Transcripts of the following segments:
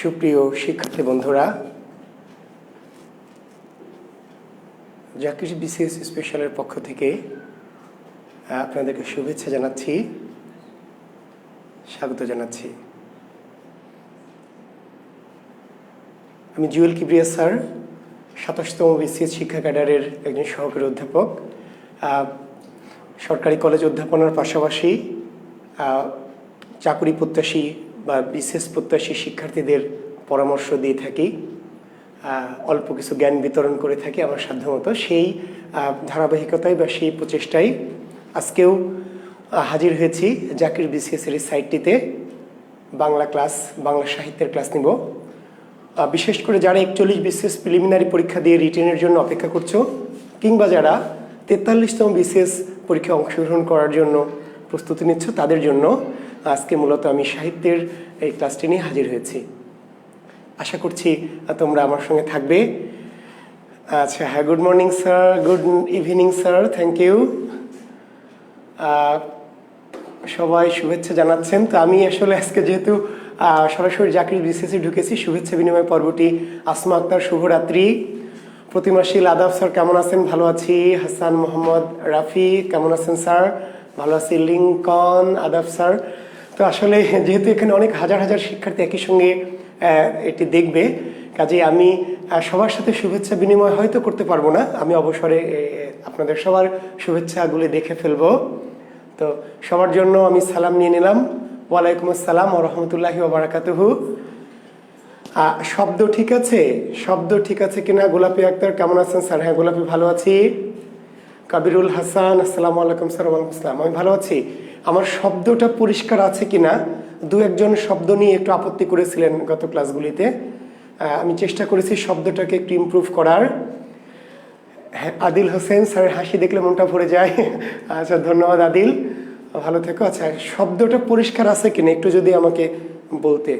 সুপ্রিয় শিক্ষার্থী বন্ধুরা, জাকির বিসিএস স্পেশালের পক্ষ থেকে আপনাদেরকে শুভেচ্ছা জানাচ্ছি, স্বাগত জানাচ্ছি। আমি জুয়েল কিবরিয়া স্যার, ২৭তম বিসিএস শিক্ষা ক্যাডারের একজন সহকারী অধ্যাপক। সরকারি কলেজ অধ্যাপনার পাশাপাশি চাকরি প্রত্যাশী বা বিসিএস প্রত্যাশী শিক্ষার্থীদের পরামর্শ দিয়ে থাকি, অল্প কিছু জ্ঞান বিতরণ করে থাকি আমার সাধ্যমতো। সেই ধারাবাহিকতায় বা সেই প্রচেষ্টায় আজকেও হাজির হয়েছি জাকির বিসিএসের সাইটটিতে। বাংলা ক্লাস, বাংলা সাহিত্যের ক্লাস নিব। বিশেষ করে যারা 41 বিসিএস প্রিলিমিনারি পরীক্ষা দিয়ে রিটেনের জন্য অপেক্ষা করছো, কিংবা যারা 43তম বিসিএস পরীক্ষায় অংশগ্রহণ করার জন্য প্রস্তুতি নিচ্ছ, তাদের জন্য আজকে মূলত আমি সাহিত্যের এই ক্লাসটি নিয়ে হাজির হয়েছি। আশা করছি তোমরা আমার সঙ্গে থাকবে। আচ্ছা, হ্যাঁ, good morning sir, good evening sir, thank you. সবাই শুভেচ্ছা জানাচ্ছেন। তো আমি আসলে আজকে যেহেতু সরাসরি জাকির বিসিএসে ঢুকেছি, শুভেচ্ছা বিনিময় পর্বটি। আসমা আক্তার, শুভরাত্রি। প্রতিমাশীল, আদাব স্যার, কেমন আছেন? ভালো আছি। হাসান মোহাম্মদ রাফি, কেমন আছেন স্যার? ভালো আছি। লিঙ্কন, আদাব স্যার। তো আসলে যেহেতু এখানে অনেক হাজার হাজার শিক্ষার্থী একই সঙ্গে এটি দেখবে, কাজেই আমি সবার সাথে শুভেচ্ছা বিনিময় হয়তো করতে পারবো না। আমি অবসরে আপনাদের সবার শুভেচ্ছাগুলি দেখে ফেলবো। তো সবার জন্য আমি সালাম নিয়ে নিলাম। ওয়ালাইকুম আসসালাম ওয়া রাহমাতুল্লাহি ওয়া বারাকাতুহু। শব্দ ঠিক আছে? শব্দ ঠিক আছে কিনা? গোলাপি আক্তার, কেমন আছেন স্যার? হ্যাঁ গোলাপি, ভালো আছি। কাবিরুল হাসান, আসসালামু আলাইকুম স্যার। ওয়ালাইকুম আসসালাম, আমি ভালো আছি। আমার শব্দটা পরিষ্কার আছে কিনা? দু একজন শব্দ নিয়ে একটু আপত্তি করেছিলেন গত ক্লাসগুলিতে। আমি চেষ্টা করেছি শব্দটাকে একটু ইমপ্রুভ করার। হ্যাঁ, আদিল হোসেন, স্যারের হাসি দেখলে মনটা ভরে যায়। আচ্ছা, ধন্যবাদ আদিল, ভালো থেকো। আচ্ছা, শব্দটা পরিষ্কার আছে কিনা একটু যদি আমাকে বলতে।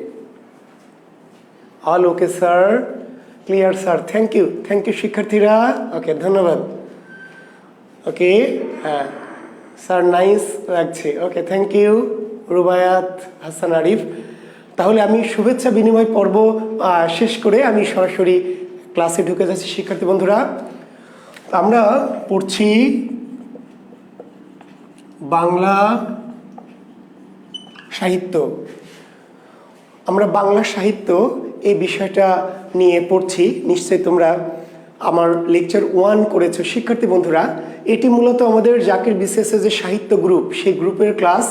All okay sir, clear sir, thank you, thank you শিক্ষার্থীরা। ওকে, ধন্যবাদ। ওকে, হ্যাঁ স্যার, নাইস লাগছে। Okay, thank you Rubayat Hasan Arif. তাহলে আমি শুভেচ্ছা বিনিময় পর্ব শেষ করে আমি সরাসরি ক্লাসে ঢুকে যাচ্ছি। শিক্ষার্থী বন্ধুরা, আমরা পড়ছি বাংলা সাহিত্য। আমরা বাংলা সাহিত্য এই বিষয়টা নিয়ে পড়ছি। নিশ্চয়ই তোমরা আমার লেকচার 1 করেছো শিক্ষার্থী বন্ধুরা। এটি মূলত আমাদের জাকির বিসিএস যে সাহিত্য গ্রুপ, সেই গ্রুপের ক্লাস।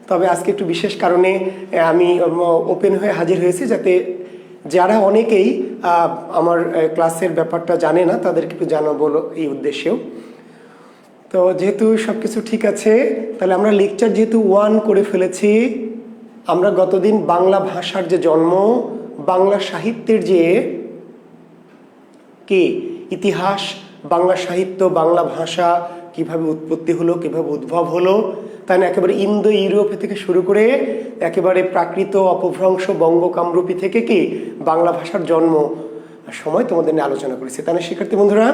তবে আজকে একটু বিশেষ কারণে আমি ওপেন হয়ে হাজির হয়েছি, যাতে যারা অনেকেই আমার ক্লাসের ব্যাপারটা জানে না তাদেরকে একটু জানাবো এই উদ্দেশ্যেও। তো যেহেতু সব কিছু ঠিক আছে, তাহলে আমরা লেকচার যেহেতু 1 করে ফেলেছি, আমরা গতদিন বাংলা ভাষার যে জন্ম, বাংলা সাহিত্যের যে ইতিহাস, বাংলা সাহিত্য, বাংলা ভাষা কিভাবে উৎপত্তি হলো, কিভাবে উদ্ভব হলো, তাই না, একেবারে ইন্দো ইউরোপ থেকে শুরু করে একেবারে প্রাকৃত অপভ্রংশ বঙ্গকামরূপী থেকে বাংলা ভাষার জন্ম সময় তোমাদের নিয়ে আলোচনা করেছি। তাই না শিক্ষার্থী বন্ধুরা?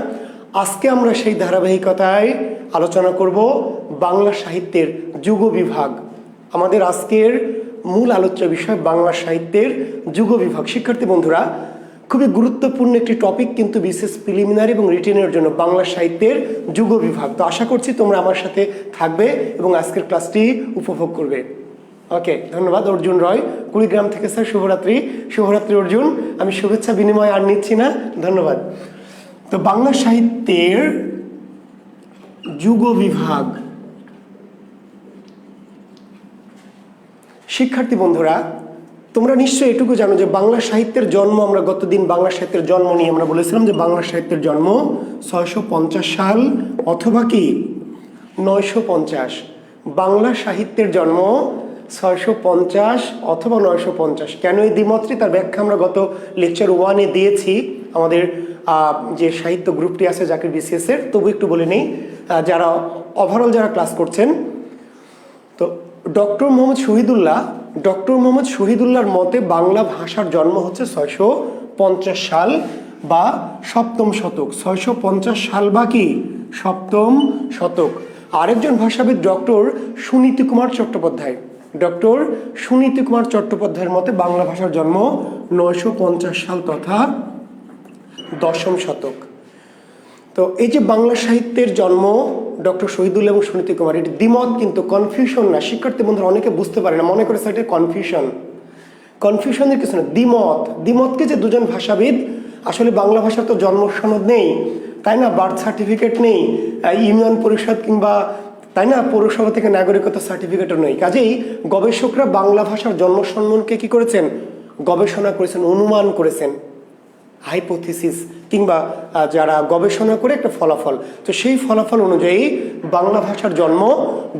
আজকে আমরা সেই ধারাবাহিকতায় আলোচনা করব বাংলা সাহিত্যের যুগ বিভাগ। আমাদের আজকের মূল আলোচ্য বিষয় বাংলা সাহিত্যের যুগ বিভাগ। শিক্ষার্থী বন্ধুরা, খুবই গুরুত্বপূর্ণ একটি টপিক কিন্তু বিশেষ প্রিলিমিনারি এবং রিটেনের জন্য, বাংলা সাহিত্যের যুগ বিভাগ। তো আশা করছি তোমরা আমার সাথে থাকবে এবং আজকের ক্লাসটি উপভোগ করবে। ওকে, ধন্যবাদ। অর্জুন রয়, কুড়িগ্রাম থেকে স্যার, শুভরাত্রি। শুভরাত্রি অর্জুন, আমি শুভেচ্ছা বিনিময় আর নিচ্ছি না, ধন্যবাদ। তো বাংলা সাহিত্যের যুগ বিভাগ। শিক্ষার্থী বন্ধুরা, তোমরা নিশ্চয়ই এটুকু জানো যে বাংলা সাহিত্যের জন্ম, আমরা গতদিন বাংলা সাহিত্যের জন্ম নিয়ে আমরা বলেছিলাম যে বাংলা সাহিত্যের জন্ম 650 সাল অথবা 950। বাংলা সাহিত্যের জন্ম 650 অথবা 950। কেন এই দ্বিমতটি, তার ব্যাখ্যা আমরা গত লেকচার 1-এ দিয়েছি আমাদের যে সাহিত্য গ্রুপটি আছে জাকির বিসিএস এর। তবু একটু বলে নেই, যারা ওভারঅল যারা ক্লাস করছেন। তো ডক্টর মোহাম্মদ শহীদুল্লাহর মতে বাংলা ভাষার জন্ম হচ্ছে 650 সাল বা সপ্তম শতক। 650 সাল বা সপ্তম শতক। আরেকজন ভাষাবিদ ডক্টর সুনীতি কুমার চট্টোপাধ্যায়, ডক্টর সুনীতি কুমার চট্টোপাধ্যায়ের মতে বাংলা ভাষার জন্ম 950 সাল তথা দশম শতক। তো এই যে বাংলা সাহিত্যের জন্ম ডক্টর শহীদুল্লাহ এবং সুনীতি কুমার, এটি দ্বিমত, কিন্তু কনফিউশন না। শিক্ষার্থী বন্ধুরা অনেকে বুঝতে পারে না, মনে করে স্যার এটা কনফিউশনের কিছু না, দ্বিমতকে যে দুজন ভাষাবিদ, আসলে বাংলা ভাষার তো জন্ম সনদ নেই, তাই না, বার্থ সার্টিফিকেট নেই, ইউনিয়ন পরিষদ কিংবা তাই না পৌরসভা থেকে নাগরিকতা সার্টিফিকেটও নেই। কাজেই গবেষকরা বাংলা ভাষার জন্ম সনদকে কি করেছেন, গবেষণা করেছেন, অনুমান করেছেন, হাইপোথিসিস কিংবা যারা গবেষণা করে একটা ফলাফল। তো সেই ফলাফল অনুযায়ী বাংলা ভাষার জন্ম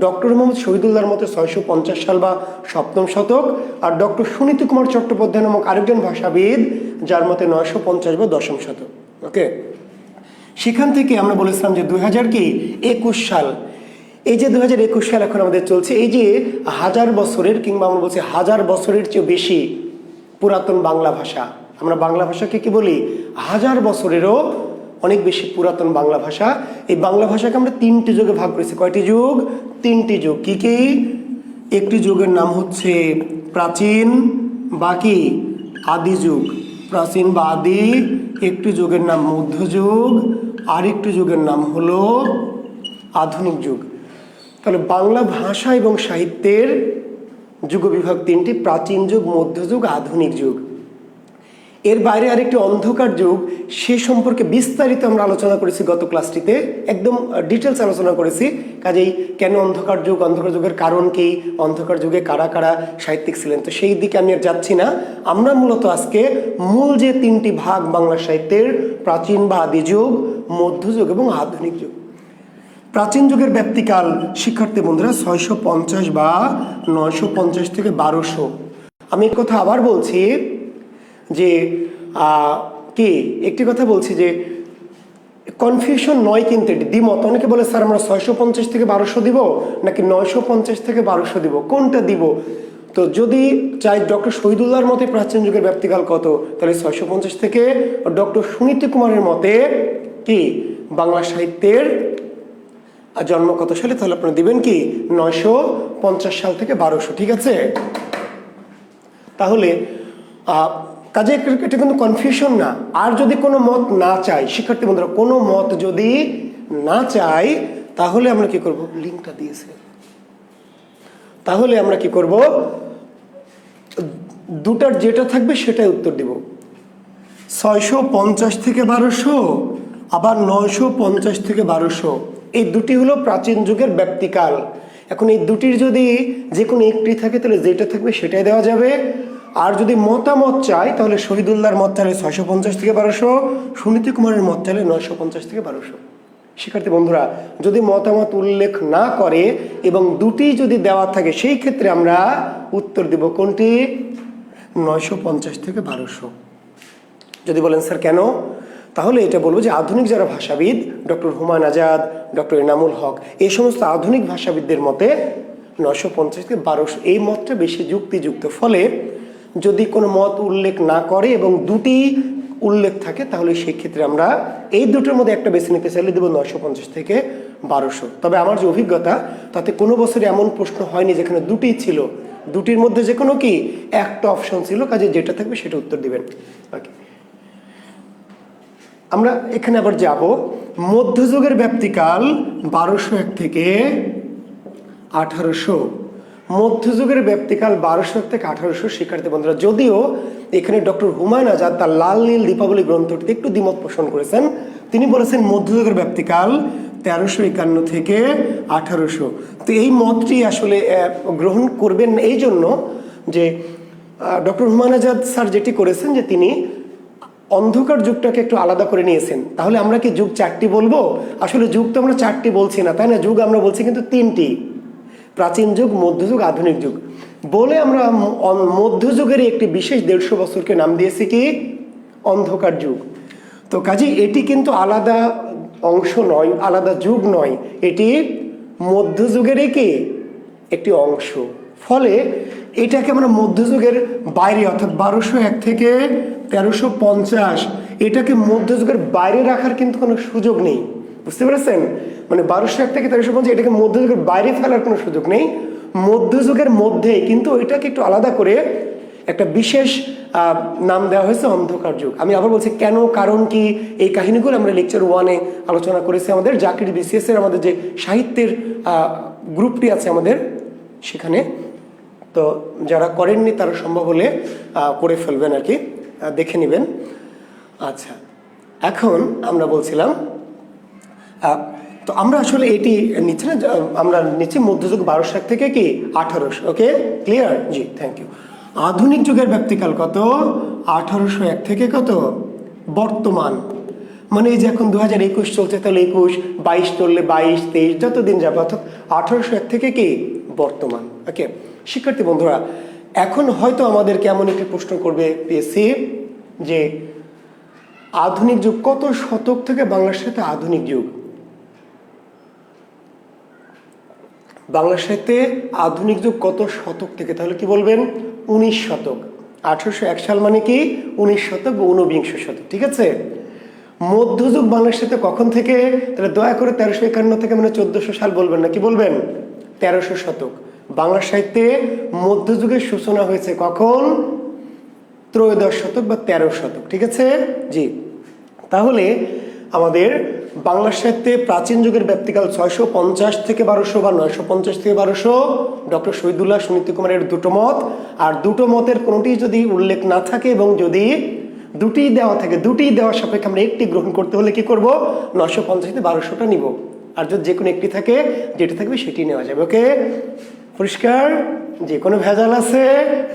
ডক্টর মোহাম্মদ শহীদুল্লাহর মতে 650 সাল বা সপ্তম শতক, আর ডক্টর সুনীতি কুমার চট্টোপাধ্যায় নামক আরেকজন ভাষাবিদ যার মতে 950 বা দশম শতক। ওকে, সেখান থেকে আমরা বলেছিলাম যে 2021 সাল, এই যে 2021 সাল এখন আমাদের চলছে, এই যে 1000 বছরের কিংবা আমরা বলছি 1000 বছরের চেয়ে বেশি পুরাতন বাংলা ভাষা, আমরা বাংলা ভাষাকে কি বলি, 1000 বছরেরও অনেক বেশি পুরাতন বাংলা ভাষা। এই বাংলা ভাষাকে আমরা 3টি যুগে ভাগ করেছি। কয়টি যুগ? 3টি যুগ। কি কি? একটি যুগের নাম হচ্ছে প্রাচীন বা কি আদি যুগ, প্রাচীন বা আদি। একটি যুগের নাম মধ্যযুগ, আরেকটি যুগের নাম হলো আধুনিক যুগ। তাহলে বাংলা ভাষা এবং সাহিত্যের যুগ বিভাগ 3টি, প্রাচীন যুগ, মধ্যযুগ, আধুনিক যুগ। এর বাইরে আরেকটি অন্ধকার যুগ, সে সম্পর্কে বিস্তারিত আমরা আলোচনা করেছি গত ক্লাসটিতে, একদম ডিটেলস আলোচনা করেছি। কাজেই কেন অন্ধকার যুগ, অন্ধকার যুগের কারণ কি, অন্ধকার যুগে কারা কারা সাহিত্যিক ছিলেন, তো সেই দিকে আমি আর যাচ্ছি না। আমরা মূলত আজকে মূল যে 3টি ভাগ বাংলা সাহিত্যের, প্রাচীন বা আদি যুগ, মধ্যযুগ এবং আধুনিক যুগ। প্রাচীন যুগের ব্যাপ্তিকাল শিক্ষার্থী বন্ধুরা 650 বা 950 থেকে 1200। আমি এই কথা আবার বলছি যে কি একটি কথা বলছি যে কনফিউশন নয়, কিন্তু এটি দ্বিমত। অনেকে বলে স্যার আমরা 650 থেকে 1200 দিব নাকি 950 থেকে 1200 দিব, কোনটা দিব? তো যদি চাই ডক্টর শহীদুল্লাহর মতে প্রাচীন যুগের ব্যাপ্তিকাল কত, তাহলে 650 থেকে, ডক্টর সুনীতি কুমারের মতে কি বাংলা সাহিত্যের জন্ম কত সালে, তাহলে আপনারা দিবেন কি 950 সাল থেকে 1200। ঠিক আছে? তাহলে কাজে এটা কিন্তু কনফিউশন না। আর যদি কোনো মত না চাই শিক্ষার্থী বন্ধুরা, কোনো মত যদি না চাই, তাহলে আমরা কি করব, লিঙ্কটা দিয়েছে, তাহলে আমরা কি করব, দুটার যেটা থাকবে সেটাই উত্তর দিব। 650 থেকে 1200 আবার 950 থেকে 1200, এই দুটি হলো প্রাচীন যুগের ব্যাপ্তিকাল। এখন এই দুটির যদি যে কোনো একটি থাকে তাহলে যেটা থাকবে সেটাই দেওয়া যাবে। আর যদি মতামত চাই তাহলে শহীদুল্লাহর মত চাইলে 650 থেকে 1200, সুনীতি কুমারের মত চাইলে 950 থেকে 1200। শিক্ষার্থী বন্ধুরা, যদি মতামত উল্লেখ না করে এবং দুটি যদি দেওয়া থাকে, সেই ক্ষেত্রে আমরা উত্তর দিব কোনটি, 950 থেকে 1200। যদি বলেন স্যার কেন, তাহলে এটা বলবো যে আধুনিক যারা ভাষাবিদ, ডক্টর হুমায়ুন আজাদ, ডক্টর এনামুল হক, এই সমস্ত আধুনিক ভাষাবিদদের মতে 950 থেকে 1200 এই মতটা বেশি যুক্তিযুক্ত। ফলে যদি কোনো মত উল্লেখ না করে এবং দুটি উল্লেখ থাকে, তাহলে সেই ক্ষেত্রে আমরা এই দুটোর মধ্যে একটা বেছে নিতে চাইলে দেবো 950 থেকে 1200। তবে আমার যে অভিজ্ঞতা, তাতে কোনো বছরে এমন প্রশ্ন হয়নি যেখানে দুটি ছিল, দুটির মধ্যে যে কোনো কি একটা অপশন ছিল, কাজে যেটা থাকবে সেটা উত্তর দিবেন। ওকে, আমরা এখানে আবার যাব। মধ্যযুগের ব্যাপ্তিকাল 1201 থেকে 1800। মধ্যযুগের ব্যাপ্তিকাল 1200 থেকে 1800। শিক্ষার্থী বন্ধুরা, যদিও এখানে ডক্টর হুমায়ুন আজাদ তার লাল নীল দীপাবলি গ্রন্থটিতে একটু দ্বিমত পোষণ করেছেন। তিনি বলেছেন মধ্যযুগের ব্যাপ্তিকাল 1351 থেকে 1800। তো এই মতটি আসলে গ্রহণ করবেন এই জন্য যে ডক্টর হুমায়ুন আজাদ স্যার যেটি করেছেন যে তিনি অন্ধকার যুগটাকে একটু আলাদা করে নিয়েছেন। তাহলে আমরা কি যুগ 4টি বলবো? আসলে যুগ তো আমরা 4টি বলছি না, তাই না? যুগ আমরা বলছি কিন্তু 3টি, প্রাচীন যুগ, মধ্যযুগ, আধুনিক যুগ বলে আমরা মধ্যযুগের একটি বিশেষ 150 বছরকে নাম দিয়েছি কি অন্ধকার যুগ। তো কাজে এটি কিন্তু আলাদা অংশ নয়, আলাদা যুগ নয়, এটি মধ্যযুগেরই কি একটি অংশ। ফলে এটাকে আমরা মধ্যযুগের বাইরে, অর্থাৎ 1201 থেকে 1350, এটাকে মধ্যযুগের বাইরে রাখার কিন্তু কোনো সুযোগ নেই। বুঝতে পেরেছেন? মানে 1201 থেকে 1350 এটাকে মধ্যযুগের বাইরে ফেলার কোনো সুযোগ নেই। মধ্যযুগের মধ্যে, কিন্তু ওইটাকে একটু আলাদা করে একটা বিশেষ নাম দেওয়া হয়েছে অন্ধকার যুগ। আমি আবার বলছি কেন, কারণ কি, এই কাহিনীগুলো আমরা লেকচার 1-এ আলোচনা করেছি। আমাদের জাকির বিসিএস এর আমাদের যে সাহিত্যের গ্রুপটি আছে আমাদের সেখানে, তো যারা করেননি তারা সম্ভব হলে করে ফেলবেন আর কি, দেখে নেবেন। আচ্ছা, এখন আমরা বলছিলাম তো আমরা আসলে এটি নিচ্ছি না, আমরা নিচ্ছি মধ্যযুগ 1200 থেকে কি 1800। Okay, clear? জি, থ্যাংক ইউ। আধুনিক যুগের ব্যাপ্তিকাল কত? 1801 থেকে কত বর্তমান, মানে এই যে এখন 2021 চলছে, তাহলে 21, 22 চললে 22, 23, যতদিন যাবে, অর্থাৎ 1801 থেকে কি বর্তমান। ওকে শিক্ষার্থী বন্ধুরা, এখন হয়তো আমাদেরকে এমন একটি প্রশ্ন করবে পিএসসি যে আধুনিক যুগ কত শতক থেকে বাংলার সাথে আধুনিক যুগ? বাংলা সাহিত্যে আধুনিক যুগ কত শতক থেকে? তাহলে কি বলবেন? 19 শতক। 1801 সাল মানে কি 19 শতক বা ঊনবিংশ শতক, ঠিক আছে। মধ্যযুগ বাংলা সাহিত্যে কখন থেকে? তাহলে দয়া করে 1351 থেকে মানে 1400 সাল বলবেন না, কি বলবেন? 1300 শতক। বাংলা সাহিত্যে মধ্যযুগের সূচনা হয়েছে কখন? ত্রয়োদশ শতক বা 13 শতক, ঠিক আছে। জি, তাহলে আমাদের বাংলা সাহিত্যে প্রাচীন যুগের ব্যাপ্তিকাল 650 থেকে 1200 বা 950 থেকে 1200। ডক্টর শহীদুল্লাহ সুনীতি কুমারের দুটো মত, আর দুটো মতের কোনোটি যদি উল্লেখ না থাকে এবং যদি দুটি দেওয়া থাকে, দুটি দেওয়ার সাপেক্ষে আমরা একটি গ্রহণ করতে হলে কি করব? 950 থেকে 1200টা নিব, আর যদি যে কোনো একটি থাকে, যেটা থাকবে সেটি নেওয়া যাবে। ওকে, পরিষ্কার? যে কোনো ভেজাল আছে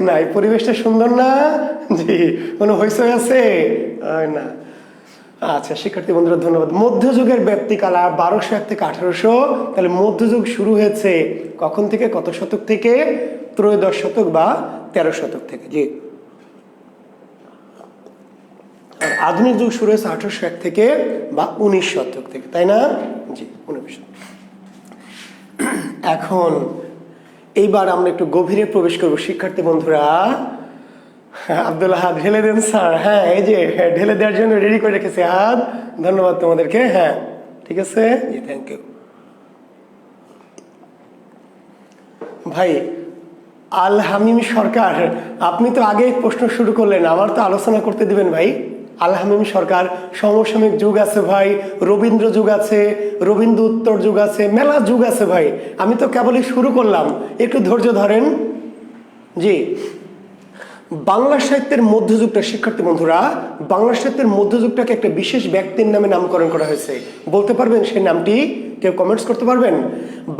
না? এই পরিবেশটা সুন্দর না? জি, কোনো হইচই আছে না? আচ্ছা শিক্ষার্থী বন্ধুরা ধন্যবাদ। মধ্যযুগের ব্যাপ্তিকাল 1201 থেকে 1800, তাহলে মধ্যযুগ শুরু হয়েছে কখন থেকে, কত শতক থেকে? ত্রয়োদশ শতক বা 13 শতক থেকে। জি, আর আধুনিক যুগ শুরু হয়েছে 1801 থেকে বা 19 শতক থেকে, তাই না? জি, 19 শতক। এখন এইবার আমরা একটু গভীরে প্রবেশ করব শিক্ষার্থী বন্ধুরা। আব্দুল হাদ ঢেলে দেন স্যার। হ্যাঁ, এই যে ঢেলে দেওয়ার জন্য রেডি করে রেখেছে হাত, ধন্যবাদ তোমাদেরকে। হ্যাঁ, ঠিক আছে, জি, থ্যাংক ইউ ভাই। আল হামিম সরকার, আপনি তো আগে প্রশ্ন শুরু করলেন, আমার তো আলোচনা করতে দিবেন ভাই। আল হামিম সরকার, সমসাময়িক যুগ আছে ভাই, রবীন্দ্র যুগ আছে, রবীন্দ্র উত্তর যুগ আছে, মেলা যুগ আছে ভাই। আমি তো কেবলই শুরু করলাম, একটু ধৈর্য ধরেন। জি, বাংলা সাহিত্যের মধ্যযুগটা শিক্ষার্থী বন্ধুরা, বাংলা সাহিত্যের মধ্যযুগটাকে একটা বিশেষ ব্যক্তির নামে নামকরণ করা হয়েছে। বলতে পারবেন সেই নামটি? কেউ কমেন্টস করতে পারবেন?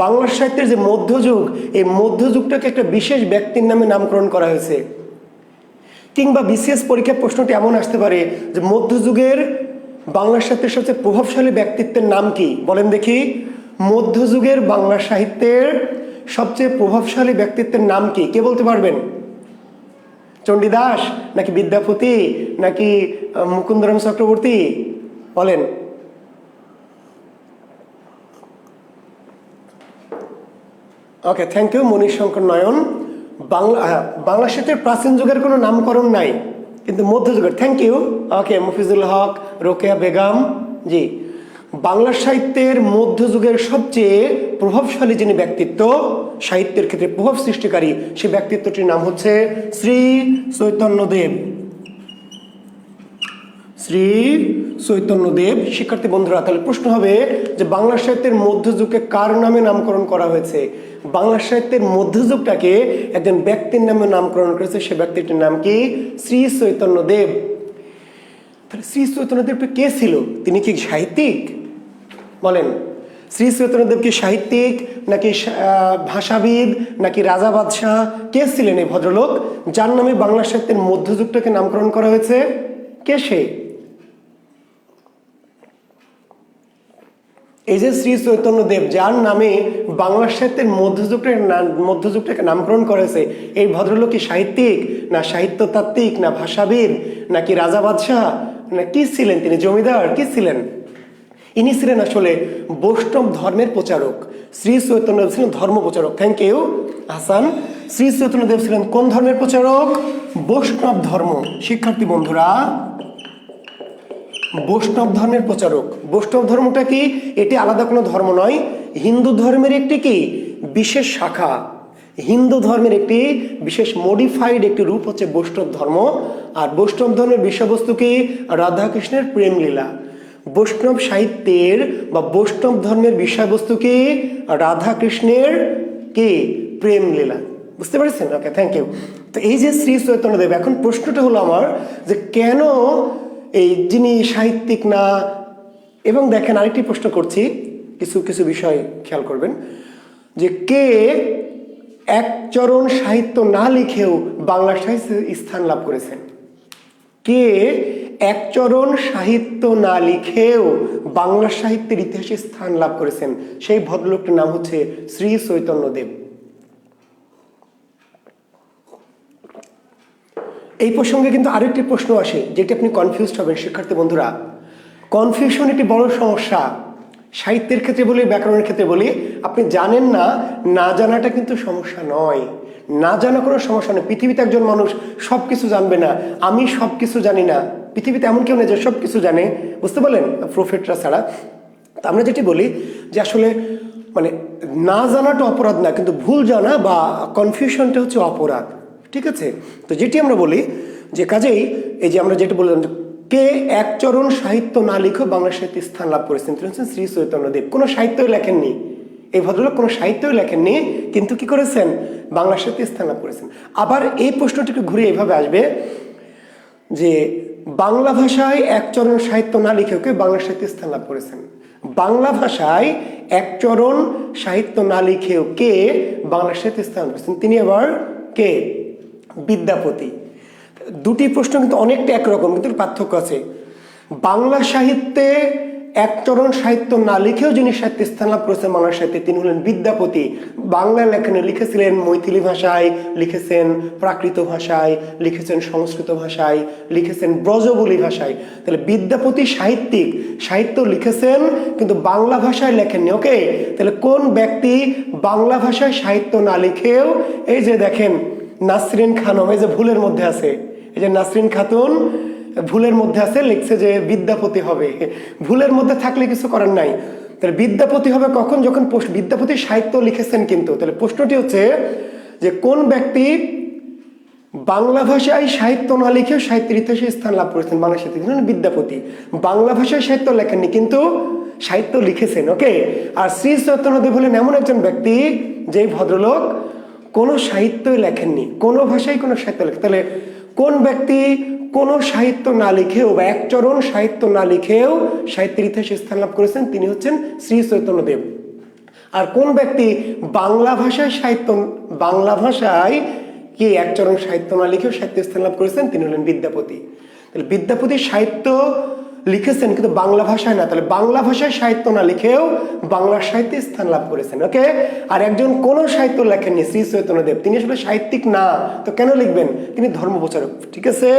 বাংলা সাহিত্যের যে মধ্যযুগ, এই মধ্যযুগটাকে একটা বিশেষ ব্যক্তির নামে নামকরণ করা হয়েছে। কিংবা বিসিএস পরীক্ষার প্রশ্নটি এমন আসতে পারে যে মধ্যযুগের বাংলা সাহিত্যের সবচেয়ে প্রভাবশালী ব্যক্তিত্বের নাম কি? বলেন দেখি, মধ্যযুগের বাংলা সাহিত্যের সবচেয়ে প্রভাবশালী ব্যক্তিত্বের নাম কি? কে বলতে পারবেন? চণ্ডীদাস নাকি বিদ্যাপতি নাকি মুকুন্দরাম চক্রবর্তী? বলেন। Okay, thank you Manish Shankar Nayan. Bangla সাহিত্যের প্রাচীন যুগের কোনো নামকরণ নাই, কিন্তু মধ্যযুগের। Thank you. Okay, Mofizul Haque, Rokeya Begum. জি, বাংলা সাহিত্যের মধ্যযুগের সবচেয়ে প্রভাবশালী যিনি ব্যক্তিত্ব, সাহিত্যের ক্ষেত্রে প্রভাব সৃষ্টিকারী, সেই ব্যক্তিত্বটির নাম হচ্ছে শ্রী চৈতন্যদেব। শ্রী চৈতন্যদেব। শিক্ষার্থী বন্ধুরা, তাহলে প্রশ্ন হবে যে বাংলা সাহিত্যের মধ্যযুগকে কার নামে নামকরণ করা হয়েছে? বাংলা সাহিত্যের মধ্যযুগটাকে একজন ব্যক্তির নামে নামকরণ করেছে, সে ব্যক্তিটির নাম কি? শ্রী চৈতন্যদেব। তাহলে শ্রী চৈতন্যদেব কে ছিল? তিনি কি সাহিত্যিক? বলেন, শ্রী চৈতন্যদেব কি সাহিত্যিক নাকি ভাষাবিদ নাকি রাজা বাদশাহ? কে ছিলেন এই ভদ্রলোক যার নামে বাংলা সাহিত্যের মধ্যযুগটাকে নামকরণ করা হয়েছে? কে সে? এই যে শ্রী চৈতন্যদেব, যার নামে বাংলা সাহিত্যের মধ্যযুগটাকে নামকরণ করেছে, এই ভদ্রলোক কি সাহিত্যিক না সাহিত্যতাত্ত্বিক না ভাষাবিদ নাকি রাজা বাদশাহ না কি ছিলেন? তিনি জমিদার? কি ছিলেন? ইনি ছিলেন আসলে বৈষ্ণব ধর্মের প্রচারক। শ্রী চৈতন্যদেব ছিলেন ধর্ম প্রচারক। Thank you Hasan. শ্রী চৈতন্যদেব ছিলেন কোন ধর্মের প্রচারক? বৈষ্ণব ধর্ম। শিক্ষার্থী বন্ধুরা, বৈষ্ণব ধর্মের প্রচারক। বৈষ্ণব ধর্মটা কি? এটি আলাদা কোনো ধর্ম নয়, হিন্দু ধর্মের একটি কি বিশেষ শাখা। হিন্দু ধর্মের একটি বিশেষ মডিফাইড একটি রূপ হচ্ছে বৈষ্ণব ধর্ম। আর বৈষ্ণব ধর্মের বিষয়বস্তু কি? রাধাকৃষ্ণের প্রেমলীলা। বৈষ্ণব সাহিত্যের বা বৈষ্ণব ধর্মের বিষয়বস্তু কি? রাধাকৃষ্ণের কি? প্রেমলীলা। বুঝতে পারছেন? ওকে, থ্যাংক ইউ। তো এই যে শ্রী চৈতন্যদেব, এখন প্রশ্নটা হলো আমার যে কেন এই যিনি সাহিত্যিক না, এবং দেখেন আরেকটি প্রশ্ন করছি, কিছু কিছু বিষয় খেয়াল করবেন যে কে একচরণ সাহিত্য না লিখেও বাংলা সাহিত্যে স্থান লাভ করেছেন? কে একচরণ সাহিত্য না লিখেও বাংলা সাহিত্যের ইতিহাসে স্থান লাভ করেছেন? সেই ভদ্রলোকটির নাম হচ্ছে শ্রী চৈতন্যদেব। এই প্রসঙ্গে কিন্তু আরেকটি প্রশ্ন আসে যেটি আপনি কনফিউজড হবেন শিক্ষার্থী বন্ধুরা। কনফিউশন একটি বড় সমস্যা, সাহিত্যের ক্ষেত্রে বলি, ব্যাকরণের ক্ষেত্রে বলি। আপনি জানেন না, না জানাটা কিন্তু সমস্যা নয়। না জানা কোনো সমস্যা নয়। পৃথিবীতে একজন মানুষ সব কিছু জানবে না। আমি সব কিছু জানি না, পৃথিবীতে এমন কেউ নেই যে সব কিছু জানে, বুঝতে পারলেন, প্রফেটরা ছাড়া। তা আমরা যেটি বলি যে আসলে মানে না জানাটা অপরাধ না, কিন্তু ভুল জানা বা কনফিউশনটা হচ্ছে অপরাধ। ঠিক আছে? তো যেটি আমরা বলি যে কাজেই এই যে আমরা যেটি বললাম, কে একচরণ সাহিত্য না লিখেও বাংলা সাহিত্যে স্থান লাভ করেছেন? তিনি হচ্ছেন শ্রী চৈতন্যদেব। কোনো সাহিত্যই লেখেননি এই ভদ্রলোক, কোনো সাহিত্যই লেখেননি, কিন্তু কি করেছেন? বাংলা সাহিত্যে স্থান লাভ করেছেন। আবার এই প্রশ্নটিকে ঘুরে এইভাবে আসবে যে বাংলা ভাষায় একচরণ সাহিত্য না লিখেও কে বাংলা সাহিত্যে স্থান লাভ করেছেন? বাংলা ভাষায় একচরণ সাহিত্য না লিখেও কে বাংলা সাহিত্যে স্থান করেছেন? তিনি আবার কে? বিদ্যাপতি। দুটি প্রশ্ন কিন্তু অনেকটা একরকম, কিন্তু পার্থক্য আছে। বাংলা সাহিত্যে একচরণ সাহিত্য না লিখেও যিনি সাহিত্যে স্থান লাভ করেছেন বাংলা সাহিত্যে, তিনি হলেন বিদ্যাপতি। বাংলা লেখনে লিখেছিলেন মৈথিলি ভাষায়, লিখেছেন প্রাকৃত ভাষায়, লিখেছেন সংস্কৃত ভাষায়, লিখেছেন ব্রজবুলি ভাষায়। তাহলে বিদ্যাপতি সাহিত্যিক, সাহিত্য লিখেছেন কিন্তু বাংলা ভাষায় লেখেননি। ওকে, তাহলে কোন ব্যক্তি বাংলা ভাষায় সাহিত্য না লিখেও, এই যে দেখেন নাসরিন খানম, এই যে ভুলের মধ্যে আছে, এই যে নাসরিন খাতুন ভুলের মধ্যে আছে, লিখছে যে বিদ্যাপতি হবে। ভুলের মধ্যে থাকলে কিছু করার নাই। তাহলে বিদ্যাপতি হবে কখন? যখন বিদ্যাপতি সাহিত্য লিখেছেন কিন্তু। তাহলে প্রশ্নটি হচ্ছে যে কোন ব্যক্তি বাংলা ভাষায় সাহিত্য না লিখেও সাহিত্যের ইতিহাসে স্থান লাভ করেছেন বাংলা সাহিত্যে? বিদ্যাপতি বাংলা ভাষায় সাহিত্য লেখেননি, কিন্তু সাহিত্য লিখেছেন। ওকে, আর শ্রী চৈতন্যদেব হলেন এমন একজন ব্যক্তি যেই ভদ্রলোক কোনো সাহিত্যই লেখেননি, কোনো ভাষায় কোনো সাহিত্য লেখেন। তাহলে কোন ব্যক্তি কোনো সাহিত্য না লিখেও বা একচরণ সাহিত্য না লিখেও সাহিত্যের ইতিহাসে স্থান লাভ করেছেন? তিনি হচ্ছেন শ্রী চৈতন্যদেব। আর কোন ব্যক্তি বাংলা ভাষায় বাংলা ভাষায় কি একচরণ সাহিত্য না লিখেও সাহিত্যে স্থান লাভ করেছেন? তিনি হলেন বিদ্যাপতি। তাহলে বিদ্যাপতি সাহিত্য লিখেছেন কিন্তু বাংলা ভাষায় না, তাহলে বাংলা ভাষায় সাহিত্য না লিখেও বাংলা সাহিত্যে স্থান লাভ করেছেন। ওকে, আর একজন কোনো সাহিত্য লেখেননি, শ্রী চৈতন্যদেব, তিনি আসলে সাহিত্যিক না, তো কেন লিখবেন? তিনি ধর্মপ্রচারক। ঠিক আছে,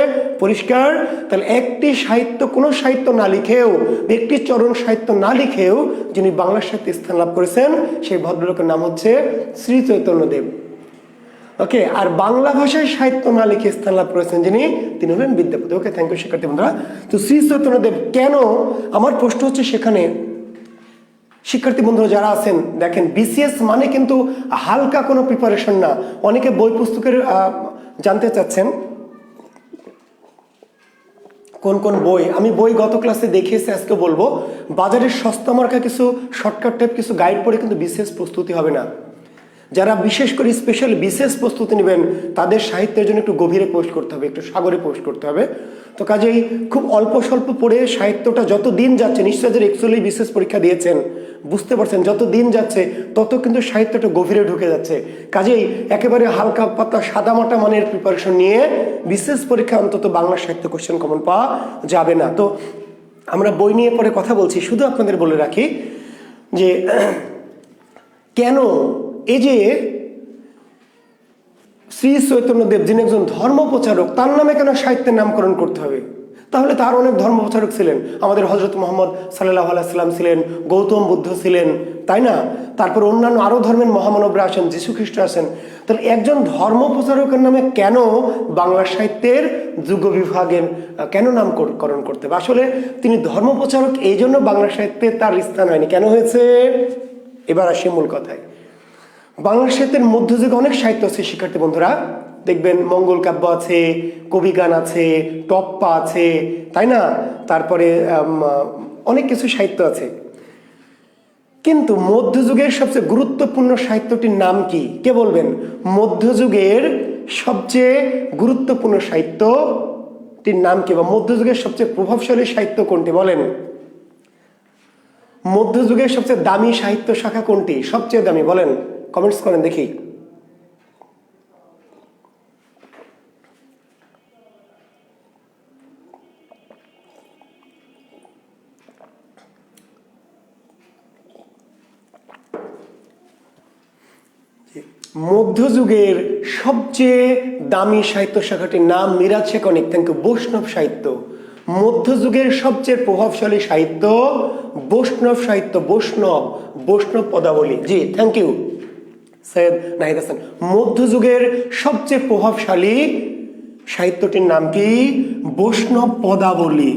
পরিষ্কার? তাহলে একটি সাহিত্য, কোনো সাহিত্য না লিখেও, একটি চরণ সাহিত্য না লিখেও যিনি বাংলা সাহিত্যে স্থান লাভ করেছেন, সেই ভদ্রলোকের নাম হচ্ছে শ্রী চৈতন্যদেব। ওকে, আর বাংলা ভাষায় সাহিত্য না লিখে স্থান লাভ করেছেন যিনি, তিনি হলেন বিদ্যাপতি। ওকে, থ্যাংক ইউ শিক্ষার্থী বন্ধুরা। তো শ্রী চৈতন্যদেব কেন, আমার প্রশ্ন হচ্ছে সেখানে শিক্ষার্থী বন্ধুরা যারা আছেন, দেখেন বিসিএস মানে কিন্তু হালকা কোনো প্রিপারেশন না। অনেকে বই পুস্তকের জানতে চাচ্ছেন কোন কোন বই। আমি বই গত ক্লাসে দেখিয়েছি, আজকে বলবো। বাজারের সস্তা মার্কা কিছু শর্টকাট টাইপ কিছু গাইড পড়ে কিন্তু বিসিএস প্রস্তুতি হবে না। যারা বিশেষ করে স্পেশাল বিশেষ প্রস্তুতি নেবেন তাদের সাহিত্যের জন্য একটু গভীরে পোস্ট করতে হবে, একটু সাগরে পোস্ট করতে হবে। তো কাজেই খুব অল্প স্বল্প পড়ে সাহিত্যটা যত দিন যাচ্ছে, নিশ্চয় যারা অ্যাকচুয়ালি বিশেষ পরীক্ষা দিয়েছেন বুঝতে পারছেন, যত দিন যাচ্ছে তত কিন্তু সাহিত্যটা গভীরে ঢুকে যাচ্ছে। কাজেই একেবারে হালকা পাতা সাদামাটা মানের প্রিপারেশন নিয়ে বিশেষ পরীক্ষা অন্তত বাংলা সাহিত্য কোশ্চেন কমন পাওয়া যাবে না। তো আমরা বই নিয়ে পরে কথা বলছি, শুধু আপনাদের বলে রাখি যে কেন এই যে শ্রী চৈতন্যদেব যিনি একজন ধর্মপ্রচারক, তার নামে কেন সাহিত্যের নামকরণ করতে হবে? তাহলে তার অনেক ধর্মপ্রচারক ছিলেন, আমাদের হযরত মুহাম্মদ সাল্লাল্লাহু আলাইহি সাল্লাম ছিলেন, গৌতম বুদ্ধ ছিলেন, তাই না? তারপর অন্যান্য আরো ধর্মের মহামানবরা আছেন, যীশু খ্রিস্ট আছেন। তাহলে একজন ধর্মপ্রচারকের নামে কেন বাংলা সাহিত্যের যুগ বিভাগের কেন নামকরণ করতে হবে? আসলে তিনি ধর্মপ্রচারক, এই জন্য বাংলা সাহিত্যে তার স্থান হয়নি। কেন হয়েছে? এবার আসি মূল কথায়। বাংলা সাহিত্যের মধ্যযুগে অনেক সাহিত্য আছে শিক্ষার্থী বন্ধুরা, দেখবেন মঙ্গল কাব্য আছে, কবিগান আছে, টপ্পা আছে, তাই না? তারপরে অনেক কিছু সাহিত্য আছে। কিন্তু মধ্যযুগের সবচেয়ে গুরুত্বপূর্ণ সাহিত্যটির নাম কি? কে বলবেন? মধ্যযুগের সবচেয়ে গুরুত্বপূর্ণ সাহিত্যটির নাম কি, বা মধ্যযুগের সবচেয়ে প্রভাবশালী সাহিত্য কোনটি বলেন? মধ্যযুগের সবচেয়ে দামি সাহিত্য শাখা কোনটি? সবচেয়ে দামি বলেন, কমেন্টস করেন দেখি। মধ্যযুগের সবচেয়ে দামি সাহিত্য শাখাটির নাম মিরাজ শেকনিক। Thank you. বৈষ্ণব সাহিত্য। মধ্যযুগের সবচেয়ে প্রভাবশালী সাহিত্য বৈষ্ণব সাহিত্য। বৈষ্ণব পদাবলী। জি, থ্যাংক ইউ সৈয়দ নাহিদ হাসান। মধ্যযুগের সবচেয়ে প্রভাবশালী সাহিত্যটির নাম কি? বৈষ্ণব পদাবলী।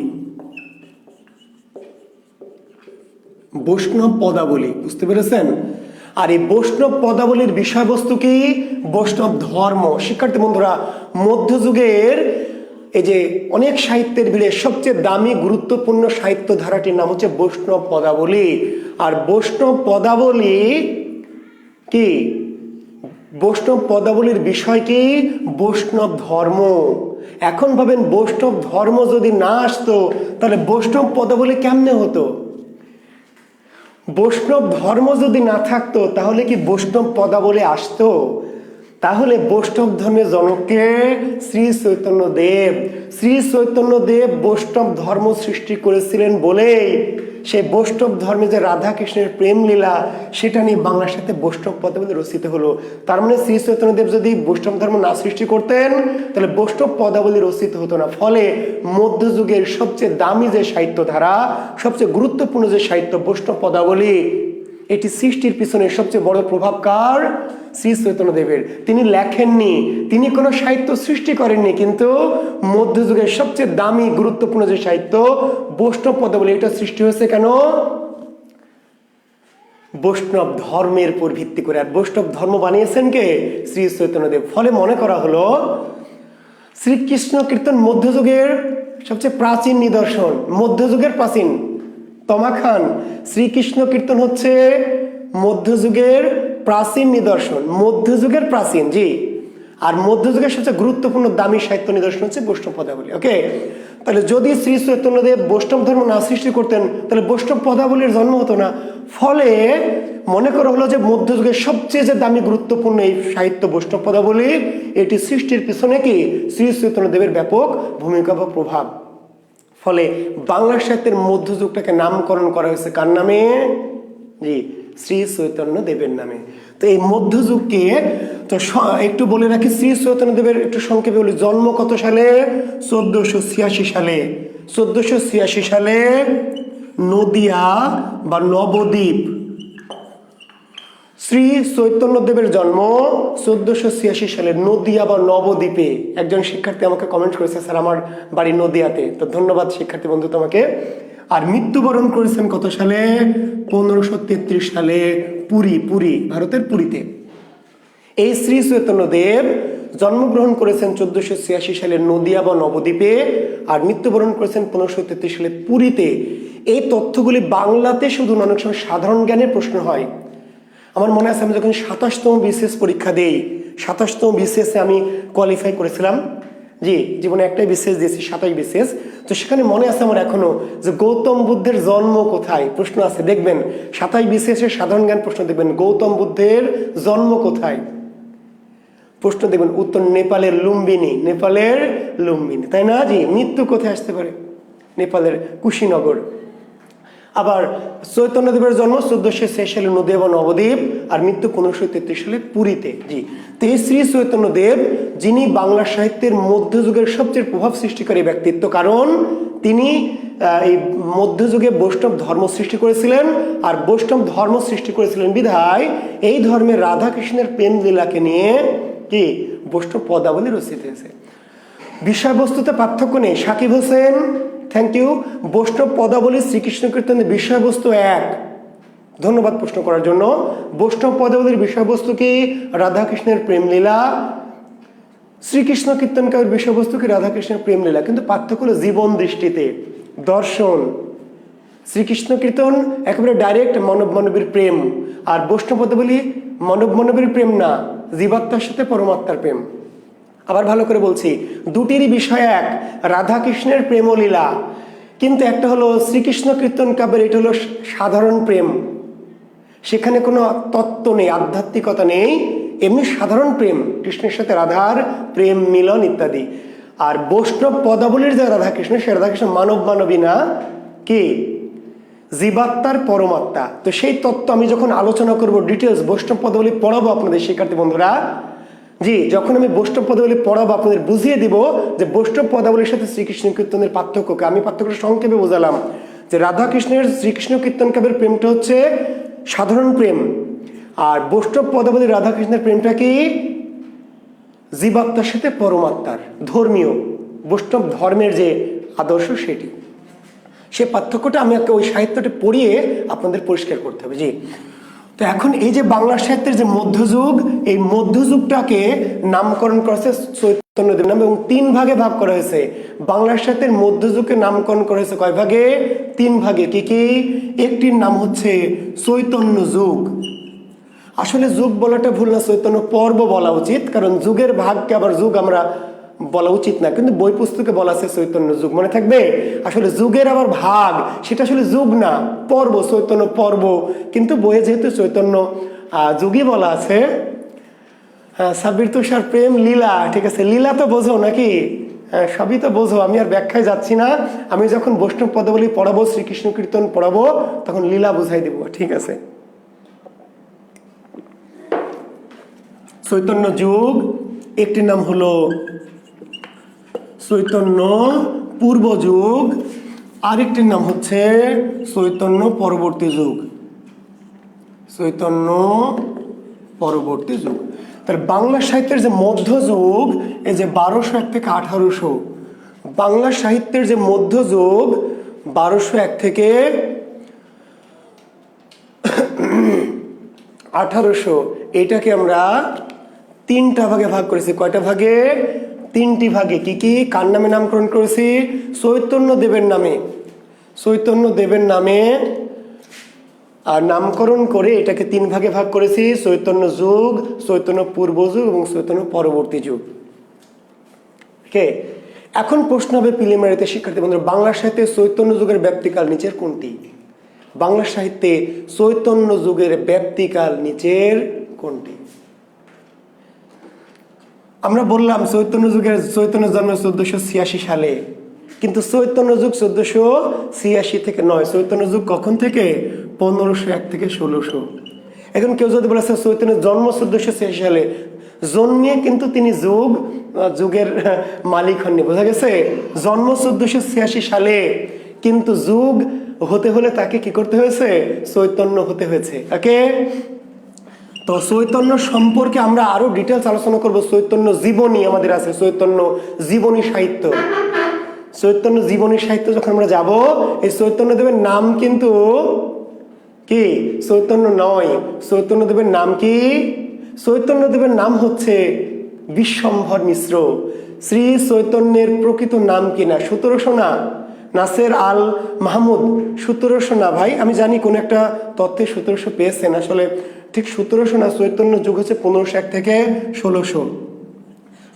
বৈষ্ণব পদাবলী, বুঝতে পেরেছেন? আর এই বৈষ্ণব পদাবলীর বিষয়বস্তু কি? বৈষ্ণব ধর্ম। শিক্ষার্থী বন্ধুরা, মধ্যযুগের এই যে অনেক সাহিত্যের ভিড়ে সবচেয়ে দামি গুরুত্বপূর্ণ সাহিত্য ধারাটির নাম হচ্ছে বৈষ্ণব পদাবলী। আর বৈষ্ণব পদাবলী কি? বৈষ্ণব পদাবলীর বিষয় কি? বৈষ্ণব ধর্ম। এখন ভাবেন, বৈষ্ণব ধর্ম যদি না আসতো তাহলে বৈষ্ণব পদাবলী কেমনে হতো? বৈষ্ণব ধর্ম যদি না থাকতো তাহলে কি বৈষ্ণব পদাবলী আসতো? তাহলে বৈষ্ণব ধর্মের জনককে শ্রী চৈতন্য দেব। শ্রী চৈতন্য দেব বৈষ্ণব ধর্ম সৃষ্টি করেছিলেন বলেই সেই বৈষ্ণব ধর্মে যে রাধা কৃষ্ণের প্রেম লীলা, সেটা নিয়ে বাংলার সাথে বৈষ্ণব পদাবলী রচিত হলো। তার মানে শ্রী চৈতন্য দেব যদি বৈষ্ণব ধর্ম না সৃষ্টি করতেন তাহলে বৈষ্ণব পদাবলী রচিত হতো না। ফলে মধ্যযুগের সবচেয়ে দামি যে সাহিত্য ধারা, সবচেয়ে গুরুত্বপূর্ণ যে সাহিত্য বৈষ্ণব পদাবলী, এটি সৃষ্টির পিছনে সবচেয়ে বড় প্রভাব কার? শ্রী চৈতন্য দেবের। তিনি লেখেননি, তিনি কোনো সাহিত্য সৃষ্টি করেননি, কিন্তু মধ্যযুগের সবচেয়ে দামি গুরুত্বপূর্ণ যে সাহিত্য বৈষ্ণব পদাবলী, এটা সৃষ্টি হয়েছে কেন? বৈষ্ণব ধর্মের উপর ভিত্তি করে। আর বৈষ্ণব ধর্ম বানিয়েছেন কে? শ্রী চৈতন্য দেব। ফলে মনে করা হলো শ্রীকৃষ্ণ কীর্তন মধ্যযুগের সবচেয়ে প্রাচীন নিদর্শন। মধ্যযুগের প্রাচীন। তমা খান, শ্রীকৃষ্ণ কীর্তন হচ্ছে মধ্যযুগের প্রাচীন নিদর্শন। মধ্যযুগের প্রাচীন, জি। আর মধ্যযুগের সবচেয়ে গুরুত্বপূর্ণ দামি সাহিত্য নিদর্শন হচ্ছে বৈষ্ণব পদাবলী। ওকে, তাহলে যদি শ্রী চৈতন্যদেব বৈষ্ণব ধর্ম না সৃষ্টি করতেন তাহলে বৈষ্ণব পদাবলীর জন্ম হতো না। ফলে মনে করা হলো যে মধ্যযুগের সবচেয়ে যে দামি গুরুত্বপূর্ণ এই সাহিত্য বৈষ্ণব পদাবলী, এটি সৃষ্টির পিছনে কি শ্রী চৈতন্যদেবের ব্যাপক ভূমিকা বা প্রভাব। ফলে বাংলা সাহিত্যের মধ্যযুগটাকে নামকরণ করা হয়েছে কার নামে? জি, শ্রী চৈতন্য দেবের নামে। তো এই মধ্যযুগকে তো একটু বলে রাখি, শ্রী চৈতন্য দেবের একটু সংক্ষেপে বলি। জন্ম কত সালে? 1486 সালে। 1486 সালে নদিয়া বা নবদ্বীপ। শ্রী চৈতন্য দেবের জন্ম 1486 সালে নদিয়া বা নবদ্বীপে। একজন শিক্ষার্থী আমাকে কমেন্ট করেছে, স্যার আমার বাড়ি নদিয়াতে। তো ধন্যবাদ শিক্ষার্থী বন্ধু তোমাকে। আর মৃত্যুবরণ করেছেন কত সালে? 1533 সালে পুরী, ভারতের পুরীতে। এই শ্রী চৈতন্য দেব জন্মগ্রহণ করেছেন 1486 সালে নদিয়া বা নবদ্বীপে, আর মৃত্যুবরণ করেছেন 1533 সালে পুরীতে। এই তথ্যগুলি বাংলাতে শুধু না, অনেক সময় সাধারণ জ্ঞানের প্রশ্ন হয়। আমার মনে আছে আমি যখন 27তম বিসিএস পরীক্ষা দেই, 27তম বিসিএসে আমি কোয়ালিফাই করেছিলাম। জি, জীবনে একটাই বিসিএস দিয়েছি, 27 বিসিএস। তো সেখানে মনে আছে আমার এখনো যে গৌতম বুদ্ধের জন্ম কোথায় প্রশ্ন আছে, দেখবেন 27 বিসিএসের সাধারণ জ্ঞান প্রশ্ন দেখবেন গৌতম বুদ্ধের জন্ম কোথায় প্রশ্ন দেখবেন, উত্তর নেপালের লুম্বিনী। তাই না? জি। মৃত্যু কোথায় আসতে পারে? নেপালের কুশীনগর। আবার চৈতন্যদেবের জন্ম 1406 সালে নদিয়া বা নবদ্বীপ, আর মৃত্যু 1533 সালে পুরীতে। জি। তো এই শ্রী চৈতন্যদেব যিনি বাংলা সাহিত্যের মধ্যযুগের সবচেয়ে প্রভাব সৃষ্টিকারী ব্যক্তিত্ব, কারণ তিনি এই মধ্যযুগে বৈষ্ণব ধর্ম সৃষ্টি করেছিলেন। আর বৈষ্ণব ধর্ম সৃষ্টি করেছিলেন বিধায় এই ধর্মের রাধা কৃষ্ণের প্রেম লীলাকে নিয়ে কি বৈষ্ণব পদাবলী রচিত হয়েছে। বিষয়বস্তুতে পার্থক্য নেই। Sakib Hossain, thank you. বৈষ্ণব পদাবলী শ্রীকৃষ্ণ কীর্তনের বিষয়বস্তু এক, ধন্যবাদ প্রশ্ন করার জন্য। বৈষ্ণব পদাবলীর বিষয়বস্তু কি? রাধাকৃষ্ণের প্রেমলীলা। শ্রীকৃষ্ণ কীর্তন কাব্যের বিষয়বস্তু কি? রাধাকৃষ্ণের প্রেমলীলা। কিন্তু পার্থক্য হলো জীবন দৃষ্টিতে, দর্শন। শ্রীকৃষ্ণ কীর্তন একেবারে ডাইরেক্ট মানব মানবীর প্রেম, আর বৈষ্ণব পদাবলী মানব মানবীর প্রেম না, জীবাত্মার সাথে পরমাত্মার প্রেম। আবার ভালো করে বলছি, দুটিরই বিষয় এক, রাধাকৃষ্ণের প্রেমলীলা। কিন্তু একটা হলো শ্রীকৃষ্ণ কীর্তন কাব্যের, এটা হলো সাধারণ প্রেম, সেখানে কোনো তত্ত্ব নেই, আধ্যাত্মিকতা নেই, এমনি সাধারণ প্রেম, কৃষ্ণের সাথে রাধার প্রেম মিলন ইত্যাদি। আর বৈষ্ণব পদাবলীর যে রাধাকৃষ্ণ, সে রাধাকৃষ্ণ মানব মানবী না, কি জীবাত্মার পরমাত্মা। তো সেই তত্ত্ব আমি যখন আলোচনা করব ডিটেলস, বৈষ্ণব পদাবলী পড়াবো আপনাদের শিক্ষার্থী বন্ধুরা, জি, যখন আমি বৈষ্ণব পদাবলী পড়াবো আপনাদের বুঝিয়ে দিব যে বৈষ্ণব পদাবলীর সাথে শ্রীকৃষ্ণ কীর্তনের পার্থক্যকে। আমি পার্থক্যটা সংক্ষেপে বোঝালাম যে রাধাকৃষ্ণের শ্রীকৃষ্ণ কীর্তন কাব্যের প্রেমটা হচ্ছে সাধারণ প্রেম, আর বৈষ্ণব পদাবলী রাধাকৃষ্ণের প্রেমটা কি? জীবাত্মার সাথে পরমাত্মার, ধর্মীয়, বৈষ্ণব ধর্মের যে আদর্শ সেটি। সে পার্থক্যটা আমি ওই সাহিত্যটা পড়িয়ে আপনাদের পরিষ্কার করতে হবে। জি, তো এখন এই যে বাংলা সাহিত্যের যে মধ্যযুগ, এই মধ্যযুগটাকে নামকরণ করা হয়েছে চৈতন্যদেব নামে, এবং 3 ভাগে ভাগ করা হয়েছে। বাংলা সাহিত্যের মধ্যযুগকে নামকরণ করা হয়েছে কয় ভাগে? 3 ভাগে। কি কি? একটির নাম হচ্ছে চৈতন্য যুগ। আসলে যুগ বলাটা ভুল না, চৈতন্য পর্ব বলা উচিত, কারণ যুগের ভাগকে আবার যুগ আমরা বলা উচিত না, কিন্তু বই পুস্তকে বলা আছে চৈতন্য যুগ, মনে থাকবে। আসলে যুগের আবার ভাগ, সেটা আসলে যুগ না, পর্ব, চৈতন্য পর্ব, কিন্তু বইয়ে যেহেতু চৈতন্য যুগই বলা আছে। হ্যাঁ, সাব্বির তুষার প্রেম লীলা, ঠিক আছে, লীলা তো বোঝো নাকি? হ্যাঁ, সবই তো বোঝো, আমি আর ব্যাখ্যায় যাচ্ছি না। আমি যখন বৈষ্ণব পদাবলী পড়াবো, শ্রীকৃষ্ণ কীর্তন পড়াবো, তখন লীলা বুঝাই দিব, ঠিক আছে। চৈতন্য যুগ, একটির নাম হলো চৈতন্য পূর্ব যুগ, আরেকটির নাম হচ্ছে চৈতন্য পরবর্তী যুগ। চৈতন্য পরবর্তী যুগ। তার বাংলা সাহিত্যের যে মধ্যযুগ, এই যে 1201 থেকে 1800, বাংলা সাহিত্যের যে মধ্যযুগ 1201 থেকে 1800, এটাকে আমরা 3টা ভাগে ভাগ করেছি। কয়টা ভাগে? 3টি ভাগে। কি কি? কার নামে নামকরণ করেছি? চৈতন্য দেবের নামে। চৈতন্য দেবের নামে আর নামকরণ করে এটাকে 3 ভাগে ভাগ করেছি: চৈতন্য যুগ, চৈতন্য পূর্ব যুগ এবং চৈতন্য পরবর্তী যুগ। ওকে, এখন প্রশ্ন হবে প্রিলিমিনারিতে শিক্ষার্থী বন্ধুরা, বাংলা সাহিত্যে চৈতন্য যুগের ব্যাপ্তিকাল নিচের কোনটি? বাংলা সাহিত্যে চৈতন্য যুগের ব্যাপ্তিকাল নিচের কোনটি? আমরা বললাম চৈতন্য জন্ম 1486 সালে, কিন্তু চৈতন্য যুগ 1486 থেকে নয়। চৈতন্য যুগ কখন থেকে? 1501 থেকে 1600। এখন কেউ যদি বলে চৈতন্যের জন্ম 1486 সালে, জন্মিয়ে কিন্তু তিনি যুগের মালিক হননি, বোঝা গেছে? জন্ম 1486 সালে, কিন্তু যুগ হতে হলে তাকে কি করতে হয়েছে? চৈতন্য হতে হয়েছে। ওকে, তো চৈতন্য সম্পর্কে আমরা আরো ডিটেলস আলোচনা করব। চৈতন্য জীবনী আমাদের আছে, চৈতন্য জীবনী সাহিত্য। চৈতন্য জীবনী সাহিত্য যখন আমরা যাব, এই চৈতন্যদেবের নাম কিন্তু কি চৈতন্য নয়। চৈতন্যদেবের নাম কি? চৈতন্যদেবের নাম হচ্ছে বিশ্বম্ভর মিশ্র। শ্রী চৈতন্যের প্রকৃত নাম কি না 1700 না, নাসের আল মাহমুদ 1700 না ভাই। আমি জানি কোন একটা তথ্যে 1700 পেয়েছেন, আসলে ঠিক 1700 না। চৈতন্য যুগ হচ্ছে 1501 থেকে 1600।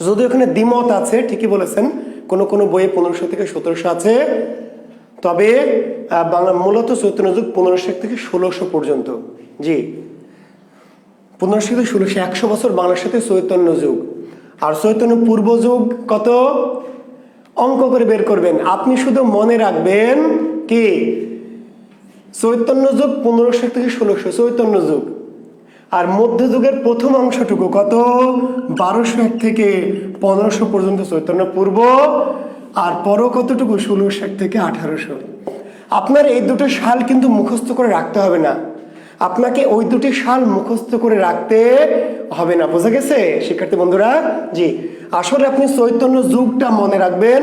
যদিও এখানে দ্বিমত আছে, ঠিকই বলেছেন, কোন কোন বইয়ে 1500 থেকে 1700 আছে, তবে বাংলা মূলত চৈতন্য যুগ 1501 থেকে 1600 পর্যন্ত। জি, 1500 থেকে 1600, 100 বছর বাংলার সাথে চৈতন্য যুগ। আর চৈতন্য পূর্ব যুগ কত? অঙ্ক করে বের করবেন। আপনি শুধু মনে রাখবেন কি চৈতন্য যুগ 1501 থেকে 1600 চৈতন্য যুগ, আর মধ্যযুগের প্রথম অংশটুকু কত? 1201 থেকে 1500 পর্যন্ত চৈতন্য পূর্ব, আর পর কতটুকু? 1601 থেকে 1800। আপনার এই দুটো সাল কিন্তু মুখস্থ করে রাখতে হবে না, আপনাকে ওই দুটি সাল মুখস্থ করে রাখতে হবে না, বোঝা গেছে শিক্ষার্থী বন্ধুরা? জি, আসলে আপনি চৈতন্য যুগটা মনে রাখবেন,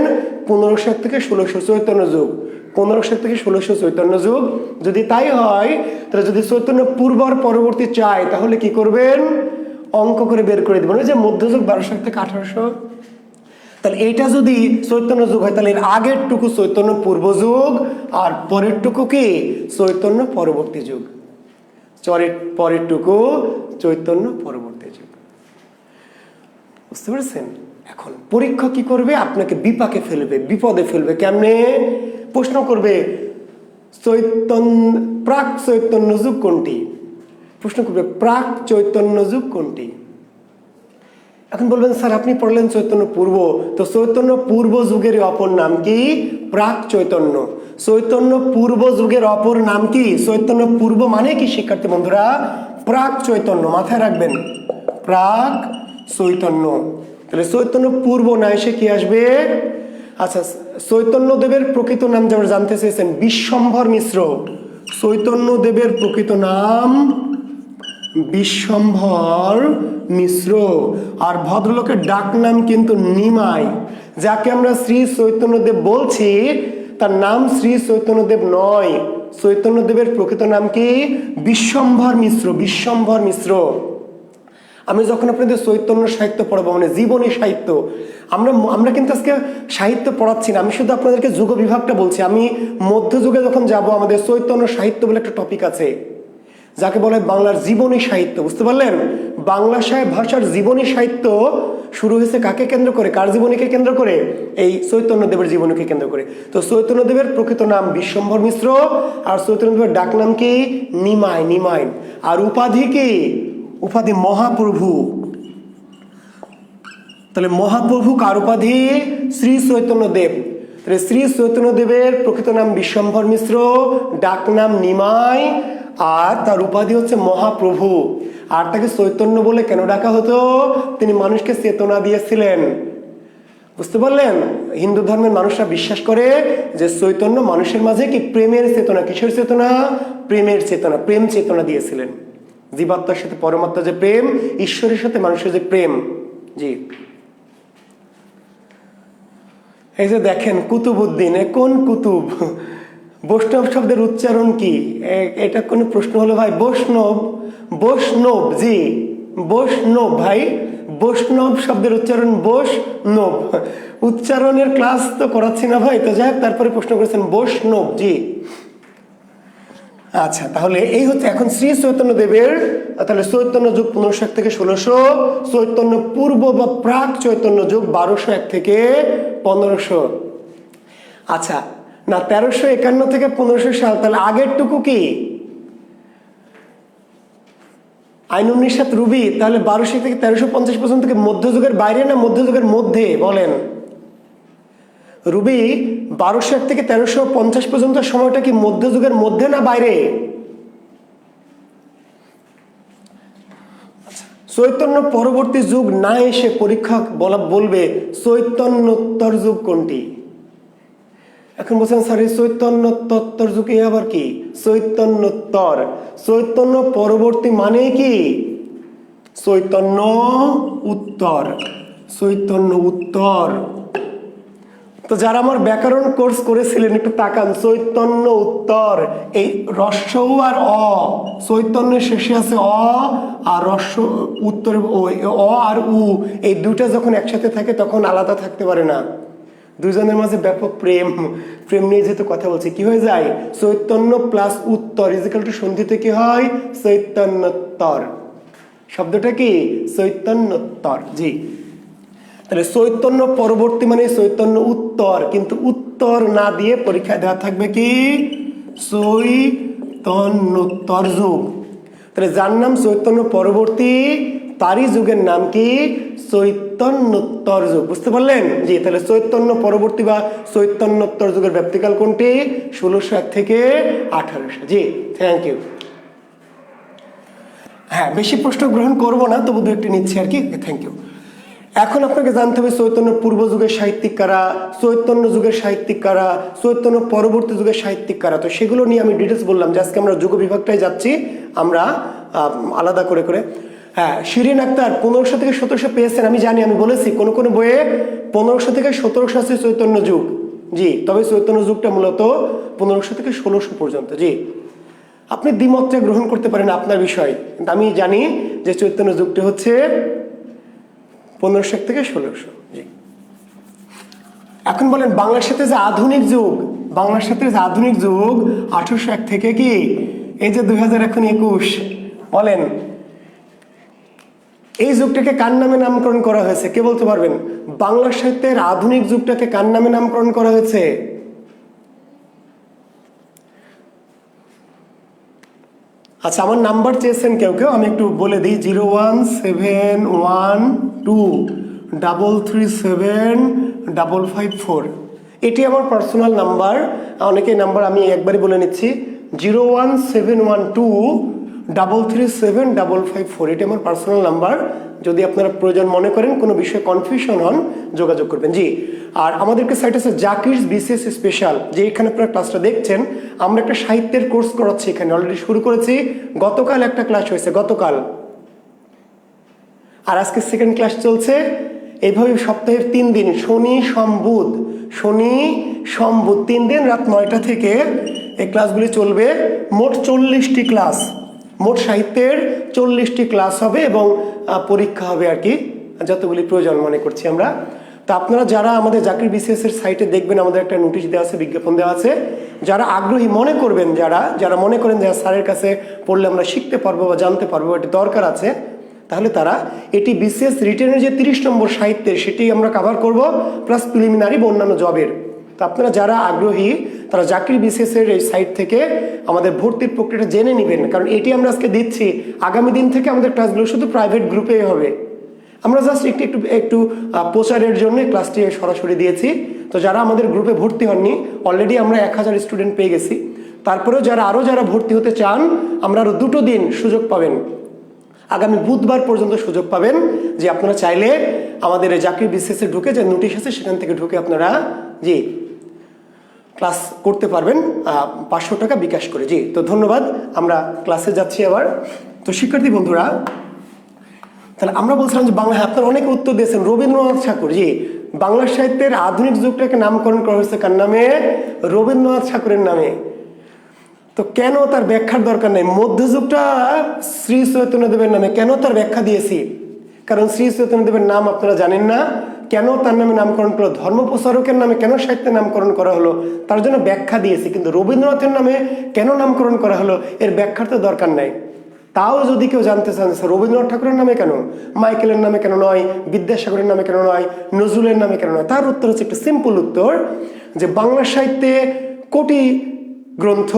1501 থেকে 1600 চৈতন্য যুগ। 1500 থেকে 1600 চৈতন্য যুগ। যদি তাই হয় তাহলে যদি চৈতন্য পূর্ব আর পরবর্তী চাই তাহলে কি করবেন, অঙ্ক করে বের করে দেবেন। ওই যে মধ্যযুগ 1200 থেকে 1800, তাহলে এইটা যদি চৈতন্য যুগ হয় তাহলে এর আগের টুকু চৈতন্য পূর্ব যুগ আর পরের টুকু কি চৈতন্য পরবর্তী যুগ, পরের টুকু চৈতন্য পরবর্তী যুগ। বুঝতে পেরেছেন? এখন পরীক্ষা কি করবে, আপনাকে বিপাকে ফেলবে, বিপদে ফেলবে। কেমনে? প্রশ্ন করবে প্রাক চৈতন্য যুগ কোনটি, প্রশ্ন করবে প্রাক চৈতন্য যুগ কোনটি। এখন বলবেন স্যার আপনি পড়লেন চৈতন্য পূর্ব, তো চৈতন্য পূর্ব যুগের অপর নাম কি? প্রাক চৈতন্য। চৈতন্য পূর্ব যুগের অপর নাম কি? চৈতন্য পূর্ব মানে কি শিক্ষার্থী বন্ধুরা? প্রাক চৈতন্য, মাথায় রাখবেন, প্রাক চৈতন্য। তাহলে চৈতন্য পূর্ব না এসে কি আসবে? আচ্ছা, চৈতন্য দেবের প্রকৃত নাম যেমন জানতে চেয়েছেন, বিশ্বম্ভর মিশ্র। চৈতন্য দেবের প্রকৃত নাম বিশ্বম্ভর মিশ্র। আর ভদ্রলোকের ডাক নাম কিন্তু নিমাই। যাকে আমরা শ্রী চৈতন্যদেব বলছি তার নাম শ্রী চৈতন্যদেব নয়। চৈতন্যদেবের প্রকৃত নাম কি? বিশ্বম্ভর মিশ্র। বিশ্বম্ভর মিশ্র। আমি যখন আপনাদের চৈতন্য সাহিত্য পড়াবো, মানে জীবনী সাহিত্য, আমরা কিন্তু আজকে সাহিত্য পড়াচ্ছি না, আমি শুধু আপনাদেরকে যুগ বিভাগটা বলছি। আমি মধ্যযুগে যখন যাব, আমাদের চৈতন্য সাহিত্য বলে একটা টপিক আছে যাকে বলে বাংলার জীবনী সাহিত্য। বুঝতে পারলেন? বাংলা ভাষার জীবনী সাহিত্য শুরু হয়েছে কাকে কেন্দ্র করে, কার জীবনীকে কেন্দ্র করে? এই চৈতন্যদেবের জীবনীকে কেন্দ্র করে। তো চৈতন্যদেবের প্রকৃত নাম বিশ্বম্ভর মিশ্র, আর চৈতন্যদেবের ডাক নাম কি? নিমাই। নিমাই। আর উপাধি কি? উপাধি মহাপ্রভু। তাহলে মহাপ্রভু কার উপাধি? শ্রী চৈতন্যদেব। তাহলে শ্রী চৈতন্যদেবের প্রকৃত নাম বিশ্বম্ভর মিশ্র, ডাক নাম নিমাই, আর তার উপাধি হচ্ছে মহাপ্রভু। আর তাকে চৈতন্য বলে কেন ডাকা হতো? তিনি মানুষকে চেতনা দিয়েছিলেন। বুঝতে পারলেন? হিন্দু ধর্মের মানুষরা বিশ্বাস করে যে চৈতন্য মানুষের মাঝে কি প্রেমের চেতনা। কিসের চেতনা? প্রেমের চেতনা, প্রেম চেতনা দিয়েছিলেন। জীবাত্মার সাথে পরমাত্মার যে প্রেম, ঈশ্বরের সাথে মানুষের যে প্রেম। জি, এই যে দেখেন কুতুবউদ্দিন, কোন কুতুব? বৈষ্ণব শব্দের উচ্চারণ কি? এটা কোন প্রশ্ন হলো ভাই? বৈষ্ণব, বৈষ্ণব। জি, বৈষ্ণব ভাই, বৈষ্ণব শব্দের উচ্চারণ বৈষ্ণব। উচ্চারণের ক্লাস তো করাচ্ছি না ভাই, তো যাই হোক, তারপরে প্রশ্ন করেছেন বৈষ্ণব। জি, আচ্ছা, তাহলে এই হচ্ছে এখন শ্রী চৈতন্যদেবের। তাহলে চৈতন্য যুগ 1501 থেকে 1600, চৈতন্য পূর্ব বা প্রাক চৈতন্য যুগ 1201 থেকে 1500। আচ্ছা, না 1351 থেকে 1500 সাল, তাহলে আগের টুকু কি? আইনুন্নিসাত রুবি। তাহলে 1200 থেকে 1350 পর্যন্ত কি মধ্যযুগের বাইরে না মধ্যযুগের মধ্যে? বলেন। রুবি 1201 থেকে 1350 পর্যন্ত সময়টা কি মধ্যযুগের মধ্যে না বাইরে? চৈতন্য পরবর্তী যুগ না এসে পরীক্ষা বলবে চৈতন্যোত্তর যুগ কোনটি। এখন বলছেন স্যার এই চৈতন্যোত্তর যুগ এ আবার কি? চৈতন্যোত্তর। চৈতন্য পরবর্তী মানে কি? চৈতন্য উত্তর। চৈতন্য উত্তর। তো যারা আমার ব্যাকরণ কোর্স করেছিলেন একটু তাকান, চৈতন্য উত্তর, এই রস্য আর অ, চৈতন্যের শেষে আছে অ, আর রস্য উত্তরে অ আর উ, এই দুইটা যখন একসাথে থাকে তখন আলাদা থাকতে পারে না। দুজনের মাঝে ব্যাপক প্রেম, প্রেম নিয়ে যেহেতু কথা বলছি, কি হয়ে যায়? চৈতন্য প্লাস উত্তর ইজিক্যাল টু সন্ধিতে কি হয়? চৈতন্যোত্তর। শব্দটা কি? চৈতন্যোত্তর। জি, তাহলে চৈতন্য পরবর্তী মানে চৈতন্য উত্তর, কিন্তু উত্তর না দিয়ে পরীক্ষায় দেওয়া থাকবে কি? চৈতন্যোত্তর যুগ। তাহলে যার নাম চৈতন্য পরবর্তী তারই যুগের নাম কি? চৈতন্যোত্তর যুগ। বুঝতে পারলেন? জি, তাহলে চৈতন্য পরবর্তী বা চৈতন্যোত্তর যুগের ব্যাপ্তিকাল কোনটি? 1601 থেকে 1800। জি, থ্যাংক ইউ। হ্যাঁ, বেশি প্রশ্ন গ্রহণ করবো না, তবু দু একটি নিচ্ছি আর কি। Thank you. এখন আপনাকে জানতে হবে চৈতন্য পূর্ব যুগের সাহিত্যিক কারা, চৈতন্য যুগের সাহিত্যিক কারা, চৈতন্য পরবর্তী যুগের সাহিত্যিক কারা। তো সেগুলো নিয়ে আমি ডিটেলস বললাম যে আজকে আমরা যুগ বিভাগটাই যাচ্ছি আমরা আলাদা করে করে। হ্যাঁ, শিরিন আক্তার 1500 থেকে 1700 পেয়েছেন, আমি জানি, আমি বলেছি কোন কোন বইয়ে 1500 থেকে 1700 আছে চৈতন্য যুগ। জি, তবে চৈতন্য যুগটা মূলত 1500 থেকে 1600 পর্যন্ত। জি, আপনি দ্বিমতটা গ্রহণ করতে পারেন, আপনার বিষয়, কিন্তু আমি জানি যে চৈতন্য যুগটি হচ্ছে 1500 থেকে 1600। জি, এখন বলেন বাংলার সাথে যে আধুনিক যুগ, বাংলার সাথে যে আধুনিক যুগ 1801 থেকে কি এই যে 2021, বলেন এই যুগটাকে কার নামে নামকরণ করা হয়েছে? কে বলতে পারবেন? বাংলা সাহিত্যের আধুনিক যুগটাকে কার নামে নামকরণ করা হয়েছে? আচ্ছা, আমার নাম্বার চেয়েছেন কেউ কেউ, আমি একটু বলে দিই, 01712337554। এটি আমার পার্সোনাল নাম্বার। অনেকে নাম্বার আমি একবারই বলে নিচ্ছি, 01712337554। এটি আমার পার্সোনাল নাম্বার। যদি আপনারা প্রয়োজন মনে করেন, কোনো বিষয়ে কনফিউশন হন, যোগাযোগ করবেন। জি, আর আমাদেরকে সাইট আছে জাকির বিসিএস স্পেশাল, যে এখানে আপনারা ক্লাসটা দেখছেন, আমরা একটা সাহিত্যের কোর্স করাচ্ছি এখানে, অলরেডি শুরু করেছি। গতকাল একটা ক্লাস হয়েছে, গতকাল, আর আজকে সেকেন্ড ক্লাস চলছে। এইভাবে সপ্তাহের 3 দিন, শনি সম্বুধ 3 দিন রাত 9টা থেকে এই ক্লাসগুলি চলবে। মোট 40টি ক্লাস, মোট সাহিত্যের 40টি ক্লাস হবে এবং পরীক্ষা হবে আর কি, যতগুলি প্রয়োজন মনে করছি আমরা। তো আপনারা যারা আমাদের জাকির বিসিএস এর সাইটে দেখবেন, আমাদের একটা নোটিশ দেওয়া আছে, বিজ্ঞাপন দেওয়া আছে। যারা আগ্রহী মনে করবেন, যারা মনে করেন যে স্যারের কাছে পড়লে আমরা শিখতে পারবো বা জানতে পারবো, এটি দরকার আছে, তাহলে তারা এটি বিসিএস রিটেনের যে 30 নম্বর সাহিত্যের, সেটি আমরা কভার করব, প্লাস প্রিলিমিনারি বা অন্যান্য জবের। তো আপনারা যারা আগ্রহী, তারা জাকির বিসিএস এর এই সাইট থেকে আমাদের ভর্তির প্রক্রিয়াটা জেনে নেবেন, কারণ এটি আমরা আজকে দিচ্ছি। আগামী দিন থেকে আমাদের ক্লাসগুলো শুধু প্রাইভেট গ্রুপেই হবে। আমরা জাস্ট একটু প্রচারের জন্য ক্লাসটি সরাসরি দিয়েছি। তো যারা আমাদের গ্রুপে ভর্তি হননি, অলরেডি আমরা 1000 স্টুডেন্ট পেয়ে গেছি। তারপরেও যারা ভর্তি হতে চান, আমরা আরও 2 দিন সুযোগ পাবেন, আগামী বুধবার পর্যন্ত সুযোগ পাবেন, যে আপনারা চাইলে আমাদের জাকির বিসিএসে ঢুকে, যে নোটিশ আছে সেখান থেকে ঢুকে আপনারা জি ক্লাস করতে পারবেন 500 টাকা বিকাশ করে। জি, তো ধন্যবাদ, আমরা ক্লাসে যাচ্ছি আবার। তো শিক্ষার্থী বন্ধুরা, তাহলে আমরা বলছিলাম যে বাংলা, আপনারা অনেকে উত্তর দিয়েছেন রবীন্দ্রনাথ ঠাকুর। জি, বাংলা সাহিত্যের আধুনিক যুগটাকে নামকরণ করা হয়েছে কার নামে? রবীন্দ্রনাথ ঠাকুরের নামে। তো কেন তার ব্যাখ্যার দরকার নেই? মধ্যযুগটা শ্রী চৈতন্যদেবের নামে, কেন তার ব্যাখ্যা দিয়েছি? কারণ শ্রী চৈতন্যদেবের নাম আপনারা জানেন না, কেন তার নামে নামকরণ করলো? ধর্ম প্রচারকের নামে কেন সাহিত্যের নামকরণ করা হলো, তার জন্য ব্যাখ্যা দিয়েছি। কিন্তু রবীন্দ্রনাথের নামে কেন নামকরণ করা হলো, এর ব্যাখ্যার তো দরকার নাই। তাও যদি কেউ জানতে চান রবীন্দ্রনাথ ঠাকুরের নামে কেন, মাইকেলের নামে কেন নয়, বিদ্যাসাগরের নামে কেন নয়, নজরুলের নামে কেন নয়, তার উত্তর হচ্ছে একটা সিম্পল উত্তর, যে বাংলা সাহিত্যে কোটি গ্রন্থ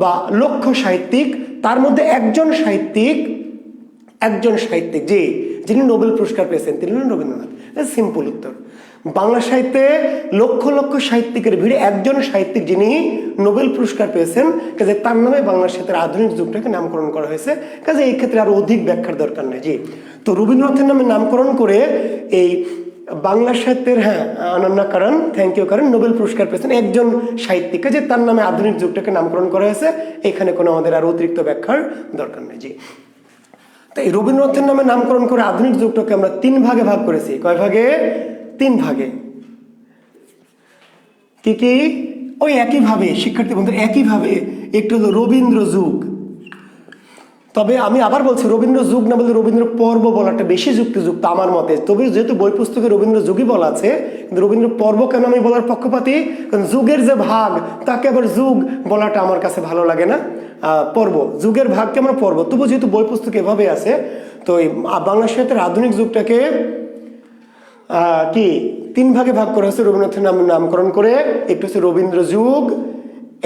বা লক্ষ সাহিত্যিক, তার মধ্যে একজন সাহিত্যিক যিনি নোবেল পুরস্কার পেয়েছেন, তিনি হলেন রবীন্দ্রনাথ। সিম্পল উত্তর। বাংলা সাহিত্যে লক্ষ লক্ষ সাহিত্যিকের ভিড়ে একজন সাহিত্যিক যিনি নোবেল পুরস্কার পেয়েছেন, কাজে তার নামে বাংলা সাহিত্যের আধুনিক যুগটাকে নামকরণ করা হয়েছে। কাজে এই ক্ষেত্রে আরো অধিক ব্যাখ্যার দরকার নেই। জি, তো রবীন্দ্রনাথের নামে নামকরণ করে এই বাংলা সাহিত্যের অনন্য কারণ, থ্যাংক ইউ, কারণ নোবেল পুরস্কার পেয়েছেন একজন সাহিত্যিককে, যে তার নামে আধুনিক যুগটাকে নামকরণ করা হয়েছে। এখানে কোনো আমাদের আর অতিরিক্ত ব্যাখ্যার দরকার নেই। জি, তাই রবীন্দ্রনাথের নামে নামকরণ করে আধুনিক যুগটাকে আমরা 3 ভাগে ভাগ করেছি। কয় ভাগে? 3 ভাগে। কি? ওই একইভাবে শিক্ষার্থী বন্ধু, একইভাবে একটু হলো রবীন্দ্র যুগ। তবে আমি আবার বলছি, রবীন্দ্র যুগ না বলে রবীন্দ্র পর্ব বলাটা বেশি যুক্তিযুক্ত আমার মতে। তবে যেহেতু বই পুস্তকে রবীন্দ্র যুগই বলা আছে, কিন্তু রবীন্দ্র পর্ব কেন আমি বলার পক্ষপাতী, কারণ যুগের যে ভাগ, তাকে আবার যুগ বলাটা আমার কাছে ভালো লাগে না। পর্ব, যুগের ভাগকে আমরা পর্ব, তবু যেহেতু বই পুস্তকে এভাবে আছে, তো এই বাংলা সাহিত্যের আধুনিক যুগটাকে 3 ভাগে ভাগ করা হয়েছে রবীন্দ্রনাথের নামকরণ করে। একটি হচ্ছে রবীন্দ্র যুগ,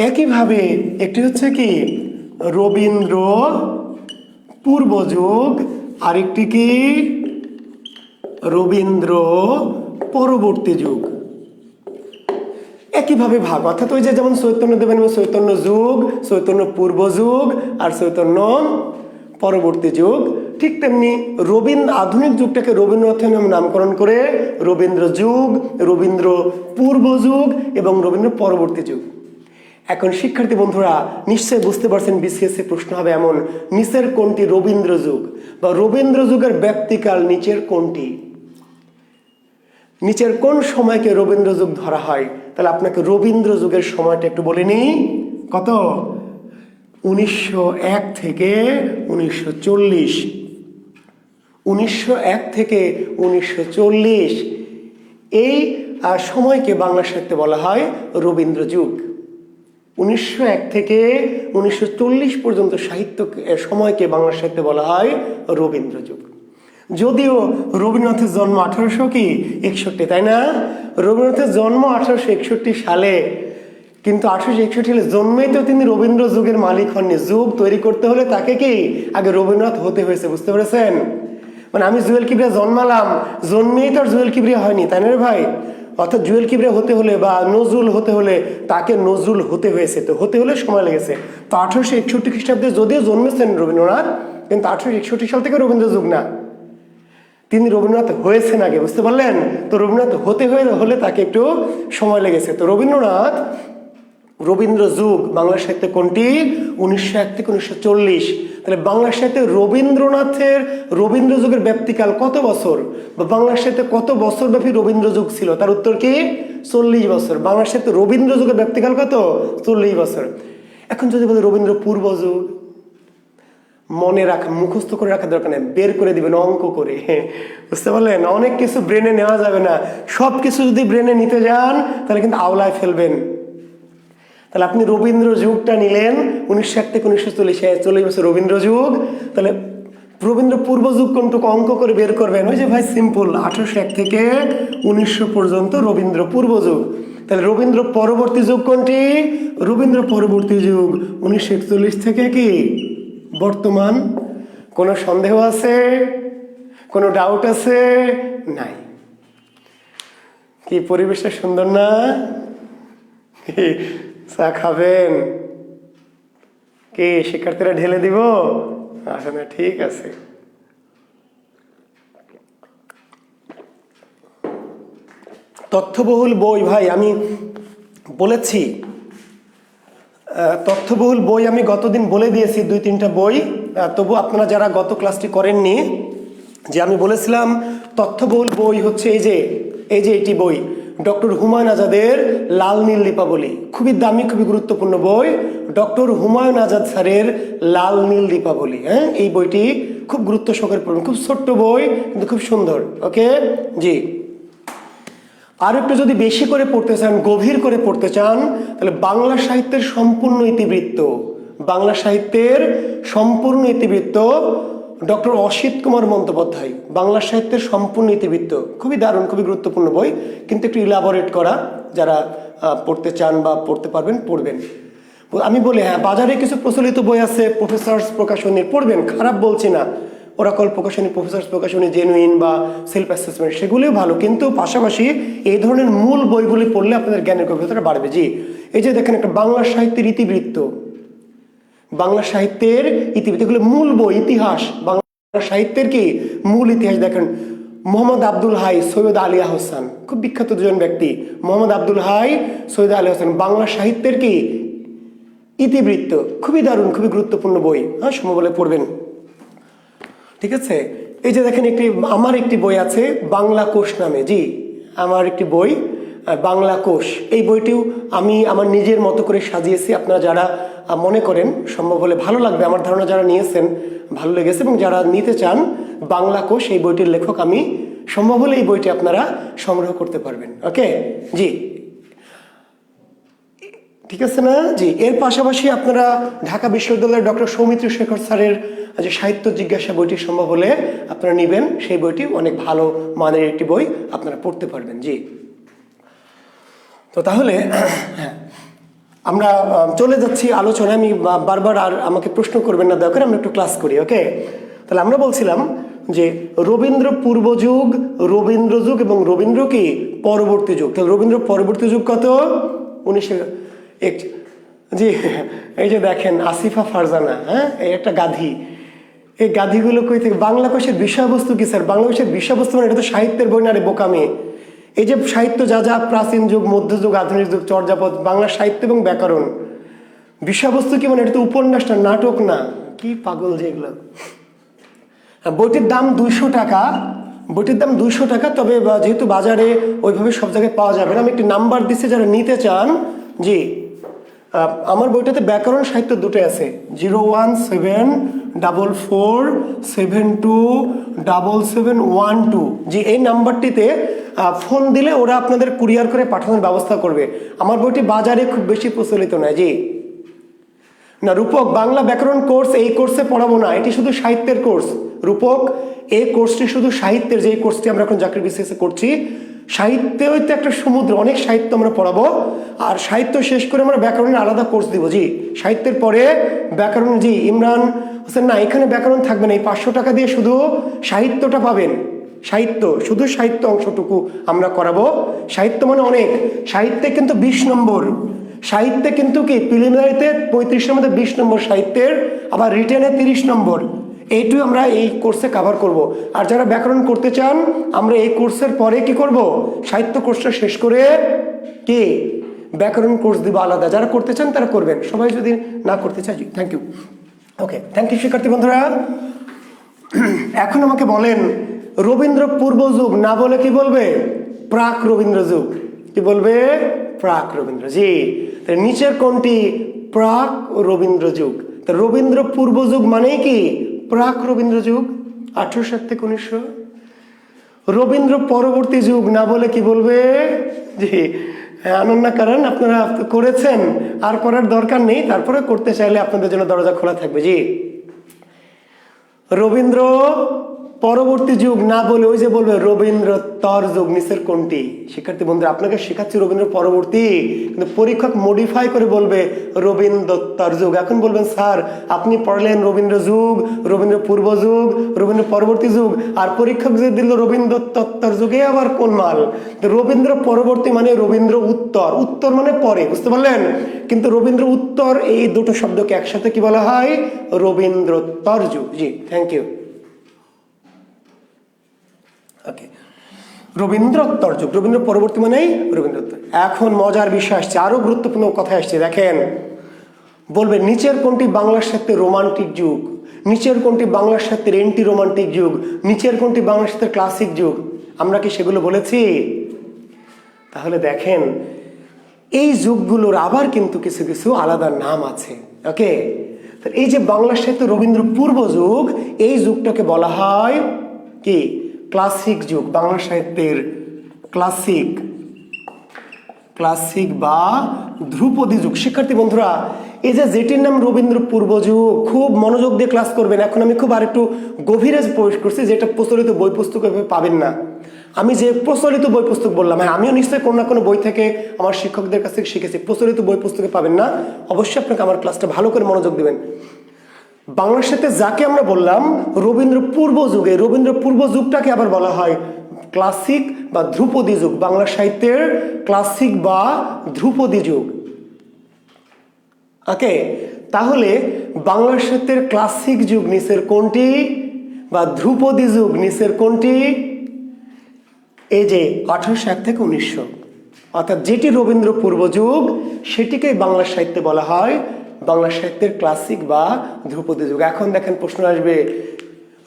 একইভাবে একটি হচ্ছে কি রবীন্দ্র পূর্ব যুগ, আরেকটি কি রবীন্দ্র পরবর্তী যুগ। একইভাবে ভাগ, অর্থাৎ ওই যে যেমন চৈতন্যদেবের নামে চৈতন্য যুগ, চৈতন্য পূর্ব যুগ আর চৈতন্য পরবর্তী যুগ, ঠিক তেমনি আধুনিক যুগটাকে রবীন্দ্রনাথের নামে নামকরণ করে রবীন্দ্র যুগ, রবীন্দ্র পূর্ব যুগ এবং রবীন্দ্র পরবর্তী যুগ। এখন শিক্ষার্থী বন্ধুরা নিশ্চয়ই বুঝতে পারছেন, বিসিএস প্রশ্ন হবে এমন, নিচের কোনটি রবীন্দ্র যুগ বা রবীন্দ্র যুগের ব্যাপ্তিকাল নিচের কোনটি? নিচের কোন সময়কে রবীন্দ্র যুগ ধরা হয়? তাহলে আপনাকে রবীন্দ্র যুগের সময়টা একটু বলে নিই। কত? 1901 থেকে 1940। 1901 থেকে 1940 এই সময়কে বাংলা সাহিত্যে বলা হয় রবীন্দ্র যুগ। 1901 থেকে 1940 পর্যন্ত সাহিত্য সময়কে বাংলা সাহিত্যে বলা হয় রবীন্দ্র যুগ। যদিও রবীন্দ্রনাথের জন্ম 1861, তাই না? রবীন্দ্রনাথের জন্ম 1861 সালে, কিন্তু 1861 সালে জন্মেই তো তিনি রবীন্দ্র যুগের মালিক হননি। যুগ তৈরি করতে হলে তাকে কি আগে রবীন্দ্রনাথ হতে হয়েছে, বুঝতে পেরেছেন? মানে আমি জুয়েল কিবরিয়া জন্মালাম, জন্মেই তো আর জুয়েল কিবরিয়া হয়নি, তাই না রে ভাই? অর্থাৎ জুয়েল কিবরিয়া হতে হলে বা নজরুল হতে হলে তাকে নজরুল হতে হয়েছে, তো হতে হলে সময় লেগেছে। তো 1861 খ্রিস্টাব্দে যদিও জন্মেছেন রবীন্দ্রনাথ, কিন্তু 1861 সাল থেকে রবীন্দ্র যুগ না, তিনি রবীন্দ্রনাথ হয়েছেন আগে, বুঝতে পারলেন? তো রবীন্দ্রনাথ হতে হলে তাকে একটু সময় লেগেছে। তো রবীন্দ্র যুগ বাংলা সাহিত্যে কোনটি? 1901 থেকে 1940। তাহলে বাংলা সাহিত্যে রবীন্দ্র যুগের ব্যাপ্তিকাল কত বছর, বা বাংলা সাহিত্যে কত বছর ব্যাপী রবীন্দ্র যুগ ছিল? তার উত্তর কি? 40 বছর। বাংলা সাহিত্যে রবীন্দ্র যুগের ব্যাপ্তিকাল কত? 40 বছর। এখন যদি বলে রবীন্দ্র পূর্ব যুগ, মনে রাখা, মুখস্থ করে রাখার দরকার নেই, বের করে দিবেন অঙ্ক করে, বুঝতে পারলেন? অনেক কিছু ব্রেনে নেওয়া যাবে না, সব কিছু যদি ব্রেনে নিতে যান তাহলে কিন্তু আওলায় ফেলবেন। তাহলে আপনি রবীন্দ্র যুগটা নিলেন 1901 থেকে 1940, 40 বছর রবীন্দ্র যুগ। তাহলে রবীন্দ্র পূর্ব যুগ কোনটুকু অঙ্ক করে বের করবেন? ওই যে ভাই সিম্পল, 1801 থেকে 1900 পর্যন্ত রবীন্দ্র পূর্ব যুগ। তাহলে রবীন্দ্র পরবর্তী যুগ কোনটি? রবীন্দ্র পরবর্তী যুগ 1941 থেকে কি বর্তমান। কোনো সন্দেহ আছে? কোনো ডাউট আছে? নাই। কি পরিবেশটা সুন্দর না? চা খাবেন কি? শিক্ষার্থীরা ঢেলে দিব? আচ্ছা, না, ঠিক আছে। তথ্যবহুল বই, ভাই আমি বলেছি তথ্যবহুল বই আমি গতদিন বলে দিয়েছি 2-3টা বই। তবু আপনারা যারা গত ক্লাসটি করেননি, যে আমি বলেছিলাম তথ্যবহুল বই হচ্ছে এই যে এটি বই, ডক্টর হুমায়ুন আজাদের লাল নীল দীপাবলি। খুবই দামি, খুবই গুরুত্বপূর্ণ বই, ডক্টর হুমায়ুন আজাদ স্যারের লাল নীল দীপাবলি। হ্যাঁ, এই বইটি খুব গুরুত্ব সহকারে পড়বেন। খুব ছোট্ট বই কিন্তু খুব সুন্দর। ওকে জি। আর একটু যদি বেশি করে পড়তে চান, গভীর করে পড়তে চান, তাহলে বাংলা সাহিত্যের সম্পূর্ণ ইতিবৃত্ত, বাংলা সাহিত্যের সম্পূর্ণ ইতিবৃত্ত ডক্টর অসিত কুমার বন্দ্যোপাধ্যায়, বাংলা সাহিত্যের সম্পূর্ণ ইতিবৃত্ত। খুবই দারুণ, খুবই গুরুত্বপূর্ণ বই, কিন্তু একটু ইলাবোরেট করা। যারা পড়তে চান বা পড়তে পারবেন পড়বেন। আমি বলি হ্যাঁ, বাজারে কিছু প্রচলিত বই আছে প্রফেসর্স প্রকাশনীর, পড়বেন, খারাপ বলছি না। ওরাকল প্রকাশনী, প্রফেসর্স প্রকাশনী, জেনুইন বা সেলফ অ্যাসেসমেন্ট, সেগুলিও ভালো, কিন্তু পাশাপাশি এই ধরনের মূল বইগুলি পড়লে আপনাদের জ্ঞানের গভীরতা বাড়বে। জি, এই যে দেখেন একটা বাংলা সাহিত্যের ইতিবৃত্ত, বাংলা সাহিত্যের ইতিবৃত্ত, এগুলো মূল বই, ইতিহাস, বাংলা সাহিত্যের কি মূল ইতিহাস। দেখেন মোহাম্মদ আব্দুল হাই, সৈয়দ আলী আহসান, খুব বিখ্যাত দুজন ব্যক্তি, মোহাম্মদ আব্দুল হাই, সৈয়দ আলী আহসান, বাংলা সাহিত্যের কি ইতিবৃত্ত। খুবই দারুণ, খুবই গুরুত্বপূর্ণ বই। হ্যাঁ, সময় বলে পড়বেন, ঠিক আছে? এই যে দেখেন আমার একটি বই আছে বাংলা কোষ নামে। জি, আমার একটি বই বাংলা কোষ। এই বইটিও আমি আমার নিজের মতো করে সাজিয়েছি। আপনারা যারা মনে করেন সম্ভব হলে, ভালো লাগবে, আমার ধারণা যারা নিয়েছেন ভালো লেগেছে, এবং যারা নিতে চান বাংলা কোষ, এই বইটির লেখক আমি, সম্ভব হলে এই বইটি আপনারা সংগ্রহ করতে পারবেন। ওকে জি, ঠিক আছে না? জি, এর পাশাপাশি আপনারা ঢাকা বিশ্ববিদ্যালয়ের ডক্টর সৌমিত্র শেখর স্যারের যে সাহিত্য জিজ্ঞাসা বইটি সম্ভব হলে আপনারা নেবেন। সেই বইটি অনেক ভালো মানের একটি বই, আপনারা পড়তে পারবেন। জি, তো তাহলে আমরা চলে যাচ্ছি আলোচনায়। আমি বারবার আর আমাকে প্রশ্ন করবেন না, দয়া করে আমরা একটু ক্লাস করি। ওকে, তাহলে আমরা বলছিলাম যে রবীন্দ্র পূর্ব যুগ, রবীন্দ্র যুগ এবং রবীন্দ্র কি পরবর্তী যুগ। তাহলে রবীন্দ্র পরবর্তী যুগ কত? 1901। জি, এই যে দেখেন আসিফা ফারজানা, হ্যাঁ, এই একটা গাধি। এই গাধিগুলো কই থেকে? বাংলা কোষের বিষয়বস্তু কি স্যার? বাংলা কোষের বিষয়বস্তু মানে এটা তো সাহিত্যের বই না রে বোকামি। এই যে সাহিত্য যা যা প্রাচীন যুগ, মধ্যযুগ, আধুনিক যুগ, চর্যাপদ, বাংলা সাহিত্য এবং ব্যাকরণ, বিষয়বস্তু কি মানে? এটা তো উপন্যাসটা, নাটক না। কি পাগল যেগুলো। বইটির দাম 200 টাকা। বইটির দাম 200 টাকা, তবে যেহেতু বাজারে ওইভাবে সব জায়গায় পাওয়া যাবে না, আমি একটি নাম্বার দিচ্ছি যারা নিতে চান। জি, আমার বইটাতে ব্যাকরণ সাহিত্য দুটোই আছে, 01744727712। জি, এই নাম্বারটিতে ফোন দিলে ওরা আপনাদের কুরিয়ার করে পাঠানোর ব্যবস্থা করবে। আমার বইটি বাজারে খুব বেশি প্রচলিত নয়। জি না, রূপক বাংলা ব্যাকরণ কোর্স এই কোর্সে পড়াবো না, এটি শুধু সাহিত্যের কোর্স। রূপক, এই কোর্সটি শুধু সাহিত্যের, যে কোর্সটি আমরা এখন চাকরি বিশেষে করছি, সাহিত্য হইতে একটা সমুদ্র, অনেক সাহিত্য আমরা পড়াবো। আর সাহিত্য শেষ করে আমরা ব্যাকরণের আলাদা কোর্স দিব। জি, সাহিত্যের পরে ব্যাকরণ। জি, ইমরান হোসেন, না এখানে ব্যাকরণ থাকবে না, এই 500 টাকা দিয়ে শুধু সাহিত্যটা পাবেন। সাহিত্য, শুধু সাহিত্য অংশটুকু আমরা করাবো। সাহিত্য মানে অনেক, সাহিত্যে কিন্তু 20 নম্বর, সাহিত্যে কিন্তু কি প্রিলিমিনারিতে 35-এর মধ্যে 20 নম্বর সাহিত্যের, আবার রিটেনে 30 নম্বর। এইটুকু আমরা এই কোর্সে কভার করব। আর যারা ব্যাকরণ করতে চান, আমরা এই কোর্সের পরে কি করব, সাহিত্য কোর্সটা শেষ করে কি ব্যাকরণ কোর্স দিব আলাদা। যারা করতে চান তারা করবেন, সবাই যদি না করতে চাই। Thank you. Okay, thank you শিক্ষার্থী বন্ধুরা। এখন আমাকে বলেন, রবীন্দ্র পূর্ব যুগ না বলে কি বলবে, প্রাক রবীন্দ্র যুগ। কি বলবে, প্রাক রবীন্দ্র। জি, নিচের কোনটি প্রাক রবীন্দ্র যুগ? রবীন্দ্র পূর্ব যুগ মানেই কি প্রাক রবীন্দ্র যুগ, 1860 থেকে 1900। রবীন্দ্র পরবর্তী যুগ না বলে কি বলবে, জি আনন্দ, কারণ আপনারা করেছেন আর করার দরকার নেই, তারপরে করতে চাইলে আপনাদের জন্য দরজা খোলা থাকবে। জি, রবীন্দ্র পরবর্তী যুগ না বলে ওই যে বলবে রবীন্দ্রোত্তর যুগ। নিচের কোনটি? শিক্ষার্থী বন্ধুরা, আপনাকে শেখাচ্ছি রবীন্দ্র পরবর্তী, কিন্তু পরীক্ষক মডিফাই করে বলবে রবীন্দ্রোত্তর যুগ। এখন বলবেন স্যার আপনি পড়লেন রবীন্দ্র যুগ, রবীন্দ্র পূর্ব যুগ, রবীন্দ্র পরবর্তী যুগ, আর পরীক্ষক যে দিল রবীন্দ্রোত্তর যুগে আবার কোন মাল? রবীন্দ্র পরবর্তী মানে রবীন্দ্র উত্তর, উত্তর মানে পরে, বুঝতে পারলেন? কিন্তু রবীন্দ্র উত্তর এই দুটো শব্দকে একসাথে কি বলা হয়, রবীন্দ্রোত্তর যুগ। জি, থ্যাংক ইউ। ওকে, রবীন্দ্রোত্তর যুগ, রবীন্দ্র পরবর্তী মানেই রবীন্দ্রোত্তর। এখন মজার বিষয় আসছে, আরো গুরুত্বপূর্ণ কথা আসছে। দেখেন, বলবে নিচের কোনটি বাংলা সাহিত্যের রোমান্টিক যুগ, নিচের কোনটি বাংলা সাহিত্যের এন্টি রোমান্টিক যুগ, নিচের কোনটি বাংলা সাহিত্যের ক্লাসিক যুগ। আমরা কি সেগুলো বলেছি? তাহলে দেখেন, এই যুগগুলোর আবার কিন্তু কিছু কিছু আলাদা নাম আছে। ওকে, এই যে বাংলা সাহিত্য রবীন্দ্র পূর্ব যুগ, এই যুগটাকে বলা হয় কি ক্লাসিক যুগ। বাংলা সাহিত্যের ক্লাসিক, ক্লাসিক বা ধ্রুপদী যুগ। শিক্ষার্থী বন্ধুরা, এই যে যেটির নাম রবীন্দ্র পূর্ব যুগ, খুব মনোযোগ দিয়ে ক্লাস করবেন। এখন আমি খুব আরেকটু গভীরে প্রবেশ করছি, যেটা প্রচলিত বই পুস্তকে পাবেন না। আমি যে প্রচলিত বই পুস্তক বললাম, হ্যাঁ আমিও নিশ্চয়ই কোনো না কোনো বই থেকে আমার শিক্ষকদের কাছ থেকে শিখেছি, প্রচলিত বই পুস্তকে পাবেন না। অবশ্যই আপনাকে আমার ক্লাসটা ভালো করে মনোযোগ দেবেন। বাংলা সাহিত্যে যাকে আমরা বললাম রবীন্দ্র পূর্ব যুগে, রবীন্দ্র পূর্ব যুগটাকে আবার বলা হয় ক্লাসিক বা ধ্রুপদী যুগ। বাংলা সাহিত্যের ক্লাসিক বা ধ্রুপদী যুগ। ওকে, তাহলে বাংলা সাহিত্যের ক্লাসিক যুগ নিচের কোনটি, বা ধ্রুপদী যুগ নিচের কোনটি? এই যে 1801 থেকে 1900, অর্থাৎ যেটি রবীন্দ্র পূর্ব যুগ সেটিকেই বাংলা সাহিত্যে বলা হয় বাংলা সাহিত্যের ক্লাসিক বা ধ্রুপদী যুগ। এখন দেখেন, প্রশ্ন আসবে,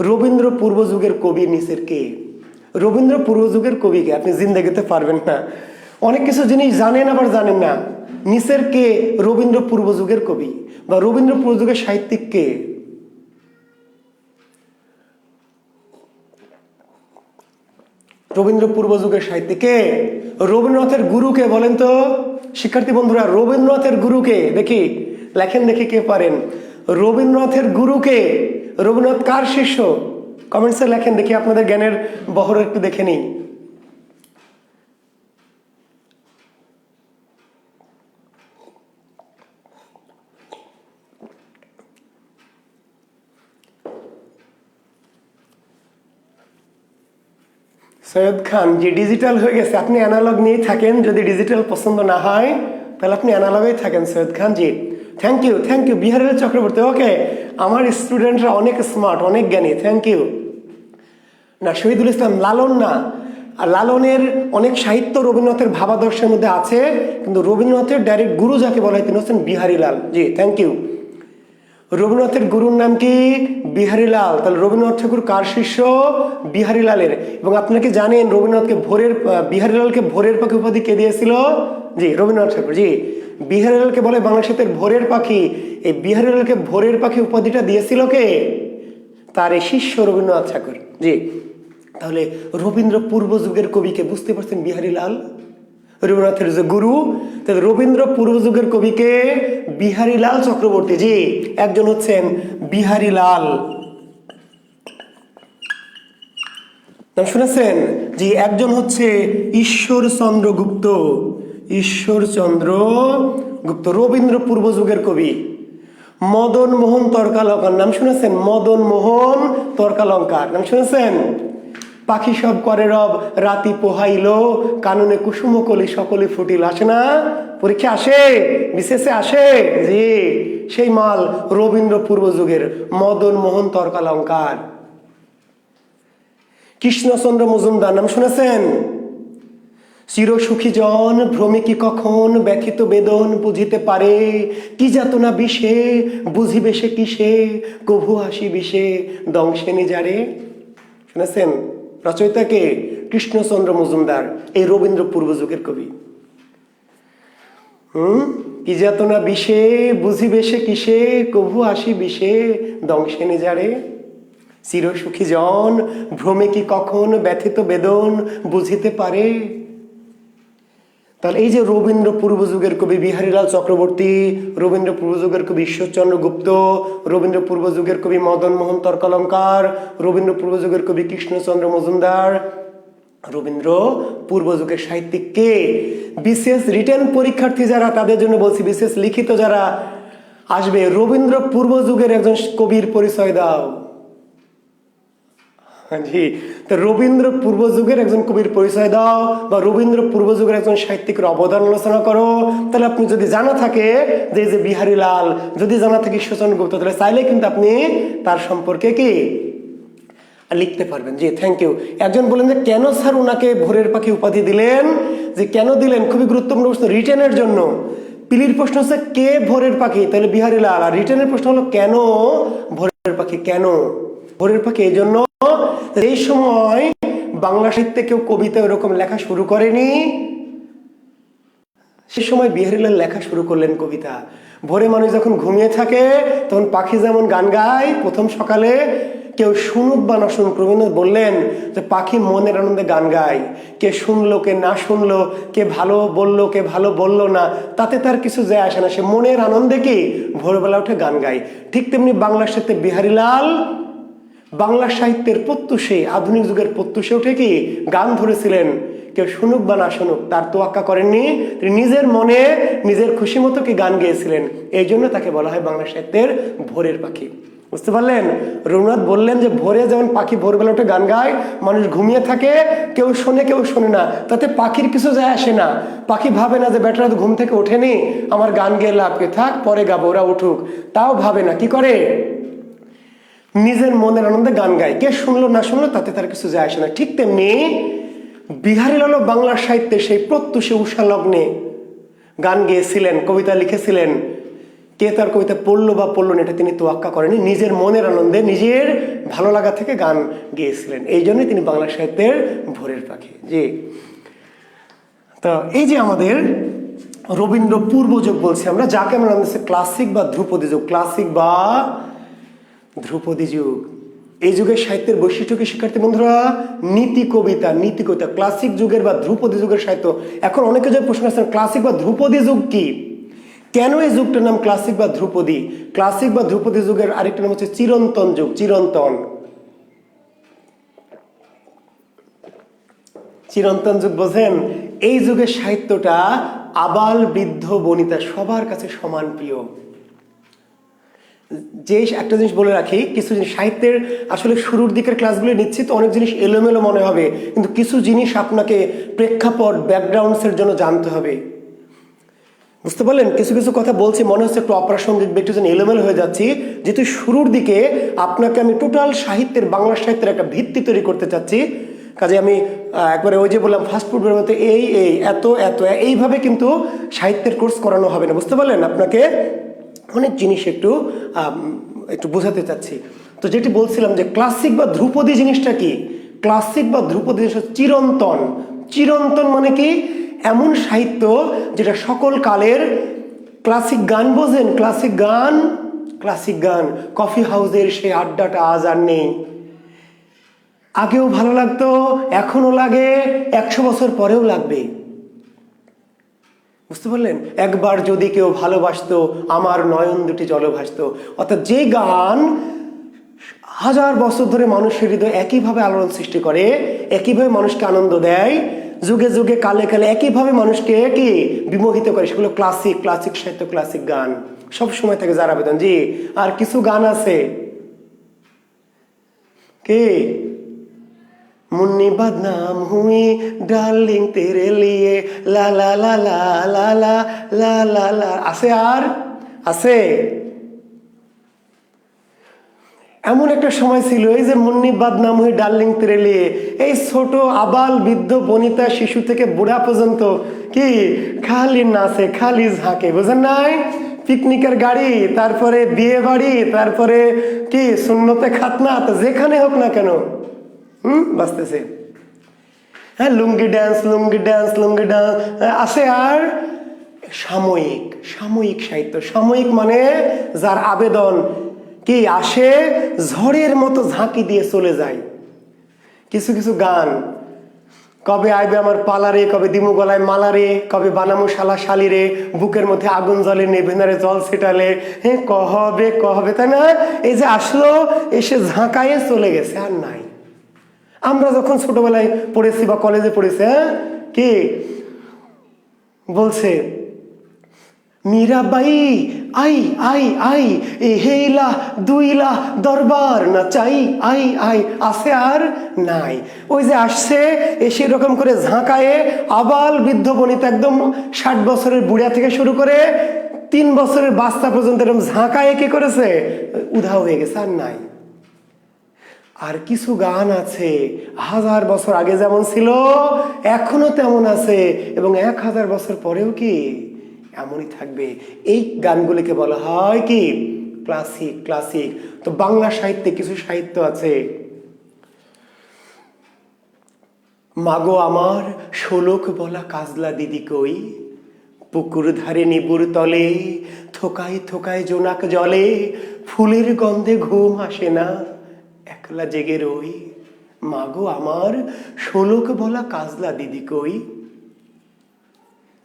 রবীন্দ্র পূর্ব যুগের কবি নিচের কে? রবীন্দ্র পূর্ব যুগের কবিকে আপনি জিন্দেগিতে পারবেন না। অনেক কিছু জিনিস জানেন আবার জানেন না। নিচের কে রবীন্দ্র পূর্ব যুগের কবি বা রবীন্দ্র পূর্ব যুগের সাহিত্যিক কে? রবীন্দ্র পূর্ব যুগের সাহিত্যিকে রবীন্দ্রনাথের গুরুকে বলেন তো শিক্ষার্থী বন্ধুরা, রবীন্দ্রনাথের গুরুকে দেখি, লেখেন দেখি কে পারেন। রবীন্দ্রনাথের গুরুকে, রবীন্দ্রনাথ কার শিষ্য? কমেন্টসে লেখেন দেখি, আপনাদের জ্ঞানের বহর একটু দেখে নিই। সৈয়দ খান, যে ডিজিটাল হয়ে গেছে, আপনি অ্যানালগ নিয়েই থাকেন। যদি ডিজিটাল পছন্দ না হয় তাহলে আপনি অ্যানালগেই থাকেন। সৈয়দ খান জি, থ্যাংক ইউ, থ্যাংক ইউ। বিহারের চক্রবর্তী, ওকে, আমার স্টুডেন্টরা অনেক স্মার্ট, অনেক জ্ঞানী, থ্যাংক ইউ। না, শহীদুল ইসলাম, লালন না। আর লালনের অনেক সাহিত্য রবীন্দ্রনাথের ভাবাদর্শের মধ্যে আছে, কিন্তু রবীন্দ্রনাথের ডাইরেক্ট গুরু যাকে বলা হয় তিনি হচ্ছেন বিহারীলাল। জি, থ্যাংক ইউ। রবীন্দ্রনাথের গুরুর নাম কি? বিহারীলাল। তাহলে রবীন্দ্রনাথ ঠাকুর কার শিষ্য? বিহারীলালের। এবং আপনাকে জানেন রবীন্দ্রনাথকে বিহারীলালকে ভোরের পাখি উপাধি কে দিয়েছিল? জি, রবীন্দ্রনাথ ঠাকুর। জি, বিহারীলালকে বলে বাংলা সাহিত্যের ভোরের পাখি। এই বিহারীলালকে ভোরের পাখি উপাধিটা দিয়েছিল কে? তার এই শিষ্য রবীন্দ্রনাথ ঠাকুর। জি, তাহলে রবীন্দ্র পূর্ব যুগের কবিকে বুঝতে পারছেন বিহারীলাল, রবীন্দ্রনাথের যে গুরু। তাহলে রবীন্দ্র পূর্ব যুগের কবিকে বিহারীলাল চক্রবর্তী। জি, একজন হচ্ছেন বিহারীলাল, নাম শুনেছেন? জি, একজন হচ্ছে ঈশ্বরচন্দ্র গুপ্ত। ঈশ্বরচন্দ্র গুপ্ত রবীন্দ্র পূর্ব যুগের কবি। মদন মোহন তর্কালঙ্কার নাম শুনেছেন? মদন মোহন তর্কালঙ্কার নাম শুনেছেন? পাখি সব করে রব রাতি পোহাইল, কাননে কুসুম কলি সকলে ফুটিল। আসে না? পরীক্ষা আসে, বিশেষে আসে। জি, সেই মাল রবীন্দ্র পূর্ব যুগের মদন মোহন তর্কালঙ্কার। কৃষ্ণচন্দ্র মজুমদার নাম শুনেছেন? চিরসুখী জন ভ্রমে কি কখন ব্যথিত বেদন বুঝিতে পারে, কি যাতনা বিষে বুঝিবে সে কিসে, কভু হাসি বিষে দংশে নিজারে। শুনেছেন? রচয়িতাকে কৃষ্ণচন্দ্র মজুমদার, এই রবীন্দ্র পূর্ব যুগের কবি। কি যাতনা বিষে বুঝিবে সে কিসে, কভু হাসি বিষে দংশে নিজারে। চিরসুখী জন ভ্রমে কি কখন ব্যথিত বেদন বুঝিতে পারে। তাহলে এই যে রবীন্দ্র পূর্ব যুগের কবি বিহারীলাল চক্রবর্তী, রবীন্দ্র পূর্ব যুগের কবি ঈশ্বরচন্দ্র গুপ্ত, রবীন্দ্র পূর্ব যুগের কবি মদন মোহন তর্কালঙ্কার, রবীন্দ্র পূর্ব যুগের কবি কৃষ্ণচন্দ্র মজুমদার। রবীন্দ্র পূর্ব যুগের সাহিত্যিক কে? বিশেষ রিটেন পরীক্ষার্থী যারা, তাদের জন্য বলছি, বিশেষ লিখিত যারা আসবে, রবীন্দ্র পূর্ব যুগের একজন কবির পরিচয় দাও। জি, তো রবীন্দ্র পূর্ব যুগের একজন কবির পরিচয় দাও, বা রবীন্দ্র পূর্ব যুগের একজন সাহিত্যিকের অবদান আলোচনা করো। তাহলে আপনি যদি জানা থাকে যে যে বিহারীলাল, যদি জানা থাকে ঈশ্বরচন্দ্র গুপ্ত, তাহলে চাইলে কিন্তু আপনি তার সম্পর্কে কি লিখতে পারবেন। জি, থ্যাংক ইউ। একজন বলেন যে কেন স্যার ওনাকে ভোরের পাখি উপাধি দিলেন? যে কেন দিলেন, খুবই গুরুত্বপূর্ণ প্রশ্ন রিটেনের জন্য। পিলির প্রশ্ন হচ্ছে কে ভোরের পাখি, তাহলে বিহারীলাল। আর রিটেনের প্রশ্ন হলো কেন ভোরের পাখি? কেন ভোরের পাখি? এই জন্য এই সময় বাংলা সাহিত্যে কেউ কবিতা এরকম লেখা শুরু করেনি, সে সময় বিহারীলাল লেখা শুরু করলেন কবিতা। ভোরে মানুষ যখন ঘুমিয়ে থাকে তখন পাখি যেমন গান গায় প্রথম সকালে, কেউ শুনুক বা না শুনুক, রবীন্দ্রনাথ বললেন যে পাখি মনের আনন্দে গান গায়। কে শুনলো কে না শুনলো, কে ভালো বললো কে ভালো বললো না, তাতে তার কিছু যায় আসে না, সে মনের আনন্দে কি ভোরবেলা উঠে গান গায়। ঠিক তেমনি বাংলা সাহিত্যে বিহারীলাল বাংলা সাহিত্যের প্রত্যুষে, আধুনিক যুগের প্রত্যুষে উঠে কি গান ধরেছিলেন। কেউ শুনুক বা না শুনুক তার তোয়াক্কা করেননি, তিনি নিজের মনে নিজের খুশি মতো কি গান গেয়েছিলেন। এই জন্য তাকে বলা হয় বাংলা সাহিত্যের ভোরের পাখি। বুঝতে পারলেন? রবীন্দ্রনাথ বললেন যে ভোরে যেমন পাখি ভোরবেলা উঠে গান গায়, মানুষ ঘুমিয়ে থাকে, কেউ শোনে কেউ শোনে না, তাতে পাখির কিছু যায় আসে না। পাখি ভাবে না যে বেটারা তো ঘুম থেকে ওঠেনি, আমার গান গেয়ে লাভ কি, থাক পরে গাবো, ওরা উঠুক, তাও ভাবে না। কি করে? নিজের মনের আনন্দে গান গায়, কে শুনলো না শুনলো তাতে তার কিছু যায় আসে না। ঠিক তেমনি বিহারীলাল বাংলা সাহিত্যে সেই প্রত্যুষে উষা লগ্নে গান গেয়েছিলেন, কবিতা লিখেছিলেন। কে তার কবিতা পড়লো বা পড়লো না এটা তিনি তোয়াক্কা করেনি, নিজের মনের আনন্দে নিজের ভালো লাগা থেকে গান গেয়েছিলেন। এই জন্যই তিনি বাংলা সাহিত্যের ভোরের পাখি। জি, তো এই যে আমাদের রবীন্দ্র পূর্ব যুগ বলছি আমরা, যাকে আমরা ক্লাসিক বা ধ্রুপদী যুগ, ক্লাসিক বা ধ্রুপদী যুগ। এই যুগের সাহিত্যের বৈশিষ্ট্য কি শিক্ষার্থী বন্ধুরা? নীতি কবিতা, নীতি কবিতা। ক্লাসিক যুগের বা ধ্রুপদী যুগের সাহিত্য। এখন অনেকে যে প্রশ্ন আসছেন ক্লাসিক বা ধ্রুপদী যুগ কি, কেন এই যুগটার নাম ক্লাসিক বা ধ্রুপদী? ক্লাসিক বা ধ্রুপদী যুগের আরেকটা নাম হচ্ছে চিরন্তন যুগ। চিরন্তন, চিরন্তন যুগ বোঝেন? এই যুগের সাহিত্যটা আবাল বৃদ্ধ বনিতা সবার কাছে সমান প্রিয়। যে একটা জিনিস বলে রাখি, কিছু জিনিস সাহিত্যের আসলে শুরুর দিকের ক্লাসগুলো নিচ্ছি তো অনেক জিনিস এলোমেলো মনে হবে, কিন্তু কিছু জিনিস আপনাকে প্রেক্ষাপট ব্যাকগ্রাউন্ডসের জন্য জানতে হবে। বুঝতে পারলেন? কিছু কিছু কথা বলছি মনে হচ্ছে একটু অপ্রাসঙ্গিক, একটু যেন এলোমেলো হয়ে যাচ্ছি, যেহেতু শুরুর দিকে আপনাকে আমি টোটাল সাহিত্যের, বাংলা সাহিত্যের একটা ভিত্তি তৈরি করতে চাচ্ছি। কাজে আমি একবারে ওই যে বললাম ফাস্টফুডের মতো এই এই এত এত এইভাবে কিন্তু সাহিত্যের কোর্স করানো হবে না। বুঝতে পারলেন? আপনাকে অনেক জিনিস একটু একটু বোঝাতে চাচ্ছি। তো যেটি বলছিলাম যে ক্লাসিক বা ধ্রুপদী জিনিসটা কি? ক্লাসিক বা ধ্রুপদী জিনিস চিরন্তন। চিরন্তন মানে কি? এমন সাহিত্য যেটা সকল কালের। ক্লাসিক গান বোঝেন? ক্লাসিক গান, ক্লাসিক গান কফি হাউসের সেই আড্ডাটা আজ আর নেই। আগেও ভালো লাগতো, এখনো লাগে, 100 বছর পরেও লাগবে। বুঝতে পারলেন? একবার যদি কেউ ভালোবাসতো, আমার নয়ন দুটি জলে ভাসতো। অর্থাৎ যে গান 1000 বছর ধরে মানুষের হৃদয় একইভাবে আলোড়ন সৃষ্টি করে, একইভাবে মানুষকে আনন্দ দেয়, যুগে যুগে কালে কালে একইভাবে মানুষকে কি বিমোহিত করে, সেগুলো ক্লাসিক। ক্লাসিক সাহিত্য, ক্লাসিক গান সব সময় থেকে যার আবেদন। জি, আর কিছু গান আছে কি, মুন্নি বদনাম হুই ডার্লিং তেরে লিয়ে লা লা লা লা লা লা লা লা লা, আছে আর আছে। এমন একটা সময় ছিল এই যে মুন্নি বদনাম হুই ডার্লিং তেরে লিয়ে, এই ছোট আবাল বৃদ্ধ বনিতা শিশু থেকে বুড়া পর্যন্ত কি খালি নাচে, খালি ঝাঁকে। বুঝেন নাই? পিকনিকের গাড়ি, তারপরে বিয়ে বাড়ি, তারপরে কি সুন্নতে খাতনা, যেখানে হোক না কেন বাঁচতেছে। হ্যাঁ, লুঙ্গি ড্যান্স, লুঙ্গি ড্যান্স, লুঙ্গি ড্যান্স আছে। আর সাময়িক, সাময়িক সাহিত্য। সাময়িক মানে যার আবেদন কি আসে ঝড়ের মতো ঝাঁকি দিয়ে চলে যায়। কিছু কিছু গান, কবে আইবে আমার পালারে, কবে দিমু গলায় মালারে, কবে বানামু শালা শালিরে, বুকের মধ্যে আগুন জ্বলে নেভেনারে জল ছিটালে, হ্যাঁ কহবে কহবে, তাই না? এই যে আসলো, এসে ঝাঁকায়ে চলে গেছে, আর নাই। আমরা যখন ছোটবেলায় পড়েছি বা কলেজে পড়েছি, হ্যাঁ কি বলছে, মীরাবাই আই আই আই এ হেইলা দুইলা দরবার না চাই আই আই, আছে আর নাই। ওই যে আসছে, এসে এরকম করে ঝাঁকায়ে আবাল বৃদ্ধ বনিতা, একদম 60 বছরের বুড়া থেকে শুরু করে 3 বছরের বাচ্চা পর্যন্ত এরকম ঝাঁকায়ে কি করেছে, উধাও হয়ে গেছে, আর নাই। আর কিছু গান আছে 1000 বছর আগে যেমন ছিল এখনো তেমন আছে, এবং 1000 বছর পরেও কি এমনই থাকবে। এই গানগুলিকে বলা হয় কি ক্লাসিক। ক্লাসিক। তো বাংলা সাহিত্যে কিছু সাহিত্য আছে, মাগো আমার শোলক বলা কাজলা দিদি কই, পুকুর ধারে নিবুর তলে থোকায় থোকায় জোনাক জলে, ফুলের গন্ধে ঘুম আসে না, একলা জেগে রই। মাগো আমার শোলক বলা কাজলা দিদি কই।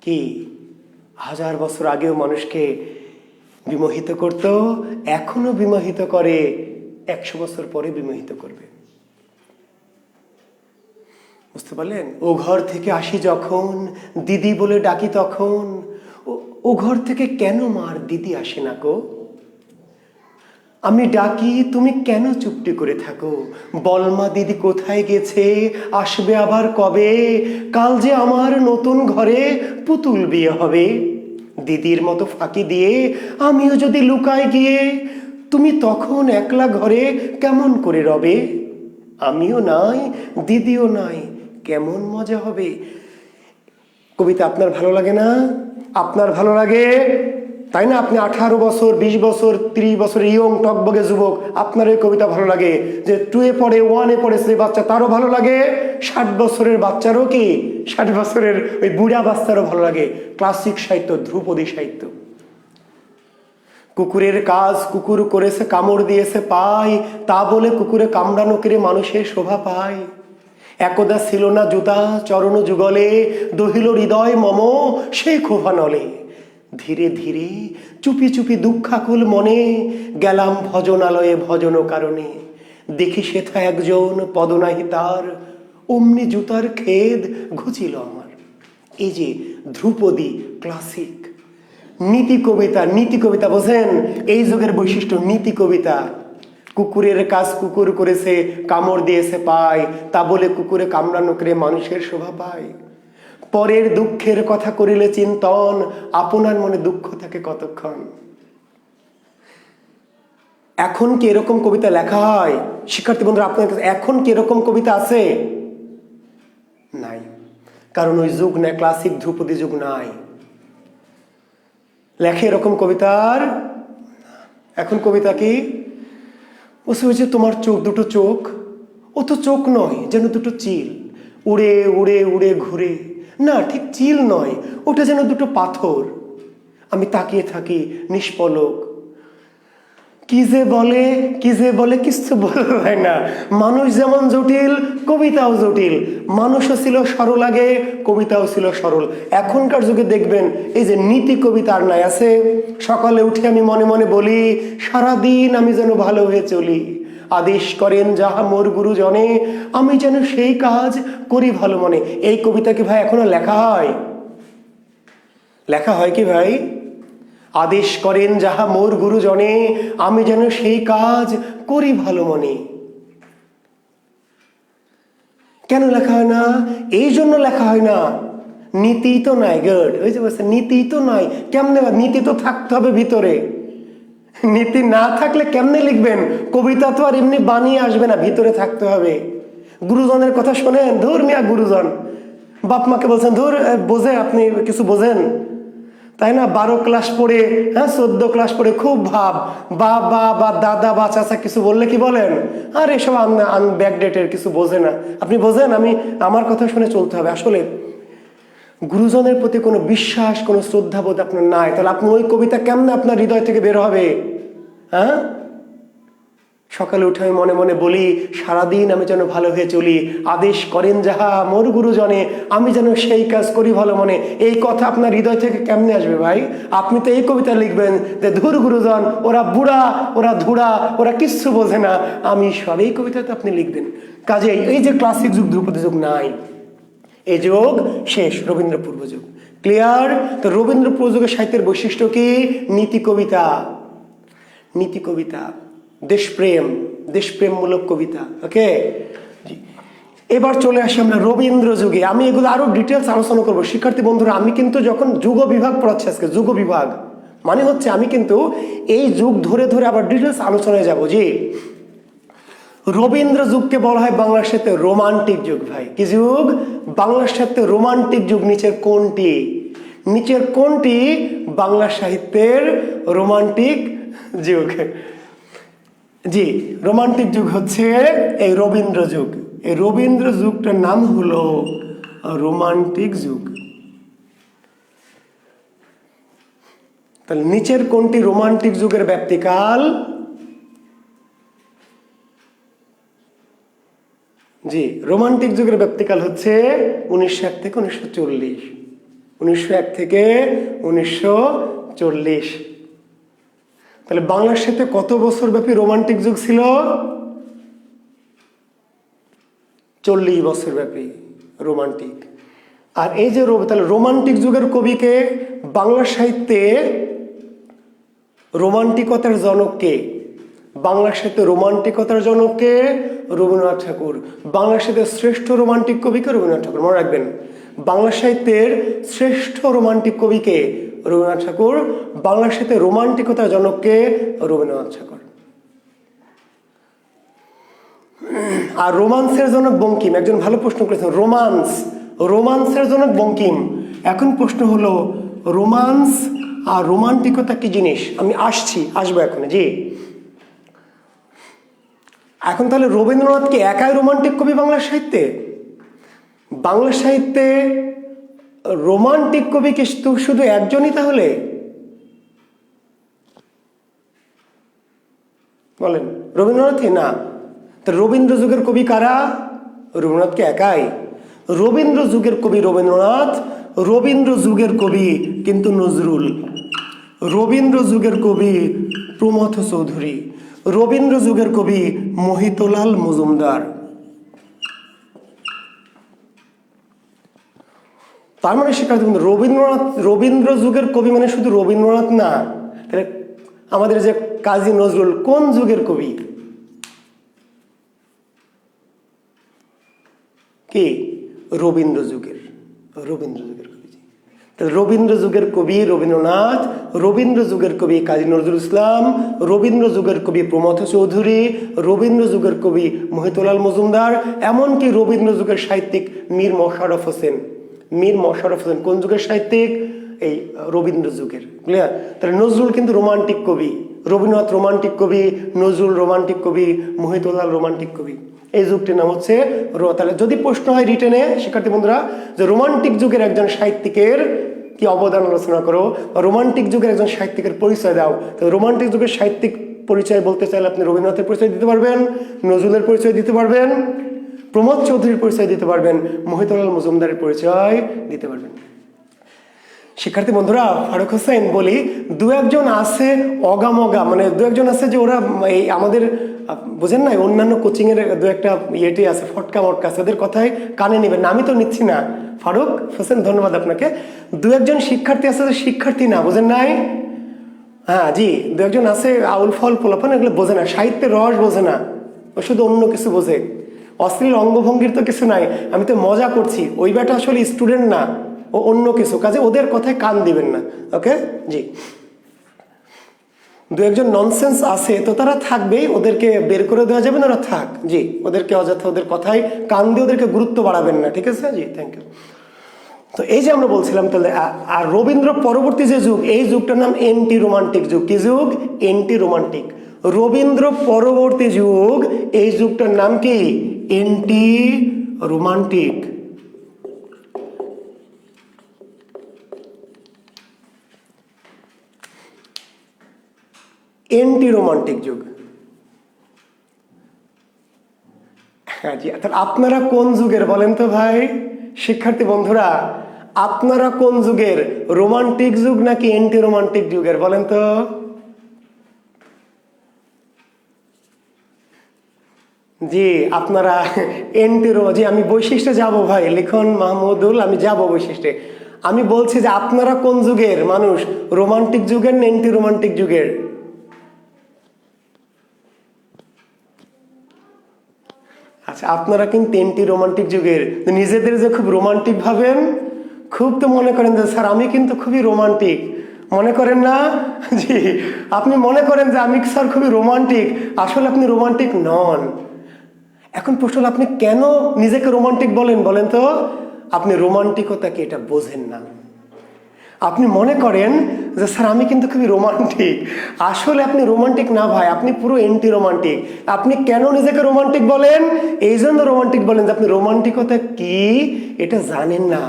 কি 1000 বছর আগেও মানুষকে বিমোহিত করত, এখনো বিমোহিত করে, 100 বছর পরে বিমোহিত করবে। বুঝতে পারলেন? ও ঘর থেকে আসি যখন দিদি বলে ডাকি তখন, ও ঘর থেকে কেন মার দিদি আসে না গো, আমি ডাকি তুমি কেন চুপটি করে থাকো, বলমা দিদি কোথায় গেছে, আসবে আবার কবে, কাল যে আমার নতুন ঘরে পুতুল বিয়ে হবে, দিদির মতো ফাঁকি দিয়ে আমিও যদি লুকায় গিয়ে, তুমি তখন একলা ঘরে কেমন করে রবে, আমিও নাই দিদিও নাই, কেমন মজা হবে। কবিতা আপনার ভালো লাগে না? আপনার ভালো লাগে, তাই না? আপনি 18 বছর, 20 বছর, 30 বছর ইয়ং টকবগে যুবক, আপনার এই কবিতা ভালো লাগে। যে 2-এ পড়ে, 1-এ পড়ে সেই বাচ্চা, তারও ভালো লাগে। 60 বছরের বাচ্চারও কি, 60 বছরের ওই বুড়া বাচ্চারও ভালো লাগে। ক্লাসিক সাহিত্য, ধ্রুপদী সাহিত্য। কুকুরের কাজ কুকুর করেছে, কামড় দিয়েছে পায়, তা বলে কুকুরে কামড়ানো করে মানুষের শোভা পায়। একদা ছিল না জুতা চরণ যুগলে, দহিল হৃদয় মম সে ক্ষোভা নলে, ধীরে ধীরে চুপি চুপি দুঃখাকুল মনে, গেলাম ভজনালয়ে ভজন কারণে, দেখি সেথা একজন পদনাহি তার, অমনি জুতার খেদ ঘুচিল আমার। এই যে ধ্রুপদী, ক্লাসিক। নীতি কবিতা, নীতি কবিতা বোঝেন? এই যুগের বৈশিষ্ট্য নীতি কবিতা। কুকুরের কাজ কুকুর করেছে, কামড় দিয়েছে পায়, তা বলে কুকুরে কামড়ানো করে মানুষের শোভা পায়। পরের দুঃখের কথা করিলে চিন্তন, আপনার মনে দুঃখ থাকে কতক্ষণ। এখন কি এরকম কবিতা লেখা হয়? শিক্ষার্থী বন্ধুরা, আপনার কাছে এখন কি এরকম কবিতা আছে? নাই। কারণ ওই যুগ না, ক্লাসিক ধ্রুপদী যুগ নাই। লেখে এরকম কবিতার এখন কবিতা কি বলছে, ওই যে তোমার চোখ, দুটো চোখ, ও তো চোখ নয়, যেন দুটো চিল উড়ে উড়ে উড়ে ঘুরে, না ঠিক চিল নয়, ওটা যেন দুটো পাথর, আমি তাকিয়ে থাকি নিষ্পলক। কি যে বলে কিছু বলা হয় না। মানুষ যেমন জটিল, কবিতাও জটিল। মানুষও ছিল সরল আগে, কবিতাও ছিল সরল। এখনকার যুগে দেখবেন এই যে নীতি কবিতার নাই আছে, সকালে উঠে আমি মনে মনে বলি, সারাদিন আমি যেন ভালো হয়ে চলি, আদেশ করেন যাহা মোর গুরুজনে, আমি যেন সেই কাজ করি ভালো মনে। এই কবিতা কি ভাই এখনো লেখা হয়? লেখা হয় কি ভাই? আদেশ করেন যাহা মোর গুরুজনে, আমি যেন সেই কাজ করি ভালো মনে। কেন লেখা হয় না? এই জন্য লেখা হয় না, নীতি তো নাই। গুড, ওই যে বলছে নীতি তো নাই। কেমনে? নীতি তো থাকতে হবে ভিতরে। নীতি না থাকলে কেমনে লিখবেন? কবিতা তো আর এমনি বানিয়ে আসবে না, ভিতরে থাকতে হবে। গুরুজনের কথা শোনেন, ধুর মিয়া গুরুজন, বাপ মাকে বলছেন ধুর বোঝে, আপনি কিছু বোঝেন তাই না? 12 ক্লাস পড়ে, হ্যাঁ 14 ক্লাস পড়ে খুব ভাব, বাবা বা দাদা বা চাচা কিছু বললে কি বলেন? আর এসব ব্যাকডেটের কিছু বোঝে না। আপনি বোঝেন? আমার কথা শুনে চলতে হবে। আসলে গুরুজনের প্রতি কোনো বিশ্বাস, কোনো শ্রদ্ধাবোধ আপনার নাই, তাহলে আপনি ওই কবিতা কেমনে আপনার হৃদয় থেকে বের হবে? হ্যাঁ, সকালে উঠে আমি মনে মনে বলি, সারাদিন আমি যেন ভালো হয়ে চলি, আদেশ করেন যাহা মোর গুরুজনে, আমি যেন সেই কাজ করি ভালো মনে। এই কথা আপনার হৃদয় থেকে কেমনে আসবে ভাই? আপনি তো এই কবিতা লিখবেন যে ধুর গুরুজন, ওরা বুড়া, ওরা ধুড়া, ওরা কিচ্ছু বোঝে না, আমি সব। এই কবিতাতে আপনি লিখবেন। কাজেই এই যে ক্লাসিক যুগ, ধ্রুপদী যুগ নাই, এই যুগ শেষ, রবীন্দ্র পূর্ব যুগ। ক্লিয়ার? তো রবীন্দ্র পূর্ব যুগের সাহিত্যের বৈশিষ্ট্য কি? নীতি কবিতা, নীতি কবিতা, দেশপ্রেম, দেশপ্রেমমূলক কবিতা। ওকে, এবার চলে আসি আমরা রবীন্দ্র যুগে। আমি এগুলো আরো ডিটেলস আলোচনা করবো শিক্ষার্থী বন্ধুরা। আমি কিন্তু যখন যুগ বিভাগ পড়াচ্ছি আজকে, যুগ বিভাগ মানে হচ্ছে আমি কিন্তু এই যুগ ধরে ধরে আবার ডিটেলস আলোচনায় যাব। জি, রবীন্দ্র যুগকে বলা হয় বাংলা সাহিত্যে রোমান্টিক যুগ। ভাই কি যুগ? বাংলা সাহিত্যে রোমান্টিক যুগ। নিচের কোনটি বাংলা সাহিত্যের রোমান্টিক যুগ? জি, রোমান্টিক যুগ হচ্ছে এই রবীন্দ্র যুগ। এই রবীন্দ্র যুগটার নাম হলো রোমান্টিক যুগ। তাহলে নিচের কোনটি রোমান্টিক যুগের ব্যাপ্তিকাল? জি, রোমান্টিক যুগের ব্যাপ্তিকাল হচ্ছে 1901 থেকে 1940। 1901 থেকে 1940। তাহলে বাংলার সাথে কত বছর ব্যাপী রোমান্টিক যুগ ছিল? 40 বছর ব্যাপী রোমান্টিক। আর এই যে তাহলে রোমান্টিক যুগের কবিকে, বাংলা সাহিত্যে রোমান্টিকতার জনককে, বাংলা সাহিত্যে রোমান্টিকতার জনককে? রবীন্দ্রনাথ ঠাকুর। বাংলা সাহিত্যের শ্রেষ্ঠ রোমান্টিক কবিকে রবীন্দ্রনাথ ঠাকুর। মনে রাখবেন, বাংলা সাহিত্যের শ্রেষ্ঠ রোমান্টিক কবিকে? রবীন্দ্রনাথ ঠাকুর। বাংলা সাহিত্যে রোমান্টিকতার জনককে? রবীন্দ্রনাথ ঠাকুর। আর রোমান্সের জনক বঙ্কিম। একজন ভালো প্রশ্ন করেছেন, রোমান্সের জনক বঙ্কিম। এখন প্রশ্ন হলো, রোমান্স আর রোমান্টিকতা কি জিনিস? আমি আসবো এখন। জি, এখন তাহলে রবীন্দ্রনাথ কি একাই রোমান্টিক কবি বাংলা সাহিত্যে? বাংলা সাহিত্যে রোমান্টিক কবি কি শুধু একজনই তাহলে? বলেন, রবীন্দ্রনাথই না। তো রবীন্দ্র যুগের কবি কারা? রবীন্দ্রনাথ কি একাই? রবীন্দ্র যুগের কবি রবীন্দ্রনাথ, রবীন্দ্র যুগের কবি কিন্তু নজরুল, রবীন্দ্র যুগের কবি প্রমথ চৌধুরী, রবীন্দ্র যুগের কবি মোহিতলাল মজুমদার। তার মানে শিক্ষার্থী বন্ধু, রবীন্দ্র যুগের কবি মানে শুধু রবীন্দ্রনাথ না। তাহলে আমাদের যে কাজী নজরুল কোন যুগের কবি? কি? রবীন্দ্র যুগের কবি। তাহলে রবীন্দ্র যুগের কবি রবীন্দ্রনাথ, রবীন্দ্র যুগের কবি কাজী নজরুল ইসলাম, রবীন্দ্র যুগের কবি প্রমথ চৌধুরী, রবীন্দ্র যুগের কবি মোহিতলাল মজুমদার, এমনকি রবীন্দ্র যুগের সাহিত্যিক মীর মশাররফ হোসেন। কোন যুগের সাহিত্যিক? এই রবীন্দ্র যুগের, ক্লিয়ার? তাহলে নজরুল কিন্তু রোমান্টিক কবি, রবীন্দ্রনাথ রোমান্টিক কবি, নজরুল রোমান্টিক কবি, মহিউদ্দিন রোমান্টিক কবি। এই যুগটির নাম হচ্ছে তাহলে যদি প্রশ্ন হয় রিটেনে শিক্ষার্থী বন্ধুরা যে রোমান্টিক যুগের একজন সাহিত্যিকের কি অবদান আলোচনা করো, বা রোমান্টিক যুগের একজন সাহিত্যিকের পরিচয় দাও, তো রোমান্টিক যুগের সাহিত্যিক পরিচয় বলতে চাইলে আপনি রবীন্দ্রনাথের পরিচয় দিতে পারবেন, নজরুলের পরিচয় দিতে পারবেন, প্রমোদ চৌধুরীর পরিচয় দিতে পারবেন, মহিউদ্দিন মজুমদারের পরিচয় দিতে পারবেন। শিক্ষার্থী বন্ধুরা ফারুক হোসেন বলি, দু একজন আছে অগামগা, মানে দু একজন আছে যে ওরা এই আমাদের বোঝেন না, অন্যান্য কোচিংয়ের দু একটা ইয়েটি আছে ফটকা মটকা আছে, ওদের কথায় কানে নেবেন না, আমি তো নিচ্ছি না। ফারুক হোসেন ধন্যবাদ আপনাকে। দু একজন শিক্ষার্থী আছে যে শিক্ষার্থী না, বোঝেন নাই? হ্যাঁ জি, দু একজন আছে আউল ফল পোলাপান, এগুলো বোঝে না, সাহিত্যের রস বোঝে না, ও শুধু অন্য কিছু বোঝে। অশ্লীল অঙ্গভঙ্গির তো কিছু নাই, আমি তো মজা করছি, ওই ব্যাটা আসলে স্টুডেন্ট না, ও অন্য কিছু, কাজে ওদের কথায় কান দিবেন না। ওকে জি, দু একজন ননসেন্স আছে তো তারা থাকবেই, ওদেরকে বের করে দেওয়া যাবে না, ওরা থাক। জি, ওদেরকে অযথা ওদের কথায় কান দিয়ে ওদেরকে গুরুত্ব বাড়াবেন না, ঠিক আছে? জি থ্যাংক ইউ। তো এই যে আমরা বলছিলাম তাহলে, আর রবীন্দ্র পরবর্তী যে যুগ, এই যুগটার নাম এন্টি রোমান্টিক যুগ। কি যুগ? Anti romantic. রবীন্দ্র পরবর্তী যুগ, এই যুগটার নাম কি? Anti romantic. এন্টি রোমান্টিক যুগ। হ্যাঁ জি, তাহলে আপনারা কোন যুগের বলেন তো ভাই? শিক্ষার্থী বন্ধুরা আপনারা কোন যুগের, রোমান্টিক যুগ নাকি এন্টি রোমান্টিক যুগের বলেন তো? জি আপনারা এন্টি জি, আমি বৈশিষ্ট্যে যাব ভাই, লিখন মাহমুদুল, আমি যাব বৈশিষ্ট্যে। আমি বলছি যে আপনারা কোন যুগের মানুষ, রোমান্টিক যুগের না এন্টি রোমান্টিক যুগের? আচ্ছা, আপনারা কিন্তু এন্টি রোমান্টিক যুগের, নিজেদের যে খুব রোমান্টিক ভাবেন, খুব তো মনে করেন যে স্যার আমি কিন্তু খুবই রোমান্টিক, মনে করেন না? জি, আপনি মনে করেন যে আমি স্যার খুবই রোমান্টিক, আসলে আপনি রোমান্টিক নন। এখন প্রশ্ন হলো, আপনি কেন নিজেকে রোমান্টিক বলেন বলেন তো? আপনি রোমান্টিকতাকে এটা বোঝেন না। আপনি মনে করেন যে স্যার আমি কিন্তু খুবই রোমান্টিক, আসলে আপনি রোমান্টিক না ভাই, আপনি পুরো এন্টি রোমান্টিক। আপনি কেন নিজেকে রোমান্টিক বলেন? এই জন্য রোমান্টিক বলেন যে আপনি রোমান্টিকতা কি এটা জানেন না।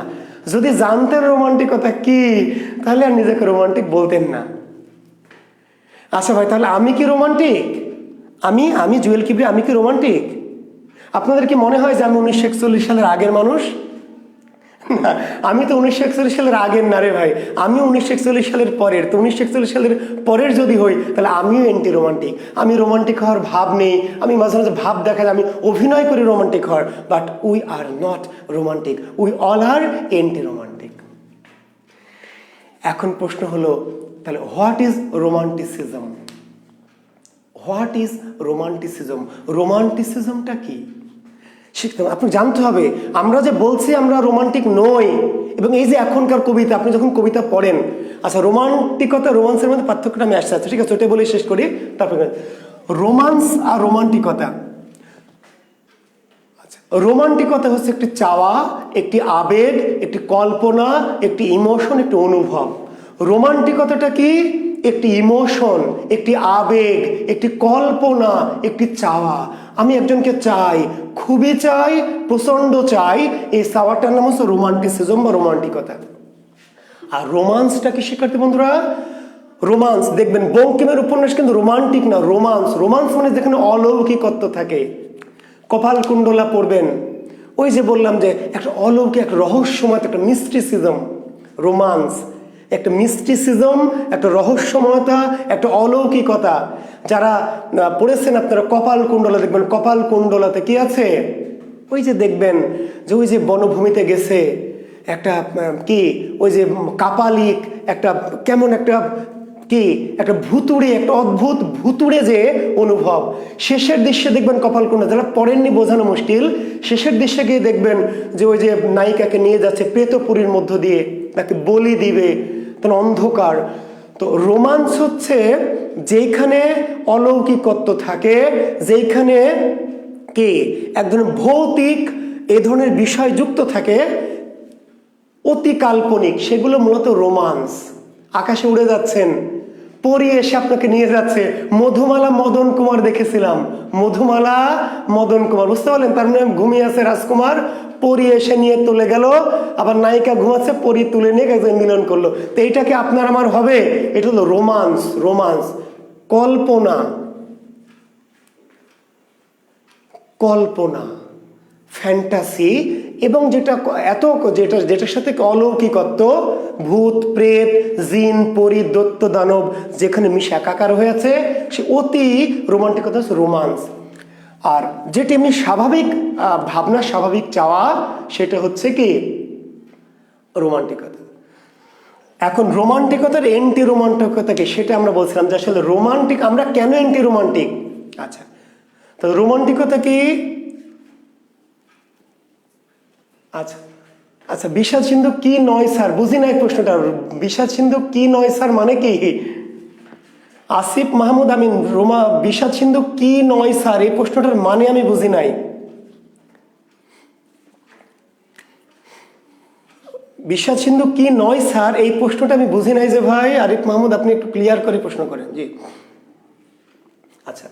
যদি জানতেন রোমান্টিকতা কি, তাহলে আর নিজেকে রোমান্টিক বলতেন না। আচ্ছা ভাই, তাহলে আমি কি রোমান্টিক? আমি জুয়েল কিবরি, আমি কি রোমান্টিক? আপনাদের কি মনে হয় যে আমি 1941 সালের আগের মানুষ? না, আমি তো 1941 সালের আগের না রে ভাই, আমি 1941 সালের পরের। তো 1941 সালের পরের যদি হই, তাহলে আমিও এন্টি রোমান্টিক। আমি রোমান্টিক হওয়ার ভাব নেই, আমি মাঝে মাঝে ভাব দেখা যায়, আমি অভিনয় করি রোমান্টিক হওয়ার, but we are not romantic, we all are anti romantic. এখন প্রশ্ন হলো, তাহলে what is romanticism? What is romanticism? রোমান্টিসিজমটা কি শিখতে হবে, আপনি জানতে হবে। আমরা যে বলছি আমরা রোমান্টিক নই, এবং এই যে এখনকার কবিতা, আপনি যখন কবিতা পড়েন, আচ্ছা রোমান্টিকতা রোমান্সের মধ্যে পার্থক্যটা আমি আসতে, ঠিক আছে ওটা বলে শেষ করি, তারপরে রোমান্স আর রোমান্টিকতা। আচ্ছা, রোমান্টিকতা হচ্ছে একটি চাওয়া, একটি আবেগ, একটি কল্পনা, একটি ইমোশন, একটি অনুভব। রোমান্টিকতাটা কি? একটি ইমোশন, একটি আবেগ, একটি কল্পনা, একটি চাওয়া। আমি একজনকে চাই, খুবই চাই, প্রচন্ড চাই, এই চাওয়াটার নাম হচ্ছে রোমান্টিসিজম বা রোমান্টিকতা। আর রোমান্সটা কি শিক্ষার্থী বন্ধুরা? রোমান্স দেখবেন বঙ্কিমের উপন্যাস কিন্তু রোমান্টিক না, রোমান্স। রোমান্স মানে যেখানে অলৌকিকত্ব থাকে। কপাল কুণ্ডলা পড়বেন, ওই যে বললাম যে একটা অলৌকিক, একটা রহস্যময়, একটা মিস্টিসিজম। রোমান্স একটা মিস্টিসিজম, একটা রহস্যময়তা, একটা অলৌকিকতা। যারা পড়েছেন আপনারা কপাল কুণ্ডলা, দেখবেন কপাল কুণ্ডলাতে কি আছে? ওই যে দেখবেন যে ওই যে বনভূমিতে গেছে একটা কি, ওই যে কাপালিক একটা কেমন একটা কি, একটা ভুতুড়ে, একটা অদ্ভুত ভুতুড়ে যে অনুভব। শেষের দৃশ্যে দেখবেন কপালকুণ্ডলা, যারা পড়েননি বোঝানো মুশকিল, শেষের দৃশ্যে গিয়ে দেখবেন যে ওই যে নায়িকাকে নিয়ে যাচ্ছে প্রেতপুরীর মধ্য দিয়ে, তাকে বলি দিবে, তখন অন্ধকার। তো রোমান্স হচ্ছে যেখানে অলৌকিকত্ব থাকে, যেখানে কি এক ধরনের ভৌতিক এ ধরনের বিষয় যুক্ত থাকে, অতি কাল্পনিক, সেগুলো মূলত রোমান্স। আকাশে উড়ে যাচ্ছেন, পরী এসে আপনাকে নিয়ে যাচ্ছে। মধুমালা মদন কুমার দেখেছিলাম, মধুমালা মদন কুমার, বুঝতে পারলেন? তার মানে ঘুমিয়ে আছে রাজকুমার, পরী এসে নিয়ে তুলে গেল, আবার নায়িকা ঘুমাচ্ছে, পরী তুলে নিয়ে একজন মিলন করলো। তো এইটাকে আপনার আমার হবে? এটা হলো রোমান্স। রোমান্স কল্পনা, কল্পনা, ফ্যান্টাসি, এবং যেটার সাথে অলৌকিকত্ব, ভূত প্রেত জিন পরি দৈত্য দানব যেখানে মিশে একাকার হয়ে আছে, সে অতি রোমান্টিকতা হচ্ছে রোমান্স। আর যেটি এমনি স্বাভাবিক ভাবনা, স্বাভাবিক চাওয়া, সেটা হচ্ছে কি রোমান্টিকতা। এখন রোমান্টিকতার এন্টি রোমান্টিকতা কি সেটা আমরা বলছিলাম, যে আসলে রোমান্টিক আমরা কেন এন্টি রোমান্টিক। আচ্ছা, তো রোমান্টিকতা কি? আচ্ছা আচ্ছা, বিষাদ সিন্ধু কি নয় স্যার? বুঝি নাই প্রশ্নটা। বিষাদ সিন্ধু কি নয় স্যার মানে কি? আসিফ মাহমুদ আমিন, বিষাদ সিন্ধু কি নয় স্যার, এই প্রশ্নটার মানে আমি বুঝি নাই। বিষাদ সিন্ধু কি নয় স্যার, এই প্রশ্নটা আমি বুঝি নাই যে ভাই। আরিফ মাহমুদ, আপনি একটু ক্লিয়ার করে প্রশ্ন করেন। জি আচ্ছা,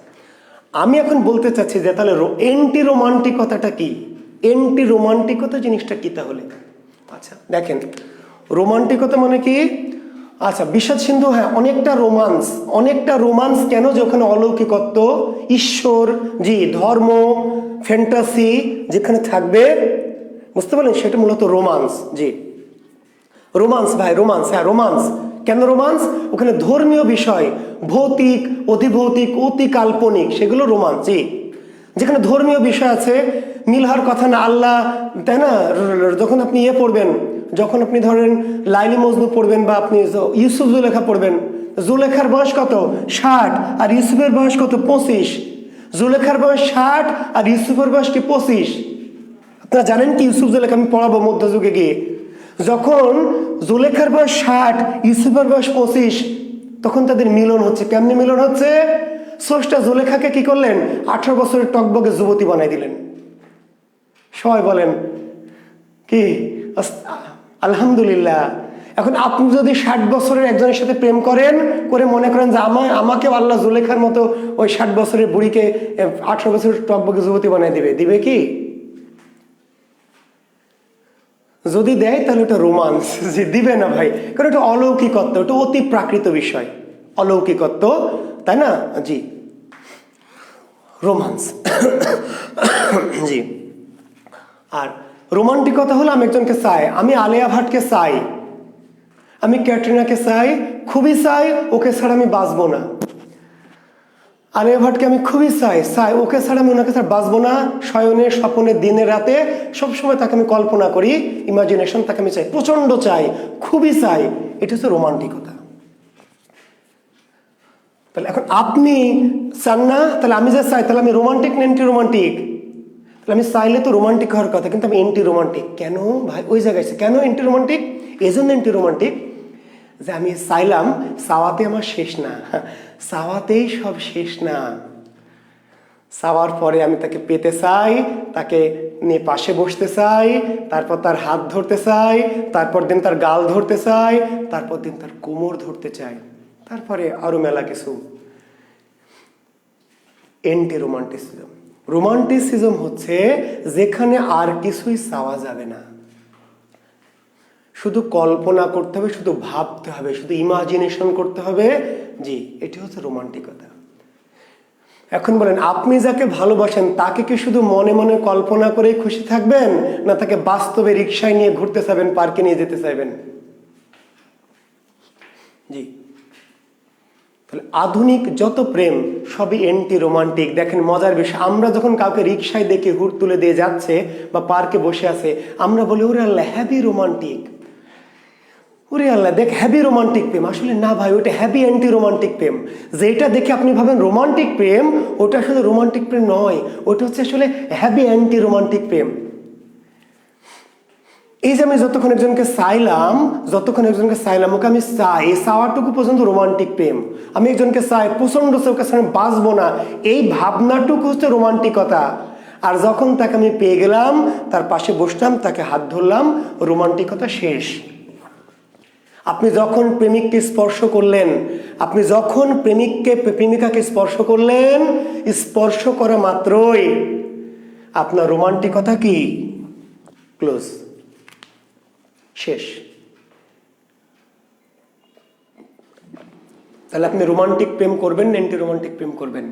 আমি এখন বলতে চাচ্ছি যে তাহলে এন্টি রোমান্টিকতাটা কি? এন্টি রোমান্টিকতা জিনিসটা কি তাহলে? আচ্ছা দেখেন, রোমান্টিকতা মানে কি? আচ্ছা, বিষাদ সিন্ধু, হ্যাঁ অনেকটা রোমান্স, অনেকটা রোমান্স। কেন? যে ওখানে অলৌকিকত্ব, ঈশ্বর, জি ধর্ম, ফ্যান্টাসি যেখানে থাকবে, বুঝতে পারলেন? সেটা মূলত রোমান্স। জি রোমান্স ভাই, রোমান্স, হ্যাঁ রোমান্স। কেন রোমান্স? ওখানে ধর্মীয় বিষয়, ভৌতিক, অধিভৌতিক, অতি কাল্পনিক, সেগুলো রোমান্স। জি যেখানে ধর্মীয় বিষয় আছে, মিল হওয়ার কথা না, আল্লাহ, তাই না? যখন আপনি পড়বেন, যখন আপনি ধরেন লাইলি মজনু পড়বেন, বা আপনি ইউসুফ জুলেখা পড়বেন, জুলেখার বয়স কত? 60, আর ইউসুফের বয়স কত? 25। জুলেখার বয়স 60 আর ইউসুফের বয়স কি 25? আপনারা জানেন কি ইউসুফ জুলেখা আমি পড়াবো মধ্যযুগে গিয়ে। যখন জুলেখার বয়স 60, ইউসুফের বয়স 25, তখন তাদের মিলন হচ্ছে। কেমনি মিলন হচ্ছে? স্রষ্টা জুলেখাকে কি করলেন? 18 বছরের টকবগে যুবতী বানাই দিলেন। সবাই বলেন কি আলহামদুলিল্লাহ। এখন আপনি যদি 60 বছরের একজনের সাথে প্রেম করেন, করে মনে করেন যে আমাকে আল্লাহ জুলেখার মতো ওই 60 বছরের বুড়িকে 18 বছরের টকবগে যুবতী বানাই দিবে কি? যদি দেয় তাহলে ওটা রোমান্স। যে দিবে না ভাই, কারণ এটা অলৌকিকত্ব, ওটা অতি প্রাকৃত বিষয়, অলৌকিকত্ব, তাই না? জি রোমান্স। জি আর রোমান্টিকতা হলো আমি একজনকে চাই, আমি আলিয়া ভাটকে চাই, আমি ক্যাটরিনাকে চাই, খুবই চাই, ওকে ছাড়া আমি বাঁচবো না। আলিয়া ভাটকে আমি খুবই চাই, ওকে ছাড়া আমি ওনাকে ছাড়া বাঁচবো না। শয়নে স্বপনে দিনে রাতে সবসময় তাকে আমি কল্পনা করি, ইমাজিনেশন, তাকে আমি চাই, প্রচন্ড চাই, খুবই চাই। এটা হচ্ছে রোমান্টিকতা। তাহলে এখন আপনি চান না, তাহলে আমি যা চাই, তাহলে আমি রোমান্টিক না এন্টি রোমান্টিক? তাহলে আমি চাইলে তো রোমান্টিক হওয়ার কথা, কিন্তু আমি এন্টি রোমান্টিক। কেন ভাই? ওই জায়গায় কেন এন্টি রোমান্টিক? এই জন্য এন্টি রোমান্টিক যে আমি চাইলাম, চাওয়াতে আমার শেষ না, চাওয়াতেই সব শেষ না। চাওয়ার পরে আমি তাকে পেতে চাই, তাকে নিয়ে পাশে বসতে চাই, তারপর তার হাত ধরতে চাই, তারপর দিন তার গাল ধরতে চাই, তারপর দিন তার কোমর ধরতে চাই, তারপরে আরো মেলা কিছু। Anti romanticism. রোমান্টিসিজম হচ্ছে যেখানে আর কিছুই চাওয়া যাবে না, শুধু কল্পনা করতে হবে, শুধু ভাবতে হবে, শুধু ইমাজিনেশন করতে হবে। জি এটি হচ্ছে রোমান্টিকতা। এখন বলেন, আপনি যাকে ভালোবাসেন তাকে কি শুধু মনে মনে কল্পনা করেই খুশি থাকবেন, না তাকে বাস্তবে রিকশায় নিয়ে ঘুরতে চাইবেন, পার্কে নিয়ে যেতে চাইবেন? জি তাহলে আধুনিক যত প্রেম সবই এন্টি রোমান্টিক। দেখেন মজার বিষয়, আমরা যখন কাউকে রিকশায় দেখে হুট তুলে দিয়ে যাচ্ছে বা পার্কে বসে আছে, আমরা বলি ওরে আল্লাহ হ্যাভি রোমান্টিক, ওরে আল্লাহ দেখ হ্যাভি রোমান্টিক প্রেম। আসলে না ভাই, ওটা হ্যাভি অ্যান্টি রোমান্টিক প্রেম। যেটা দেখে আপনি ভাবেন রোমান্টিক প্রেম, ওটা আসলে রোমান্টিক প্রেম নয়, ওটা হচ্ছে আসলে হ্যাভি অ্যান্টি রোমান্টিক প্রেম। এই যে আমি যতক্ষণ একজনকে চাইলাম, ওকে আমি চাই, এই চাওয়াটুকু পর্যন্ত রোমান্টিক প্রেম। আমি একজনকে চাই প্রচন্ড, ওকে ছাড়া বাঁচবো না, এই ভাবনাটুকু হচ্ছে রোমান্টিকতা। আর যখন তাকে আমি পেয়ে গেলাম, তার পাশে বসলাম, তাকে হাত ধরলাম, রোমান্টিকতা শেষ। আপনি যখন প্রেমিককে স্পর্শ করলেন, আপনি যখন প্রেমিকাকে স্পর্শ করলেন, স্পর্শ করা মাত্রই আপনার রোমান্টিকতা কি? ক্লোজ, শেষ। তাহলে আপনি রোমান্টিক প্রেম করবেন না অ্যান্টি রোমান্টিক প্রেম করবেন?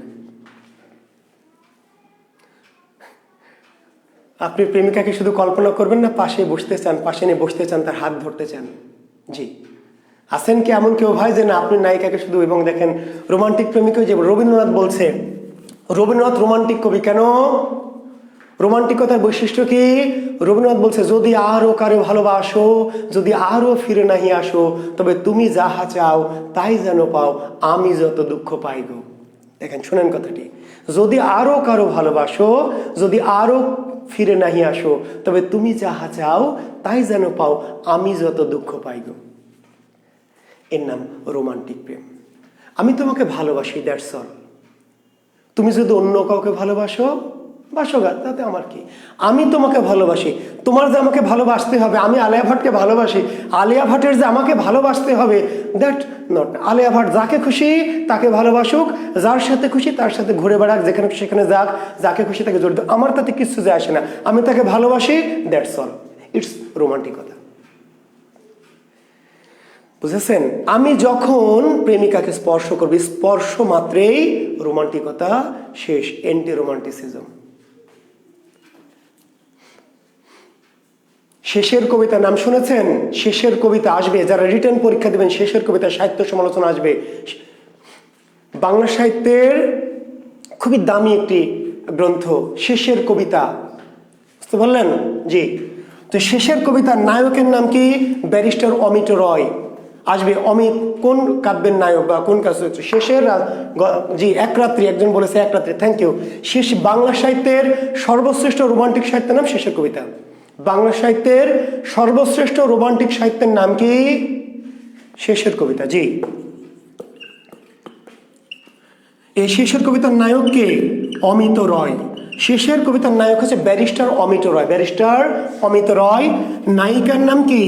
আপনি প্রেমিকাকে শুধু কল্পনা করবেন না পাশে বসতে চান, পাশে নিয়ে বসতে চান, তার হাত ধরতে চান? জি, আছেন কি এমন কেউ ভাই যে না আপনি নায়িকাকে শুধু? এবং দেখেন রোমান্টিক প্রেমিকা, যে রবীন্দ্রনাথ বলছে, রবীন্দ্রনাথ রোমান্টিক কবি কেন? রোমান্টিকতার বৈশিষ্ট্য কি? রবীন্দ্রনাথ বলছে, যদি আরো কারো ভালোবাসো, যদি আরো ফিরে নাহি আসো, তবে তুমি যাহা চাও তাই যেন পাও, আমি যত দুঃখ পাই গো। দেখেন, শোনেন কথাটি, যদি আরো কারো ভালোবাসো, যদি আরো ফিরে নাহি আসো, তবে তুমি যাহা চাও তাই যেন পাও, আমি যত দুঃখ পাই গো। এর নাম রোমান্টিক প্রেম। আমি তোমাকে ভালোবাসি, দ্যাটস অল। তুমি যদি অন্য কাউকে ভালোবাসো, বাসো গা, তাতে আমার কি? আমি তোমাকে ভালোবাসি। তোমার যে আমাকে ভালোবাসতে হবে, আমি আলিয়া ভাটকে ভালোবাসি, আলিয়া ভাটের যে আমাকে ভালোবাসতে হবে, দ্যাট নট। আলিয়া ভাট যাকে খুশি তাকে ভালোবাসুক, যার সাথে খুশি তার সাথে ঘুরে বেড়াক, যেখানে সেখানে যাক, যাকে খুশি তাকে জড়িত, আমার তাতে কিচ্ছু যায় আসে না। আমি তাকে ভালোবাসি, দ্যাটস অল। ইটস রোমান্টিকতা। বুঝেছেন? আমি যখন প্রেমিকাকে স্পর্শ করবি, স্পর্শ মাত্রেই রোমান্টিকতা শেষ, অ্যান্টি রোমান্টিসিজম। শেষের কবিতা নাম শুনেছেন? শেষের কবিতা আসবে, যারা রিটেন পরীক্ষা দেবেন, শেষের কবিতা সাহিত্য সমালোচনা আসবে। বাংলা সাহিত্যের খুবই দামি একটি গ্রন্থ শেষের কবিতা, বুঝতে পারলেন? জি। তো শেষের কবিতার নায়কের নাম কি? ব্যারিস্টার অমিত রয়। আসবে অমিত কোন কাব্যের নায়ক বা কোন কাজ হচ্ছে? শেষের, জি, এক রাত্রি, একজন বলেছে এক রাত্রি, থ্যাংক ইউ। শেষ বাংলা সাহিত্যের সর্বশ্রেষ্ঠ রোমান্টিক সাহিত্যের নাম শেষের কবিতা। বাংলা সাহিত্যের সর্বশ্রেষ্ঠ রোমান্টিক সাহিত্যের নাম কি? শেষের কবিতা। জি, এই শেষের কবিতার নায়ক কে? অমিত রয়। শেষের কবিতার নায়ক হচ্ছে ব্যারিস্টার অমিত রয়, ব্যারিস্টার অমিত রয়। নায়িকার নাম কি?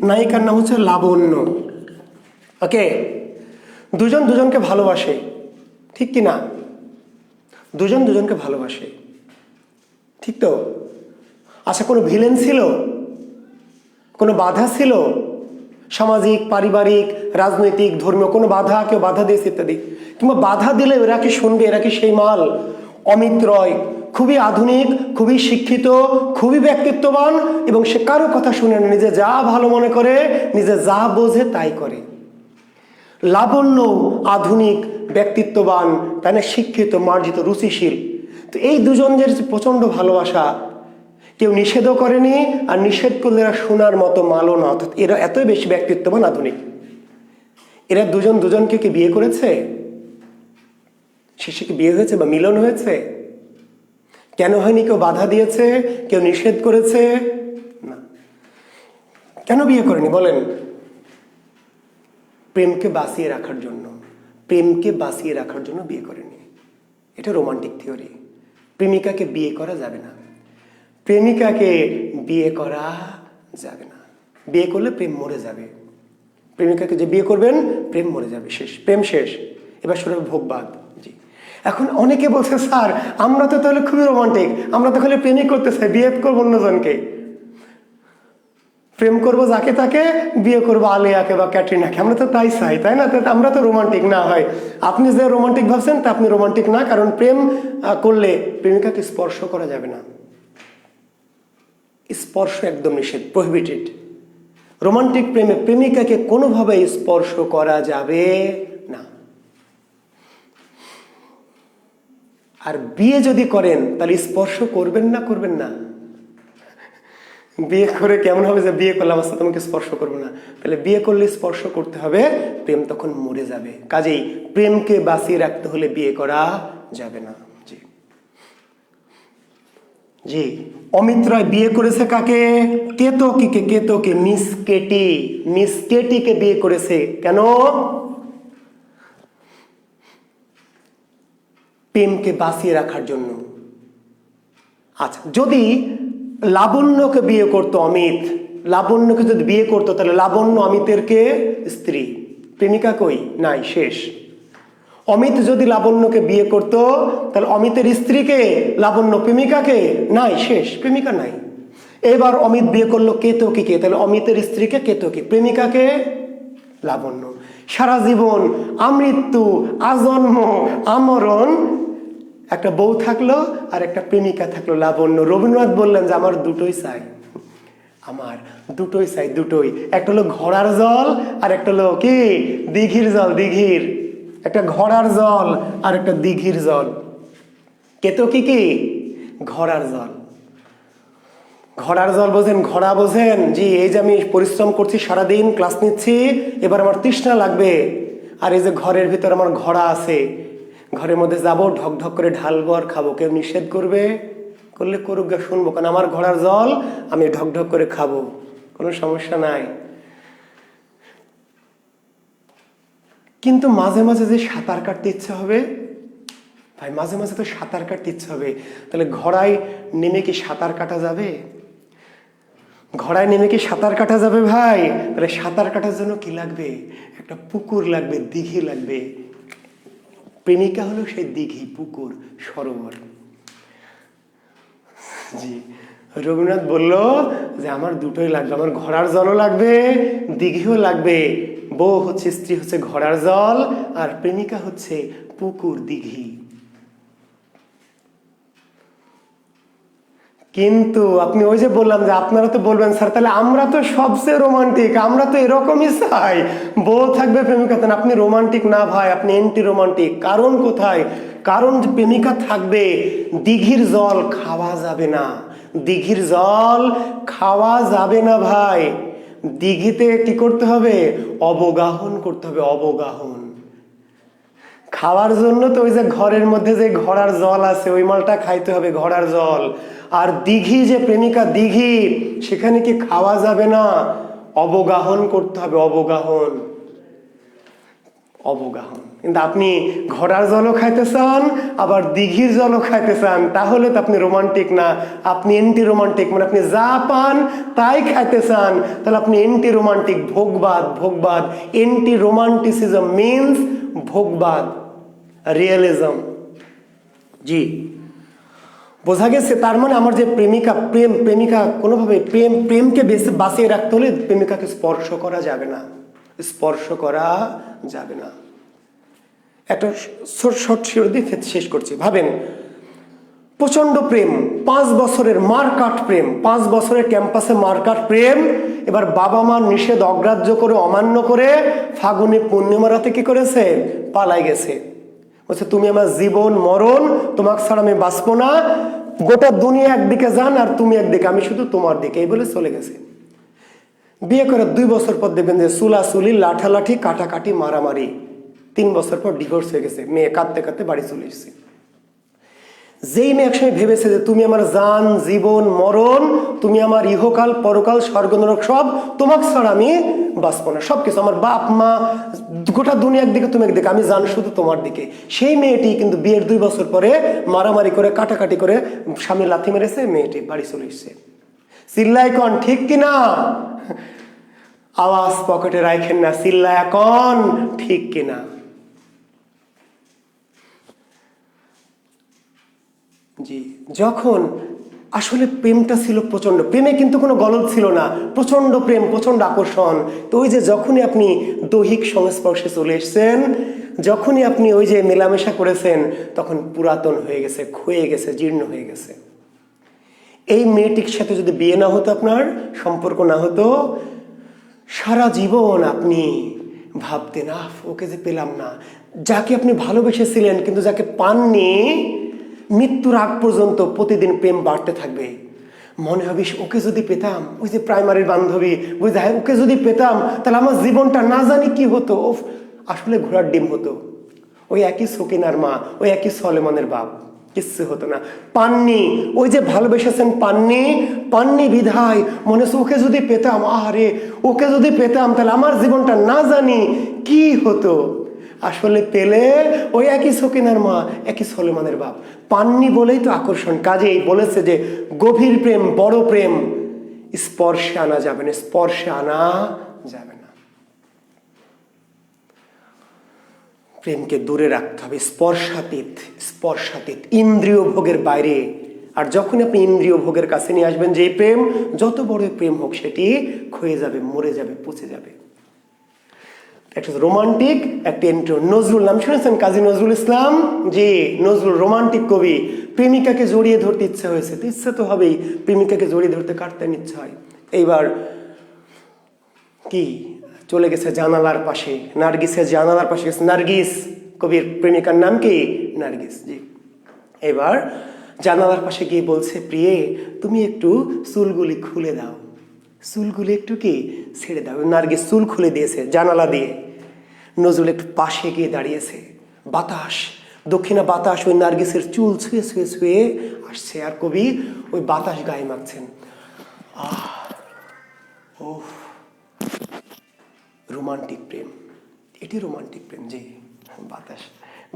নায়িকার নাম হচ্ছে লাবণ্য। ওকে, দুজন দুজনকে ভালোবাসে, ঠিক কি না? দুজন দুজনকে ভালোবাসে, ঠিক তো? আচ্ছা, কোনো ভিলেন ছিল? কোনো বাধা ছিল? সামাজিক, পারিবারিক, রাজনৈতিক, ধর্মীয় কোনো বাধা, কেউ বাধা দিয়েছে ইত্যাদি? কিংবা বাধা দিলে এরা কি শুনবে? এরা কি সেই মাল? অমিত রয় খুবই আধুনিক, খুবই শিক্ষিত, খুবই ব্যক্তিত্ববান, এবং সে কারো কথা শুনে না, নিজে যা ভালো মনে করে, নিজে যা বোঝে তাই করে। লাবণ্য আধুনিক, ব্যক্তিত্ববান, তাই না, শিক্ষিত, মার্জিত, রুচিশীল। তো এই দুজনের প্রচন্ড ভালোবাসা, কেউ নিষেধও করেনি, আর নিষেধ করলে এরা শোনার মতো মালও না। অর্থাৎ এরা এতই বেশি ব্যক্তিত্ববান, আধুনিক। এরা দুজন দুজনকে কি বিয়ে করেছে? শেষে কি বিয়ে হয়েছে বা মিলন হয়েছে? কেন হয়নি? কেউ বাধা দিয়েছে, কেউ নিষেধ করেছে না। কেন বিয়ে করেনি বলেন? প্রেমকে বাঁচিয়ে রাখার জন্য। প্রেমকে বাঁচিয়ে রাখার জন্য বিয়ে করেনি। এটা রোমান্টিক থিওরি। প্রেমিকাকে বিয়ে করা যাবে না, প্রেমিকাকে বিয়ে করা যাবে না। বিয়ে করলে প্রেম মরে যাবে। প্রেমিকাকে যে বিয়ে করবেন, প্রেম মরে যাবে, শেষ, প্রেম শেষ। এবার শুরু হবে ভোগবাদ। জি, এখন অনেকে বলছে, স্যার আমরা তো তাহলে খুবই রোমান্টিক, আমরা তো খালি প্রেমই করতে চাই, বিয়ে করবো অন্যজনকে, প্রেম করবো যাকে তাকে, বিয়ে করবো আলিয়াকে বা ক্যাটরিনাকে, আমরা তো তাই চাই, তাই না? আমরা তো রোমান্টিক না। হয় আপনি যে রোমান্টিক ভাবছেন তা আপনি রোমান্টিক না, কারণ প্রেম করলে প্রেমিকাকে স্পর্শ করা যাবে না। স্পর্শ একদম নিষেধ, প্রহিবিটেড। রোমান্টিক প্রেমে প্রেমিকাকে কোনোভাবে স্পর্শ করা যাবে না। আর বিয়ে যদি করেন তাহলে স্পর্শ করবেন না, করবেন না? বিয়ে করে কেমন হবে যে বিয়ে করলাম আচ্ছা তোমাকে স্পর্শ করবো না? তাহলে বিয়ে করলে স্পর্শ করতে হবে, প্রেম তখন মরে যাবে। কাজেই প্রেমকে বাঁচিয়ে রাখতে হলে বিয়ে করা যাবে না। জি জি, অমিত রায় বিয়ে করেছে কাকে? কেতকীকে। কেতকী, মিস কেটি, মিস কেটিকে বিয়ে করেছে। কেন? প্রেমকে বাঁচিয়ে রাখার জন্য। আচ্ছা, যদি লাবণ্যকে বিয়ে করতো অমিত, লাবণ্যকে যদি বিয়ে করতো তাহলে লাবণ্য অমিতের কে? স্ত্রী। প্রেমিকা কই? নাই, শেষ। অমিত যদি লাবণ্যকে বিয়ে করতো তাহলে অমিতের স্ত্রীকে? লাবণ্য। প্রেমিকাকে? নাই, শেষ, প্রেমিকা নাই। এবার অমিত বিয়ে করলো কেতকীকে, তাহলে অমিতের স্ত্রীকে কেতকী, প্রেমিকাকে? লাবণ্য। সারা জীবন আমৃত্যু, আজন্ম, আমরণ একটা বউ থাকলো আর একটা প্রেমিকা থাকলো লাবণ্য। রবীন্দ্রনাথ বললেন যে আমার দুটোই চাই, আমার দুটোই চাই, দুটোই। একটা হলো ঘোড়ার জল আর একটা হলো কি? দিঘির জল, দিঘির। একটা ঘোড়ার জল আর একটা দিঘির জল। কেতকী কি? ঘোড়ার জল। ঘোড়ার জল বোঝেন? ঘোড়া বোঝেন? জি। এই যে আমি পরিশ্রম করছি, সারাদিন ক্লাস নিচ্ছি, এবার আমার তৃষ্ণা লাগবে, আর এই যে ঘরের ভিতর আমার ঘোড়া আছে, ঘরের মধ্যে যাব, ঢক ঢক করে ঢালবো আর খাবো। কেউ নিষেধ করবে? করলে করুক গা, শুনবো, কারণ আমার ঘোড়ার জল, আমি ঢক ঢক করে খাবো, কোনো সমস্যা নাই। কিন্তু মাঝে মাঝে যে সাঁতার কাটতে ইচ্ছে হবে, ভাই মাঝে মাঝে তো সাঁতার কাটতে ইচ্ছে হবে, তাহলে ঘোড়ায় নেমে কি সাঁতার কাটা যাবে? ঘোড়ায় নেমে কি সাঁতার কাটা যাবে ভাই? তাহলে সাঁতার কাটার জন্য কি লাগবে? একটা পুকুর লাগবে, দিঘি লাগবে। প্রেমিকা হলো সেই দিঘি, পুকুর, সরোবর। জি। রবীন্দ্রনাথ বলল যে আমার দুটোই লাগবে, আমার ঘোড়ার জলও লাগবে, দিঘিও লাগবে। বউ হচ্ছে, স্ত্রী হচ্ছে ঘোড়ার জল, আর প্রেমিকা হচ্ছে পুকুর, দিঘি। কিন্তু আপনি ওই যে বললাম যে আপনারা তো বলবেন স্যার তাহলে আমরা তো সবচেয়ে রোমান্টিক, আমরা তো এরকমই চাই, বউ থাকবে প্রেমিকা। আপনি রোমান্টিক না ভাই, আপনি এন্টি রোমান্টিক। কারণ কোথায়? কারণ প্রেমিকা থাকবে, দিঘির জল খাওয়া যাবে না, দিঘির জল খাওয়া যাবে না ভাই। দিঘিতে কি করতে হবে? অবগাহন করতে হবে, অবগাহন। খাওয়ার জন্য তো ওই যে ঘরের মধ্যে যে ঘোড়ার জল আছে, ওই মালটা খাইতে হবে, ঘোড়ার জল। আর দিঘি যে প্রেমিকা দিঘি, সেখানে কি খাওয়া যাবে না, অবগাহন করতে হবে, অবগাহন, অবগাহন। কিন্তু আপনি ঘোড়ার জলও খাইতে চান, আবার দিঘির জলও খাইতে চান, তাহলে তো আপনি রোমান্টিক না, আপনি এন্টি রোমান্টিক। মানে আপনি যা পান তাই খাইতে চান, তাহলে আপনি এন্টি রোমান্টিক, ভোগবাদ, ভোগবাদ। এন্টি রোমান্টিসিজম মিন্স ভোগবাদ, রিয়েলিজম। জি, বোঝা গেছে? তার মানে আমার যে প্রেমিকা, প্রেমিকা কোনোভাবে প্রেমকে বাঁচিয়ে রাখতে হলে প্রেমিকাকে স্পর্শ করা যাবে না, স্পর্শ করা যাবে না। একটা শর্ট শিরো দিয়ে শেষ করছি। ভাবেন, প্রচন্ড প্রেম, 5 বছরের মারকাট প্রেম, 5 বছরের ক্যাম্পাসে মারকাট প্রেম। এবার বাবা মার নিষেধ অগ্রাহ্য করে, অমান্য করে, ফাগুনে পূর্ণিমা রাতে কি করেছে? পালাই গেছে। বলছে তুমি আমার জীবন মরণ, তোমাকে ছাড়া আমি বাঁচবো না, গোটা দুনিয়া একদিকে যান আর তুমি একদিকে, আমি শুধু তোমার দিকে, এই বলে চলে গেছে। বিয়ে করে 2 বছর পর দেখবেন যে চুলাচুলি, লাঠালাঠি, কাটাকাটি, মারামারি। 3 বছর পর ডিভোর্স হয়ে গেছে, মেয়ে কাঁদতে কাঁদতে বাড়ি চলে এসেছে। যেই মেয়ে একসময় ভেবেছে যে তুমি আমার জান, জীবন, মরণ, তুমি আমার ইহকাল পরকাল, স্বর্গ নরক সব, তোমাকে ছাড়া আমি বাঁচবো না, সবকিছু, আমার বাপ মা, গোটা দুনিয়া একদিকে, তুমি একদিকে, আমি জান শুধু তোমার দিকে। সেই মেয়েটি কিন্তু বিয়ের 2 বছর পরে মারামারি করে, কাটাকাটি করে, স্বামী লাথি মেরেছে, মেয়েটি বাড়ি চলে এসেছে। চিল্লাই কন ঠিক কিনা? আওয়াজ পকেটে রাখেন না, চিল্লায় কন ঠিক কিনা? জি। যখন আসলে প্রেমটা ছিল প্রচন্ড, প্রেমে কিন্তু কোনো গলদ ছিল না, প্রচন্ড প্রেম, প্রচন্ড আকর্ষণ। তো ওই যে যখনই আপনি দৈহিক সংস্পর্শে চলে এসেছেন, যখনই আপনি ওই যে মেলামেশা করেছেন, তখন পুরাতন হয়ে গেছে, ক্ষয়ে গেছে, জীর্ণ হয়ে গেছে। এই মেয়েটির সাথে যদি বিয়ে না হতো, আপনার সম্পর্ক না হতো, সারা জীবন আপনি ভাবতেন আহ ওকে যে পেলাম না। যাকে আপনি ভালোবেসেছিলেন কিন্তু যাকে পাননি, মৃত্যুর আগ পর্যন্ত প্রতিদিন প্রেম বাড়তে থাকবে। মনে হবে ওকে যদি পেতাম, ওই যে প্রাইমারির বান্ধবী, বুঝতে হয়, ওকে যদি পেতাম তাহলে আমার জীবনটা না জানি কি হতো। ও আসলে ঘোড়ার ডিম হতো। ওই একই সকিনার মা, ওই একই সলেমনের বাপ, কিচ্ছু হতো না। পাননি, ওই যে ভালোবেসেছেন পাননি, পাননি বিধায় মনে হচ্ছে ওকে যদি পেতাম, আরে ওকে যদি পেতাম তাহলে আমার জীবনটা না জানি কি হতো। আসলে পেলে ওই একই সকিনার মা, একই সলেমানের বাপ। পাননি বলেই তো আকর্ষণ। কাজেই বলেছে যে গভীর প্রেম, বড় প্রেম স্পর্শে আনা যাবে না, স্পর্শে আনা যাবে না। প্রেমকে দূরে রাখতে হবে, স্পর্শাতীত, স্পর্শাতীত, ইন্দ্রিয় ভোগের বাইরে। আর যখন আপনি ইন্দ্রিয় ভোগের কাছে নিয়ে আসবেন যে প্রেম, যত বড় প্রেম হোক সেটি ক্ষয়ে যাবে, মরে যাবে, পচে যাবে। একটা রোমান্টিক, একটা নজরুল, নাম শুনেছেন কাজী নজরুল ইসলাম? জি, নজরুল রোমান্টিক কবি। প্রেমিকাকে জড়িয়ে ধরতে ইচ্ছা হয়েছে, তো ইচ্ছা তো হবেই, প্রেমিকাকে জড়িয়ে ধরতে কাটতে ইচ্ছা হয়। এইবার কি চলে গেছে জানালার পাশে, নার্গিসের জানালার পাশে গেছে। নার্গিস কবির প্রেমিকার নাম কি? নার্গিস। জি, এবার জানালার পাশে গিয়ে বলছে, প্রিয়ে তুমি একটু চুলগুলি খুলে দাও, চুলগুলি একটু কি ছেড়ে দাও। নার্গিস চুল খুলে দিয়েছে জানালা দিয়ে। নজরুল একটু পাশে গিয়ে দাঁড়িয়েছে। বাতাস, দক্ষিণা বাতাস ওই নার্গিসের চুল ছুঁয়ে ছুঁয়ে ছুঁয়ে আসছে, আর কবি ওই বাতাস গায়ে মাখছেন। ও রোমান্টিক প্রেম, এটি রোমান্টিক প্রেম। যে বাতাস,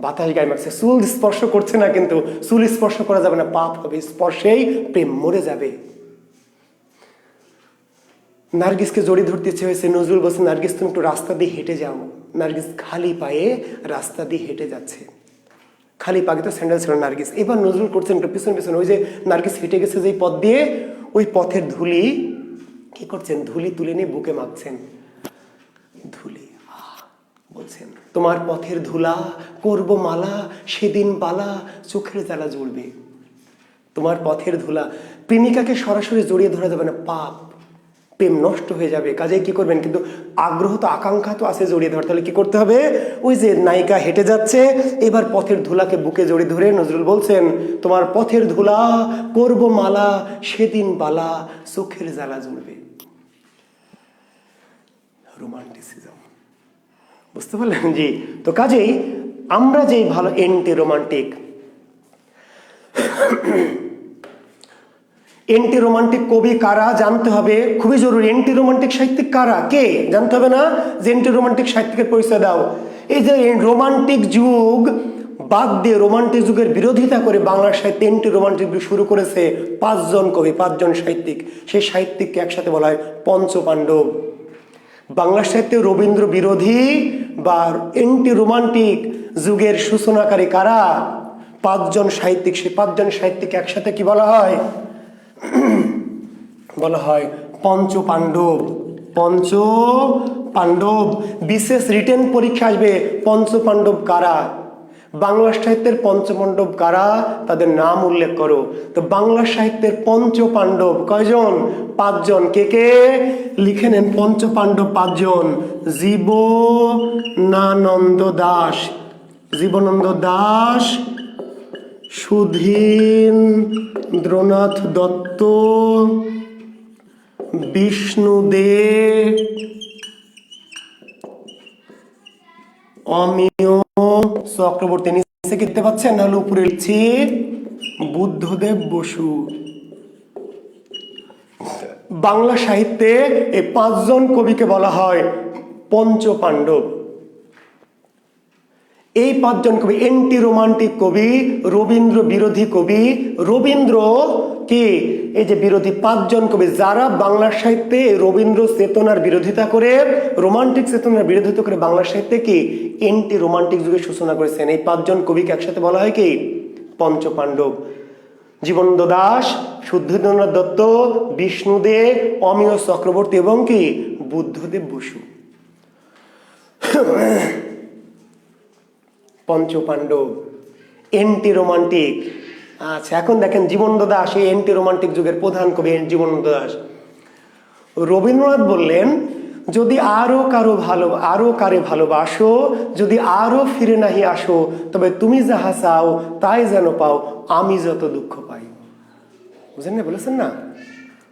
বাতাস গায়ে মাখছে, চুল স্পর্শ করছে না, কিন্তু চুল স্পর্শ করা যাবে না, পাপ হবে, স্পর্শেই প্রেম মরে যাবে। নার্গিসকে জড়িয়ে ধরতে ইচ্ছে হয়েছে। নজরুল বলছে, নার্গিস তুমি একটু রাস্তা দিয়ে হেঁটে যাও। নার্গিস খালি পায়ে রাস্তা দিয়ে হেঁটে যাচ্ছে, খালি পায়ে তো স্যান্ডেল ছিল নার্গিস। এবার নজরুল করছেন একটু পিছন পিছন, ওই যে নার্গিস হেঁটে গেছে যে পথ দিয়ে, ওই পথের ধুলি কি করছেন, ধুলি তুলে নিয়ে বুকে মাখছেন। ধুলি বলছেন, তোমার পথের ধুলা করব মালা, সেদিন বালা চোখের জ্বালা জ্বলবে। তোমার পথের ধুলা, প্রেমিকাকে সরাসরি জড়িয়ে ধরা যাবে না, পাপ, প্রেম নষ্ট হয়ে যাবে। কাজে কি করবেন, কিন্তু আগ্রহ তো আকাঙ্ক্ষা তো আছে জড়িয়ে ধর, তাহলে কি করতে হবে, ওই যে নায়িকা হেঁটে যাচ্ছে, এবার পথের ধুলাকে বুকে জড়িয়ে ধরে নজরুল বলছেন, তোমার পথের ধুলা করব মালা, সেদিন বালা চোখের জ্বালা জ্বলবে। রোমান্টিসিজম, বুঝতে পারলেন? জি, তো কাজেই আমরা যেই ভালো এন্টি রোমান্টিক, এন্টি রোমান্টিক কবি কারা জানতে হবে, খুবই জরুরি। এন্টি রোমান্টিক সাহিত্যিক কারা, কে জানতে হবে না? যে এন্টি রোমান্টিক সাহিত্যিকের পরিচয় দাও। এই যে রোমান্টিক যুগ বাদ দিয়ে, রোমান্টিক যুগের বিরোধিতা করে বাংলা সাহিত্যে এন্টি রোমান্টিক যুগ শুরু করেছে 5 জন কবি, 5 জন সাহিত্যিক। সেই সাহিত্যিককে একসাথে বলা হয় পঞ্চপাণ্ডব। বাংলা সাহিত্যে রবীন্দ্র বিরোধী বা এন্টি রোমান্টিক যুগের সূচনাকারী কারা? 5 জন সাহিত্যিক। সেই 5 জন সাহিত্যিক একসাথে কি বলা হয়? বলা হয় পঞ্চপাণ্ডব। পঞ্চপাণ্ডব। বিশেষ রিটেন পরীক্ষা আসবে, পঞ্চপাণ্ডব কারা, বাংলা সাহিত্যের পঞ্চপাণ্ডব কারা, তাদের নাম উল্লেখ করো। তো বাংলা সাহিত্যের পঞ্চপাণ্ডব কয়জন? 5 জন। কে কে লিখে নেন, পঞ্চপাণ্ডব 5 জন। জীবনানন্দ দাশ, জীবনানন্দ দাশ, সুধীন্দ্রনাথ দত্ত, বিষ্ণু দে, অমিয় চক্রবর্তী। নিচে দেখতে পাচ্ছেন, নাহলে উপরে লিখছি বুদ্ধদেব বসু। বাংলা সাহিত্যে এই 5 জন কবিকে বলা হয় পঞ্চপাণ্ডব। এই 5 জন কবি এন্টি রোমান্টিক কবি, রবীন্দ্র বিরোধী কবি। রবীন্দ্র কি, এই যে বিরোধী 5 জন কবি, যারা বাংলা সাহিত্যে রবীন্দ্র চেতনার বিরোধিতা করে, রোমান্টিক চেতনার বিরোধিতা করে বাংলা সাহিত্যে কি এন্টি রোমান্টিক যুগের সূচনা করেছেন। এই 5 জন কবিকে একসাথে বলা হয় কি পঞ্চপাণ্ডব। জীবনানন্দ দাশ, সুধীন্দ্রনাথ দত্ত, বিষ্ণু দে, অমিয় চক্রবর্তী এবং কি বুদ্ধদেব বসু। পঞ্চপাণ্ডব, এন্টি রোমান্টিক। আচ্ছা, এখন দেখেন জীবনানন্দ দাশ এই এন্টি রোমান্টিক যুগের প্রধান কবি। জীবনানন্দ দাশ, রবীন্দ্রনাথ বললেন, যদি আরো কারে ভালোবাসো, যদি আরো ফিরে নাহি আসো, তবে তুমি যাহা চাও তাই যেন পাও, আমি যত দুঃখ পাই। বুঝলেন না, বলেছেন না?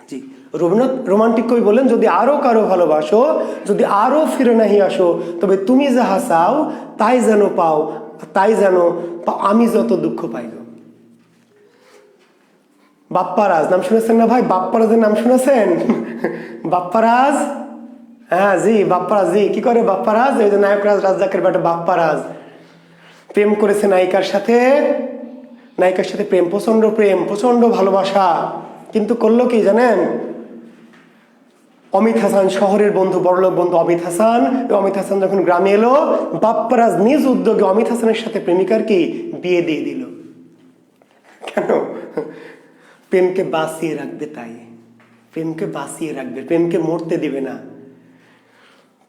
জি, রবীন্দ্রনাথ রোমান্টিক কবি বলেন, যদি আরো কারো ভালোবাসো, যদি আরো ফিরে নাহি আসো, তবে তুমি যাহা চাও তাই যেন পাও, তাই যেন আমি যত দুঃখ পাই। বাপ্পারাজ নাম শুনেছেন না ভাই? বাপ্পারাজের নাম শুনেছেন? বাপ্পারাজ হ্যাঁ জি, বাপ্পারাজ জি। কি করে বাপ্পারাজ? এই যে নায়করাজ রাজ্জাকের বেটা বাপ্পারাজ প্রেম করেছে নায়িকার সাথে, নায়িকার সাথে প্রেম, প্রেম, প্রচন্ড ভালোবাসা, কিন্তু করলো কি জানেন? অমিত হাসান, শহরের বন্ধু, বড়লোক বন্ধু অমিত হাসান, অমিত হাসান যখন গ্রামে এলো, বাপ্পারাজ নিজ উদ্যোগে অমিত হাসানের সাথে প্রেমিকার কি বিয়ে দিয়ে দিল। কেন? প্রেমকে বাঁচিয়ে রাখবে, তাই প্রেমকে বাঁচিয়ে রাখবে, প্রেমকে মরতে দিবে না।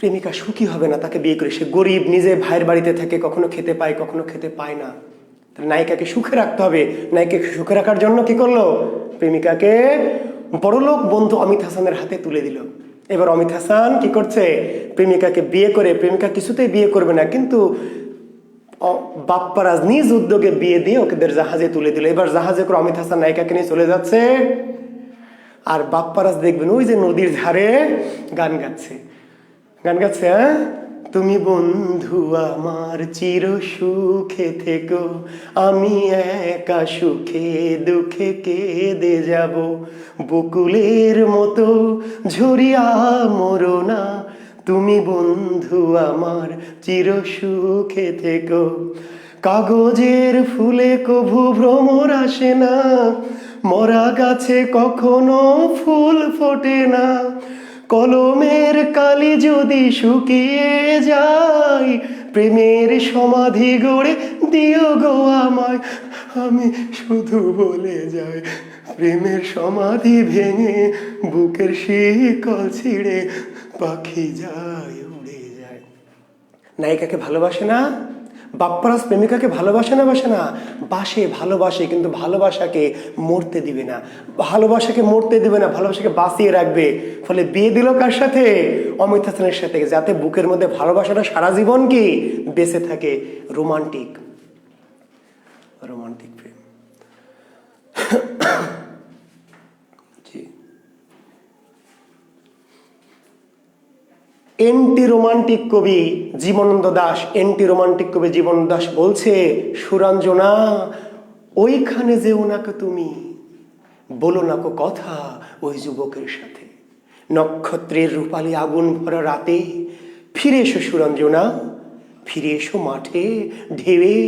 প্রেমিকা সুখী হবে না তাকে বিয়ে করে, সে গরিব, নিজে ভাইয়ের বাড়িতে থাকে, কখনো খেতে পায় কখনো খেতে পায় না। নায়িকাকে সুখে রাখতে হবে। নায়িকাকে সুখে রাখার জন্য কি করলো? প্রেমিকাকে বড়লোক বন্ধু অমিত হাসানের হাতে তুলে দিল। এবার অমিত হাসান কি করছে? প্রেমিকাকে বিয়ে করে, প্রেমিকা কিছুতেই বিয়ে করবে না, কিন্তু বাপ্পারাজ নিজ উদ্যোগে বিয়ে দিয়ে ওদের জাহাজে তুলে দিল। এবার জাহাজে করে অমিত হাসান নায়িকাকে নিয়ে চলে যাচ্ছে, আর বাপ্পারাজ দেখবেন ওই যে নদীর ধারে গান গাচ্ছে, গান গাচ্ছে, হ্যাঁ, তুমি বন্ধু আমার চির সুখে থেকো, আমি একা সুখে দুঃখে কেঁদে যাব, বকুলের মতো ঝরিয়া মরো না, তুমি বন্ধু আমার চির সুখে থেকো। কাগজের ফুলে কভু ভ্রমর আসে না, মরা গাছে কখনো ফুল ফোটে না, কলমের কালি যদি শুকিয়ে যায়, প্রেমের সমাধি গড়ে দিও গো আমায়, আমি শুধু বলে যাই, প্রেমের সমাধি ভেঙে বুকের শিকল ছিঁড়ে পাখি যায় উড়ে যায়। নায়িকাকে ভালোবাসে না বাপ্পারাজ, প্রেমিকাকে ভালোবাসে না, বাসে না, বাসে, ভালোবাসে, কিন্তু ভালোবাসাকে মরতে দিবে না, ভালোবাসাকে মরতে দিবে না, ভালোবাসাকে বাঁচিয়ে রাখবে। ফলে বিয়ে দিল কার সাথে? অমিত হাসানের সাথে, যাতে বুকের মধ্যে ভালোবাসাটা সারা জীবন কি বেঁচে থাকে। রোমান্টিক, রোমান্টিক প্রেম। এন্টি রোমান্টিক কবি জীবনানন্দ দাশ, এন্টি রোমান্টিক কবি জীবনানন্দ দাশ বলছে, সুরঞ্জনা ওইখানে যেও না কো তুমি, বলো না কো কথা ওই যুবকের সাথে, নক্ষত্রের রূপালী আগুন ভরা রাতে, ফিরে এসো সুরঞ্জনা, ফিরে এসো মাঠে ঢেউয়ে,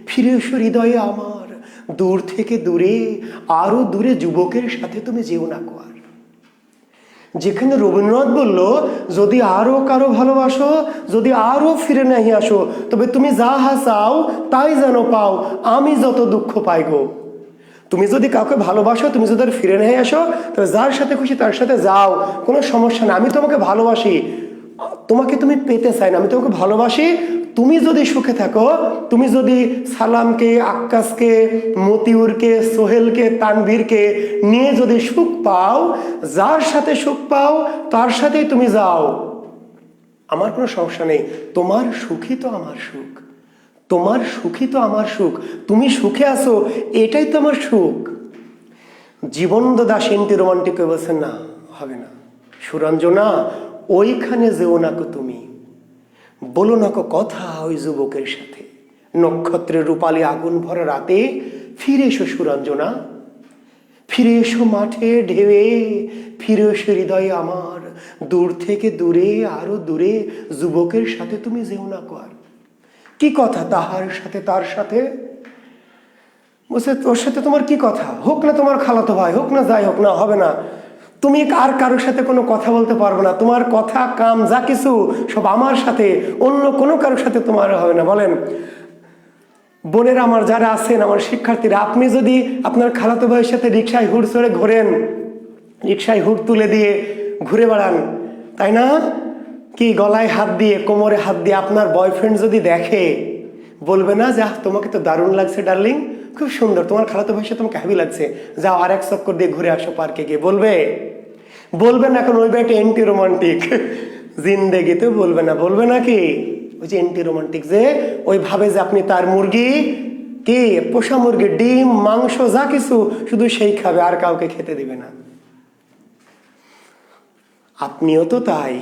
ফিরে এসো হৃদয়ে আমার, দূর থেকে দূরে, আরো দূরে যুবকের সাথে তুমি যেও না কো আর। যেখানে রবীন্দ্রনাথ বলল, যদি আরো কারো ভালোবাসো, যদি আরো ফিরে নাহি আসো, তবে তুমি যাহা চাও তাই যেন পাও, আমি যত দুঃখ পাই গো। তুমি যদি কাউকে ভালোবাসো, তুমি যদি ফিরে নাহি আসো, তবে যার সাথে খুশি তার সাথে যাও, কোনো সমস্যা না, আমি তোমাকে ভালোবাসি, তোমাকে তুমি পেতে চাই না, আমি তোমাকে ভালোবাসি। তুমি যদি সুখে থাকো, তুমি যদি সালামকে, আক্কাসকে, মতিউরকে, সোহেলকে, তানভীরকে নিয়ে যদি সুখ পাও, যার সাথে সুখ পাও তার সাথেই তুমি যাও, আমার কোনো সমস্যা নেই। তোমার সুখই তো আমার সুখ, তোমার সুখই তো আমার সুখ, তুমি সুখে আছো, এটাই তো আমার সুখ। জীবনানন্দ দাশ এন্টি রোমান্টিক বলছেন, না হবে না, সুরঞ্জনা ওইখানে যেও না কো তুমি, বলো না কো কথা ওই যুবকের সাথে, নক্ষত্রের রূপালী আগুন ভরা রাতে, ফিরে এসো সুরঞ্জনা, ফিরে এসো মাঠে ঢেউয়ে, ফিরে এসো হৃদয়ে আমার, দূর থেকে দূরে, আরো দূরে, যুবকের সাথে তুমি যেও না কো আর। কি কথা তাহার সাথে তার সাথে? বলছে, তোর সাথে তোমার কি কথা? হোক না তোমার খালাতো ভাই, হোক না যাই হোক না, হবে না, তুমি আর কারোর সাথে কোনো কথা বলতে পারবে না, তোমার কথা কাম যা কিছু সব আমার সাথে, অন্য কোনো কারোর সাথে তোমার হবে না। বলেন বোনেরা আমার যারা আছেন, আমার শিক্ষার্থীরা, আপনি যদি আপনার খালাতো ভাইয়ের সাথে রিক্সায় হুড় চড়ে ঘোরেন, রিক্সায় হুড় তুলে দিয়ে ঘুরে বেড়ান, তাই না, কি গলায় হাত দিয়ে, কোমরে হাত দিয়ে, আপনার বয়ফ্রেন্ড যদি দেখে, বলবে না যে তোমাকে তো দারুণ লাগছে ডার্লিং, খুব সুন্দর, তোমার খালাতো ভাইয়ের সাথে তোমাকে হ্যাভি লাগছে, যাও আর এক চক্কর দিয়ে ঘুরে আসো পার্কে গিয়ে, বলবে? বলবে না। এখন ওই একটা এন্টি রোমান্টিক, জিন্দেগিতে বলবে না। বলবে নাকি? ওই যে এন্টি রোমান্টিক, যে ওই ভাবে যে আপনি তার মুরগি, কি পোষা মুরগি, ডিম, মাংস যা কিছু শুধু সেই খাবে, আর কাউকে খেতে দিবে না। আপনিও তো তাই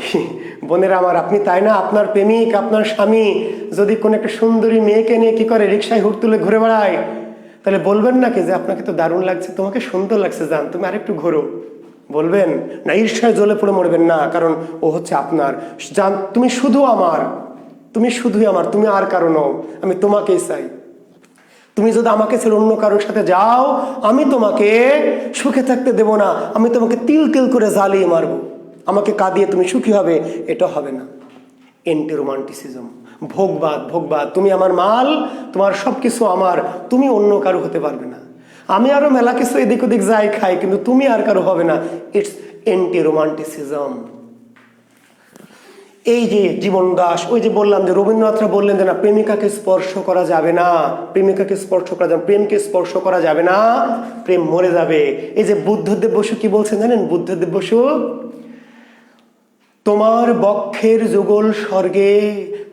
বোনেরা আমার, আপনি তাই না? আপনার প্রেমিক, আপনার স্বামী যদি কোনো একটা সুন্দরী মেয়েকে নিয়ে কি করে, রিক্সায় হুড় তুলে ঘুরে বেড়ায়, তাহলে বলবেন নাকি যে আপনাকে তো দারুণ লাগছে, তোমাকে সুন্দর লাগছে, জান তুমি আরেকটু ঘোরো, বলবেন না, ঈর্ষায় জ্বলে পড়ে মরবেন না, কারণ ও হচ্ছে আপনার। তুমি শুধু আমার, তুমি শুধুই আমার, তুমি আর কারো নও, আমি তোমাকেই চাই। তুমি যদি আমাকে ছেড়ে অন্য কারোর সাথে যাও, আমি তোমাকে সুখে থাকতে দেব না, আমি তোমাকে তিল তিল করে জ্বালিয়ে মারবো। আমাকে কাঁদিয়ে তুমি সুখী হবে, এটা হবে না। Anti romanticism, ভোগবাদ। ভোগবাদ, তুমি আমার মাল, তোমার সবকিছু আমার, তুমি অন্য কারো হতে পারবে না। আমি আরো মেলা কিছু এদিক ওদিক যাই খাই, কিন্তু তুমি আর কারো হবে না। It's anti romanticism. এই যে জীবন দাস, ওই যে বললাম যে রবীন্দ্রনাথরা বললেন যে না, প্রেমিকাকে স্পর্শ করা যাবে না, প্রেমিকাকে স্পর্শ করা যাবে, প্রেমকে স্পর্শ করা যাবে না, প্রেম মরে যাবে। এই যে বুদ্ধদেব বসু কি বলছেন জানেন? বুদ্ধদেব বসু, তোমার বক্ষের যুগল স্বর্গে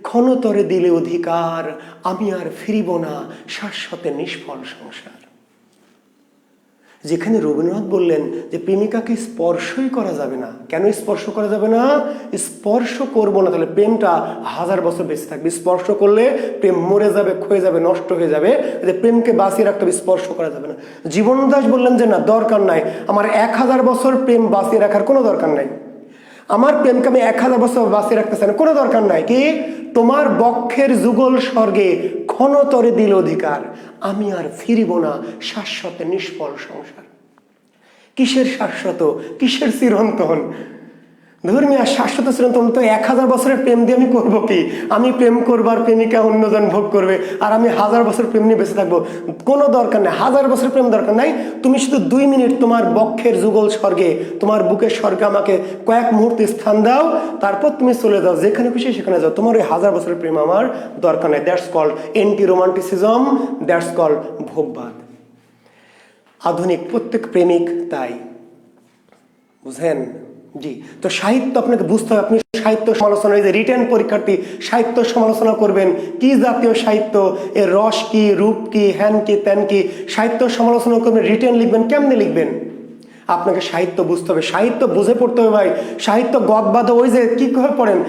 ক্ষণতরে দিলে অধিকার, আমি আর ফিরিব না শাশ্বতে নিষ্ফল সংসার। যেখানে রবীন্দ্রনাথ বললেন যে প্রেমিকাকে স্পর্শই করা যাবে না। কেন স্পর্শ করা যাবে না? স্পর্শ করবো না, তাহলে প্রেমটা 1000 বছর বেঁচে থাকবে। স্পর্শ করলে প্রেম মরে যাবে, ক্ষয়ে যাবে, নষ্ট হয়ে যাবে। যে প্রেমকে বাঁচিয়ে রাখতে হবে, স্পর্শ করা যাবে না। জীবন দাস বললেন যে না, দরকার নাই, আমার 1000 বছর প্রেম বাঁচিয়ে রাখার কোনো দরকার নাই, আমার প্রেমকে আমি 1000 বছর বাঁচিয়ে রাখতে চাই না, কোনো দরকার নাই। কি? তোমার বক্ষের যুগল স্বর্গে ক্ষণতরে দিল অধিকার, আমি আর ফিরিব না শাশ্বতে নিষ্ফল সংসার। কিসের শাশ্বত, কিসের চিরন্তন? ধর্মীয় শাশ্বত চিরন্তন তো 1000 বছরের প্রেম দিয়ে আমি করবো কি? আমি প্রেম করবার, প্রেমিকা অন্যজন ভোগ করবে, আর আমি 1000 বছর প্রেম নিয়ে বেঁচে থাকবো। কোনো দরকার নেই, 1000 বছর প্রেম দরকার নাই। তুমি শুধু 2 মিনিট তোমার বক্ষের যুগল স্বর্গে, তোমার বুকের স্বর্গে আমাকে কয়েক মুহূর্ত স্থান দাও, তারপর তুমি চলে যাও, যেখানে খুশি সেখানে যাও। তোমার ওই 1000 বছরের প্রেম আমার দরকার নাই। That's called anti romanticism, that's called ভোগবাদ। আধুনিক প্রত্যেক প্রেমিক তাই, বুঝেন? জি। তো সাহিত্য আপনাকে বুঝতে হবে। আপনি সাহিত্য সমালোচনা, এই যে রিটেন পরীক্ষার্থী সাহিত্য সমালোচনা করবেন, কি জাতীয় সাহিত্য, এর রস কি, রূপ কি, হ্যান কি, ত্যান কি, সাহিত্য সমালোচনা করবেন, রিটেন লিখবেন, কেমনে লিখবেন? আপনাকে সাহিত্য বুঝতে হবে, সাহিত্য বুঝে পড়তে হবে ভাই। সাহিত্য গদবাদ, ওই যে কি করে পড়েন,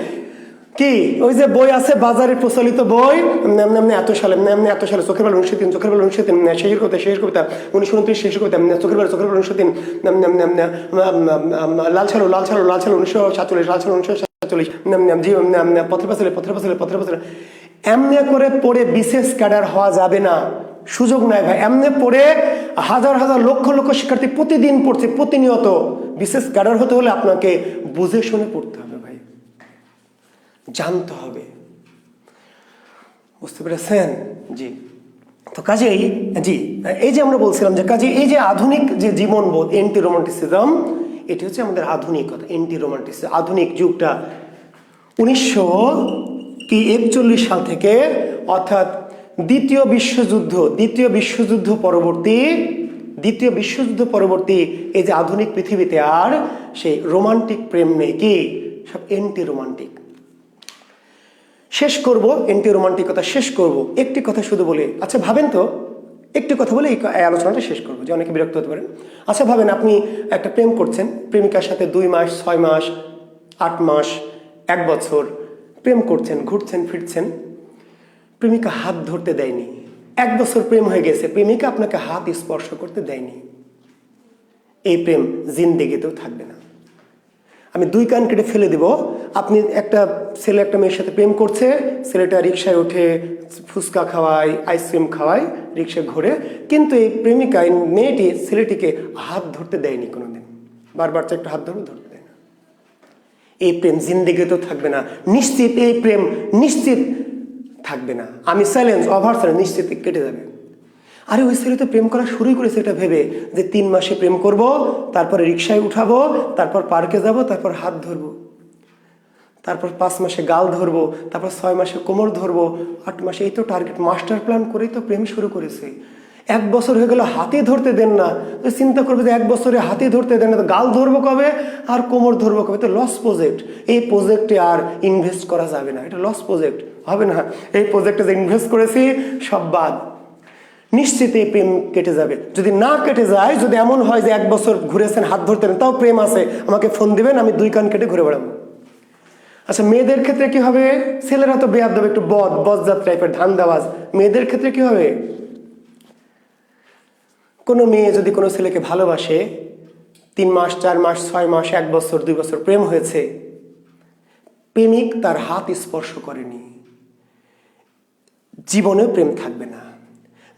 কি ওই যে বই আছে বাজারে প্রচলিত বই, এত সালে এত সালে, চোখের বেলা 1903, চোখের বেলা 1903, শেষের কবিতা, শেষের কবিতা 1929, শেষের কবিতা, চোখের বেলা 1903, লাল ছালো 1947, লাল ছালো 1947, জি, পথের পাঁচালী, পথের পাঁচালী। এমনি করে পড়ে বিশেষ ক্যাডার হওয়া যাবে না, সুযোগ নাই ভাই। এমনি পড়ে হাজার হাজার লক্ষ লক্ষ শিক্ষার্থী প্রতিদিন পড়ছে, প্রতিনিয়ত। বিশেষ ক্যাডার হতে হলে আপনাকে বুঝে শুনে পড়তে হবে ভাই, জানতে হবে, বুঝতে পেরেছেন? জি। তো কাজেই জি, এই যে আমরা বলছিলাম যে কাজে এই যে আধুনিক যে জীবনবোধ, এন্টি রোমান্টিসিজম, এটি হচ্ছে আমাদের আধুনিকতা। এন্টি রোমান্টিসিজম, আধুনিক যুগটা 1941 সাল থেকে, অর্থাৎ দ্বিতীয় বিশ্বযুদ্ধ পরবর্তী এই যে আধুনিক পৃথিবীতে আর সেই রোমান্টিক প্রেম নেই। কি? সব এন্টি রোমান্টিক। শেষ করব, এন্টি রোমান্টিকতা শেষ করব একটি কথা শুধু বলে। আচ্ছা ভাবেন তো, একটি কথা বলে এই আলোচনাটা শেষ করবো, যে অনেকে বিরক্ত হতে পারেন। আচ্ছা ভাবেন, আপনি একটা প্রেম করছেন, প্রেমিকার সাথে 2 মাস, 6 মাস, 8 মাস, 1 বছর প্রেম করছেন, ঘুরছেন ফিরছেন, প্রেমিকা হাত ধরতে দেয়নি। 1 বছর প্রেম হয়ে গেছে, প্রেমিকা আপনাকে হাত স্পর্শ করতে দেয়নি। এই প্রেম জিন্দেগিতেও থাকবে না। আমি 2 কান কেটে ফেলে দিব। আপনি একটা ছেলে একটা মেয়ের সাথে প্রেম করছে, ছেলেটা রিক্সায় ওঠে, ফুচকা খাওয়ায়, আইসক্রিম খাওয়ায়, রিক্সায় ঘুরে, কিন্তু এই প্রেমিকা, এই মেয়েটি ছেলেটিকে হাত ধরতে দেয়নি কোনোদিন। বারবার একটা হাত ধরতে দেয় না। এই প্রেম জিন্দেগিতেও থাকবে না, নিশ্চিত এই প্রেম নিশ্চিত থাকবে না। আমি চ্যালেঞ্জ, ওভার চ্যালেঞ্জ, নিশ্চিত কেটে যাবে। আরে ওই ছেলে তো প্রেম করা শুরুই করেছে এটা ভেবে যে 3 মাসে প্রেম করব, তারপরে রিক্সায় উঠাবো, তারপর পার্কে যাব, তারপর হাত ধরবো, তারপর 5 মাসে গাল ধরবো, তারপর 6 মাসে কোমর ধরবো, 8 মাসে, এই তো টার্গেট, মাস্টার প্ল্যান করেই তো প্রেম শুরু করেছে। 1 বছর হয়ে গেল, হাতে ধরতে দেন না। তো চিন্তা করবে যে 1 বছরে হাতে ধরতে দেন না, তো গাল ধরবো কবে আর কোমর ধরবো কবে? তো লস প্রজেক্ট। এই প্রজেক্টে আর ইনভেস্ট করা যাবে না, এটা লস প্রজেক্ট, হবে না। এই প্রজেক্টে যে ইনভেস্ট করেছি সব বাদ। নিশ্চিত এই প্রেম কেটে যাবে। যদি না কেটে যায়, যদি এমন হয় যে 1 বছর ঘুরেছেন, হাত ধরতেন, তাও প্রেম আছে, আমাকে ফোন দিবেন, আমি 2 কান কেটে ঘুরে বেড়াবো। আচ্ছা মেয়েদের ক্ষেত্রে কি হবে? ছেলেরা তো বেয়াদ দেবে, একটু বজ্জাত টাইপের, ধান্দাবাজ। মেয়েদের ক্ষেত্রে কি হবে? কোনো মেয়ে যদি কোনো ছেলেকে ভালোবাসে, 3 মাস 4 মাস 6 মাস 1 বছর 2 বছর প্রেম হয়েছে, প্রেমিক তার হাত স্পর্শ করেনি, জীবনেও প্রেম থাকবে না।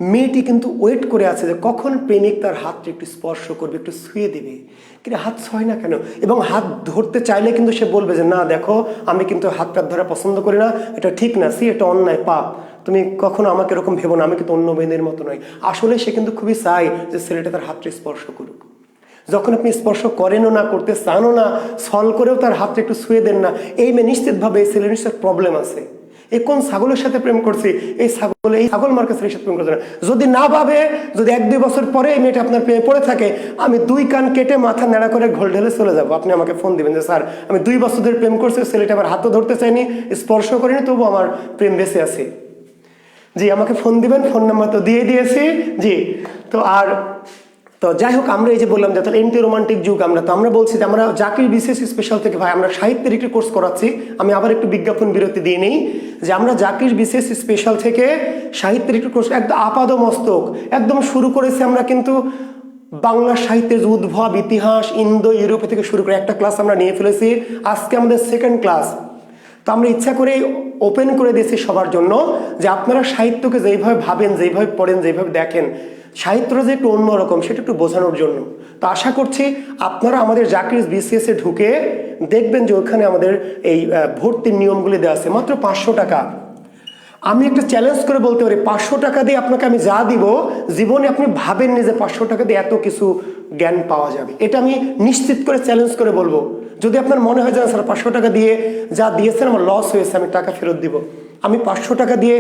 মেয়েটি কিন্তু ওয়েট করে আছে যে কখন প্রেমিক তার হাতটা একটু স্পর্শ করবে, একটু ছুঁয়ে দেবে, কিন্তু হাত ছয় না কেন। এবং হাত ধরতে চাইলে কিন্তু সে বলবে যে না দেখো, আমি কিন্তু হাতটা ধরা পছন্দ করি না, এটা ঠিক না, এটা অন্যায়, পাপ, তুমি কখনো আমাকে এরকম ভেবো না, আমি কিন্তু অন্য মেয়েদের মতো নয়। আসলে সে কিন্তু খুবই চায় যে ছেলেটা তার হাতটা স্পর্শ করুক। যখন আপনি স্পর্শ করেনও না, করতে চানও না, ছল করেও তার হাতটা একটু ছুঁয়ে দেন না, এই মেয়ে নিশ্চিতভাবে এই ছেলের নিশ্চিত প্রবলেম আছে। এই কোন ছাগলের সাথে প্রেম করছি, এই ছাগল মার্কা ছেলের সাথে প্রেম করছে না। যদি না ভাবে, যদি 1-2 বছর পরে এই মেয়েটা আপনার প্রেমে পড়ে থাকে, আমি 2 কান কেটে মাথা নেড়া করে ঘোল ঢেলে চলে যাবো। আপনি আমাকে ফোন দিবেন যে স্যার আমি 2 বছর ধরে প্রেম করছি, ছেলেটা আমার হাতও ধরতে চাইনি, স্পর্শ করিনি, তবু আমার প্রেম বেঁচে আছে। জি, আমাকে ফোন দিবেন, ফোন নাম্বার তো দিয়ে দিয়েছি। জি, তো যাই হোক, আমরা এই যে বললাম যে তাহলে এন্টি রোমান্টিক যুগ, আমরা বলছি যে আমরা জাকির বিসিএস স্পেশাল থেকে ভাই আমরা সাহিত্যের একটি কোর্স করাচ্ছি। আমি আবার একটু বিজ্ঞাপন বিরতি দিয়ে নিই যে আমরা জাকির বিসিএস স্পেশাল থেকে সাহিত্যের একটি কোর্স একদম আপাদমস্তক একদম শুরু করেছি। আমরা কিন্তু বাংলা সাহিত্যের উদ্ভব ইতিহাস ইন্দো ইউরোপ থেকে শুরু করে একটা ক্লাস আমরা নিয়ে ফেলেছি। আজকে আমাদের 2nd ক্লাস। তো আমরা ইচ্ছা করে ওপেন করে দিয়েছি সবার জন্য যে আপনারা সাহিত্যকে যেইভাবে ভাবেন, যেইভাবে পড়েন, যেইভাবে দেখেন, সাহিত্যটা যে একটু অন্যরকম সেটা একটু বোঝানোর জন্য। তো আশা করছি আপনারা আমাদের জাকির বিসিএস এ ঢুকে দেখবেন যে ওখানে আমাদের এই ভর্তির নিয়মগুলি দেওয়া আছে, মাত্র 500 টাকা। আমি একটা চ্যালেঞ্জ করে বলতে পারি 500 টাকা দিয়ে আপনাকে আমি যা দিব, জীবনে আপনি ভাবেননি যে 500 টাকা দিয়ে এত কিছু জ্ঞান পাওয়া যাবে। এটা আমি নিশ্চিত করে চ্যালেঞ্জ করে বলবো। যদি আপনার মনে হয় যে স্যার 500 টাকা দিয়ে যা দিয়েছেন আমার লস হয়েছে, আমি টাকা ফেরত দিব, আমি 500 টাকা দিয়ে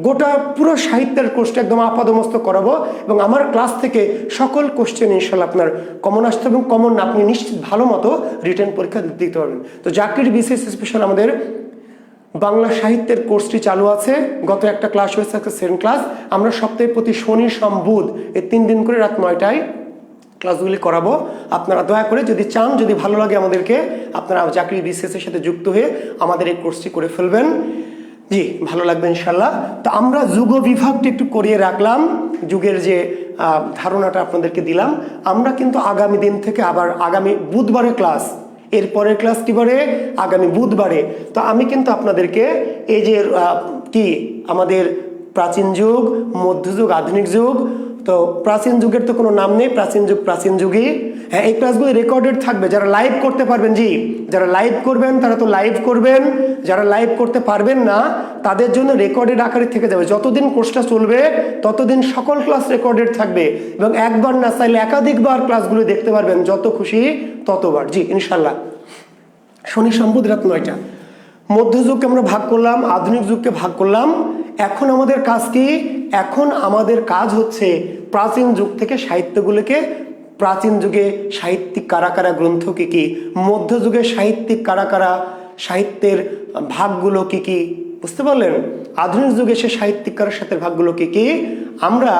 গোটা পুরো সাহিত্যের কোর্সটা একদম আপাদমস্তক করাবো এবং আমার ক্লাস থেকে সকল কোশ্চেন ইনশাল্লাহ আপনার কমন আসতে এবং কমন না আপনি নিশ্চিত ভালো মতো রিটেন পরীক্ষা দিতে পারবেন। তো জাকির বিসিএস স্পেশাল আমাদের বাংলা সাহিত্যের কোর্সটি চালু আছে। গত একটা ক্লাস হয়েছে, একটা 2nd ক্লাস। আমরা সপ্তাহে প্রতি শনি সোম বুধ এই 3 দিন করে রাত 9টায় ক্লাসগুলি করাবো। আপনারা দয়া করে যদি চান, যদি ভালো লাগে আমাদেরকে, আপনারা জাকির বিসিএস এর সাথে যুক্ত হয়ে আমাদের এই কোর্সটি করে ফেলবেন। জি, ভালো লাগবে ইনশাল্লাহ। তো আমরা যুগ বিভাগটি একটু করিয়ে রাখলাম, যুগের যে ধারণাটা আপনাদেরকে দিলাম। আমরা কিন্তু আগামী দিন থেকে আবার আগামী বুধবারে ক্লাস, এরপরের ক্লাস কি বারে, আগামী বুধবারে। তো আমি কিন্তু আপনাদেরকে এই যে আমাদের প্রাচীন যুগ, মধ্যযুগ, আধুনিক যুগ, তো প্রাচীন যুগের তো কোনো নাম নেই, প্রাচীন যুগ প্রাচীন যুগই। হ্যাঁ, এই ক্লাসগুলো রেকর্ডেড থাকবে। যারা লাইভ করতে পারবেন, জি যারা লাইভ করবেন তারা তো লাইভ করবেন, যারা লাইভ করতে পারবেন না তাদের জন্য রেকর্ডেড আকারে থেকে যাবে। যতদিন কোর্সটা চলবে ততদিন সকল ক্লাস রেকর্ডেড থাকবে এবং একবার না চাইলে একাধিকবার ক্লাসগুলো দেখতে পারবেন, যত খুশি ততবার। জি ইনশাল্লাহ। শনি সোম বুধ রাত 9টা। মধ্যযুগকে আমরা ভাগ করলাম, আধুনিক যুগকে ভাগ করলাম। এখন আমাদের কাজ কি? এখন আমাদের কাজ হচ্ছে প্রাচীন যুগ থেকে সাহিত্যগুলোকে, প্রাচীন যুগে সাহিত্যিক কারা কারা, গ্রন্থ কি কি, মধ্যযুগে সাহিত্যিক কারা কারা, সাহিত্যের ভাগগুলো কি কি, বুঝতে পারলেন? আধুনিক যুগে সে সাহিত্যিক কারার সাথে ভাগগুলো কি কি, আমরা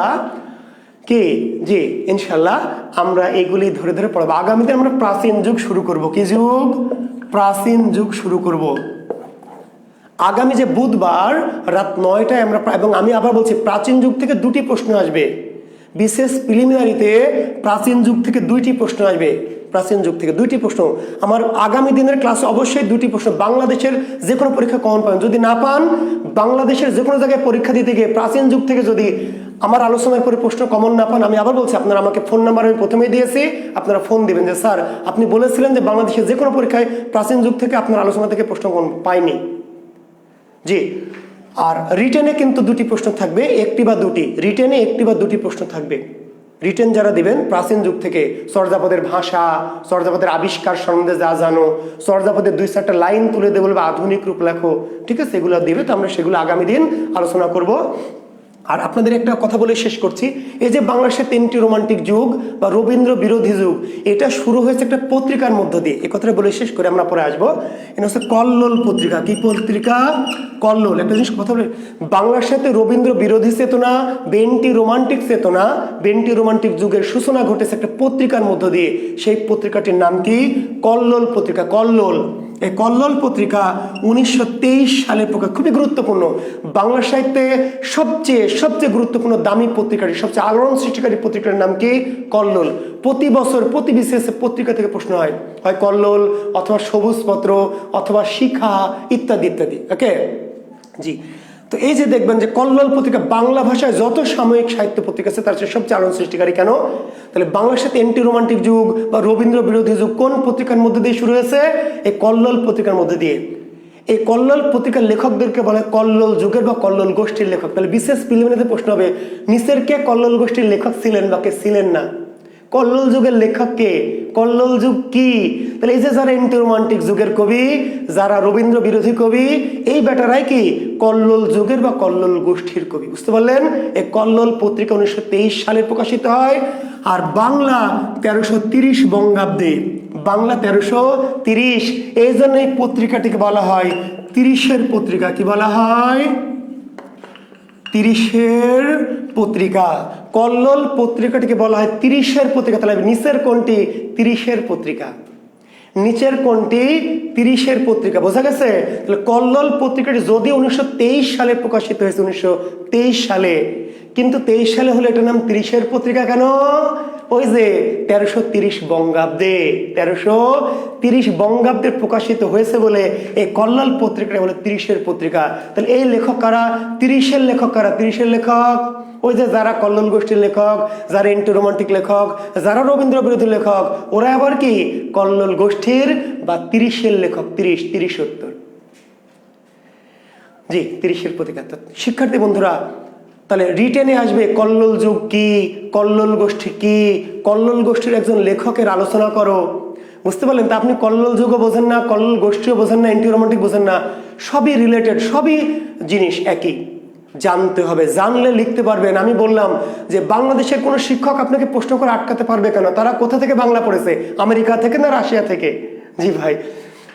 জি ইনশাল্লাহ আমরা এগুলি ধরে ধরে পড়াবো। আগামীতে আমরা প্রাচীন যুগ শুরু করব। কি যুগ? প্রাচীন যুগ শুরু করব আগামী যে বুধবার রাত 9টায় আমরা। এবং আমি আবার বলছি, প্রাচীন যুগ থেকে 2টি প্রশ্ন আসবে। বিশেষ প্রিলিমিনারিতে প্রাচীন যুগ থেকে 2টি প্রশ্ন আসবে। প্রাচীন যুগ থেকে 2টি প্রশ্ন আমার আগামী দিনের ক্লাসে অবশ্যই 2টি প্রশ্ন। বাংলাদেশের যে কোনো পরীক্ষা কমন পাবেন, যদি না পান বাংলাদেশের যে কোনো জায়গায় পরীক্ষা দিতে গিয়ে প্রাচীন যুগ থেকে যদি আমার আলোচনার পরে প্রশ্ন কমন না পান, আমি আবার বলছি আপনারা আমাকে ফোন নাম্বার আমি প্রথমেই দিয়েছি, আপনারা ফোন দিবেন যে স্যার আপনি বলেছিলেন যে বাংলাদেশের যে কোনো পরীক্ষায় প্রাচীন যুগ থেকে আপনার আলোচনা থেকে প্রশ্ন কমন পাইনি। জি, আর রিটেনে কিন্তু 2টি প্রশ্ন থাকবে, 1টি বা 2টি। রিটেনে 1টি বা 2টি প্রশ্ন থাকবে। রিটেন যারা দিবেন প্রাচীন যুগ থেকে, চর্যাপদের ভাষা, চর্যাপদের আবিষ্কার সম্বন্ধে যা জানো, চর্যাপদের 2-4টা লাইন তুলে দেবে বলবে আধুনিক রূপ লেখো, ঠিক আছে, এগুলো দিবে। তো আমরা সেগুলো আগামী দিন আলোচনা করব। আর আপনাদের একটা কথা বলে শেষ করছি, এই যে বাংলাদেশের 3টি রোমান্টিক যুগ বা রবীন্দ্র বিরোধী যুগ, এটা শুরু হয়েছে একটা পত্রিকার মধ্য দিয়ে। এই কথাটা বলে শেষ করে আমরা পরে আসবো। এটা হচ্ছে কল্লোল পত্রিকা। কি পত্রিকা? কল্লোল। একটা জিনিস কথা বলে, বাংলাদেশে রবীন্দ্র বিরোধী চেতনা, বেন্টি রোমান্টিক চেতনা, বেন্টি রোমান্টিক যুগের সূচনা ঘটেছে একটা পত্রিকার মধ্য দিয়ে। সেই পত্রিকাটির নাম কি? কল্লোল পত্রিকা। কল্লোল। এই কল্লোল পত্রিকা 1923 সালে প্রকাশ, খুবই গুরুত্বপূর্ণ। বাংলা সাহিত্যে সবচেয়ে গুরুত্বপূর্ণ দামি পত্রিকাটি, সবচেয়ে আলোড়ন সৃষ্টিকারী পত্রিকার নাম কি? কল্লোল। প্রতি বছর প্রতি বিসিএস পত্রিকা থেকে প্রশ্ন হয় কল্লোল অথবা সবুজপত্র অথবা শিখা ইত্যাদি ইত্যাদি। ওকে জি, তো এই যে দেখবেন যে কল্লোল পত্রিকা বাংলা ভাষায় যত সাময়িক সাহিত্য পত্রিকা আছে তার সবচেয়ে আলোড়ন সৃষ্টিকারী। কেন? তাহলে বাংলার সাথে অ্যান্টি রোমান্টিক যুগ বা রবীন্দ্র বিরোধী যুগ কোন পত্রিকার মধ্যে দিয়ে শুরু হয়েছে? এই কল্লোল পত্রিকার মধ্যে দিয়ে। এই কল্লোল পত্রিকার লেখকদেরকে বলে কল্লোল যুগের বা কল্লোল গোষ্ঠীর লেখক। তাহলে বিশেষ প্রিলিমিনারিতে প্রশ্ন হবে, নিচের কে কল্লোল গোষ্ঠীর লেখক ছিলেন বা কে ছিলেন না? কল্লোল যুগের লেখক কে? কল্লোল যুগ কি? তাহলে এই যে যারা অ্যান্টি রোমান্টিক যুগের কবি, যারা রবীন্দ্র বিরোধী কবি, এই বেটারাই কি কল্লোল যুগের বা কল্লোল গোষ্ঠীর কবি। বুঝতে পারলেন? এই কল্লোল পত্রিকা 1923 সালে প্রকাশিত হয়। আর বাংলা 1330 বঙ্গাব্দে, বাংলা 1330। এই জন্য এই পত্রিকাটিকে বলা হয় 30-এর পত্রিকা। কি বলা হয়? 30-এর পত্রিকা। কল্লোল পত্রিকাটিকে বলা হয় 30-এর পত্রিকা। তাহলে নিচের কোনটি? 30-এর পত্রিকা। নিচের কোনটি? 30-এর পত্রিকা। বোঝা গেছে? তাহলে কল্লোল পত্রিকাটি যদি 1923 সালে প্রকাশিত হয়েছে, 1923 সালে, কিন্তু 23 সালে হলে এটার নাম 30-এর পত্রিকা কেন? ওই যে 1330 বঙ্গাব্দে, 1330 বঙ্গাব্দে প্রকাশিত হয়েছে বলে এই কল্লোল পত্রিকাটা বলে 30-এর পত্রিকা। তাহলে এই লেখক কারা? 30-এর লেখক কারা? 30-এর লেখক ওই যে যারা কল্লোল গোষ্ঠীর লেখক, যারা অ্যান্টি রোমান্টিক লেখক, যারা রবীন্দ্র বিরোধী লেখক, ওরা আবার কি কল্লোল গোষ্ঠীর বা 30-এর লেখক। 30-70 জি 30-এর পত্রিকা। শিক্ষার্থী বন্ধুরা, তাহলে রিটেনে আসবে কল্লোল যুগ কি, কল্লোল গোষ্ঠী কি, কল্লোল গোষ্ঠীর একজন লেখকের আলোচনা করো। বুঝতে পারলেন? তা আপনি কল্লোল যুগও বোঝেন না, কল্লোল গোষ্ঠীও বোঝেন না, অ্যান্টি রোমান্টিক বোঝেন না, সবই রিলেটেড, সবই জিনিস একই। জানতে হবে, জানলে লিখতে পারবেন। আমি বললাম যে বাংলাদেশের কোনো শিক্ষক আপনাকে প্রশ্ন করে আটকাতে পারবে কেন? তারা কোথা থেকে বাংলা পড়েছে? আমেরিকা থেকে না রাশিয়া থেকে? জি ভাই,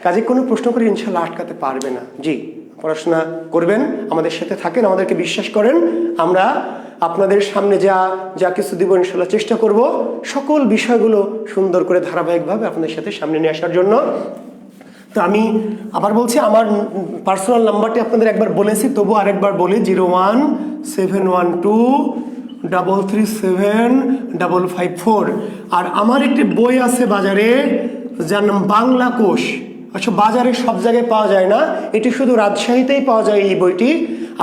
কাজে কোনো প্রশ্ন করে ইনশাল্লাহ আটকাতে পারবে না। জি, পড়াশোনা করবেন, আমাদের সাথে থাকেন, আমাদেরকে বিশ্বাস করেন। আমরা আপনাদের সামনে যা কিছু দিব ইনশাল্লাহ চেষ্টা করব সকল বিষয়গুলো সুন্দর করে ধারাবাহিকভাবে আপনাদের সাথে সামনে নিয়ে আসার জন্য। তো আমি আবার বলছি, আমার পার্সোনাল নাম্বারটি আপনাদের একবার বলেছি, তবু আরেকবার বলি, 01712337554। আর আমার একটি বই আছে বাজারে, যার নাম বাংলা কোষ। আচ্ছা, বাজারে সব জায়গায় পাওয়া যায় না, এটি শুধু রাজশাহীতেই পাওয়া যায় এই বইটি।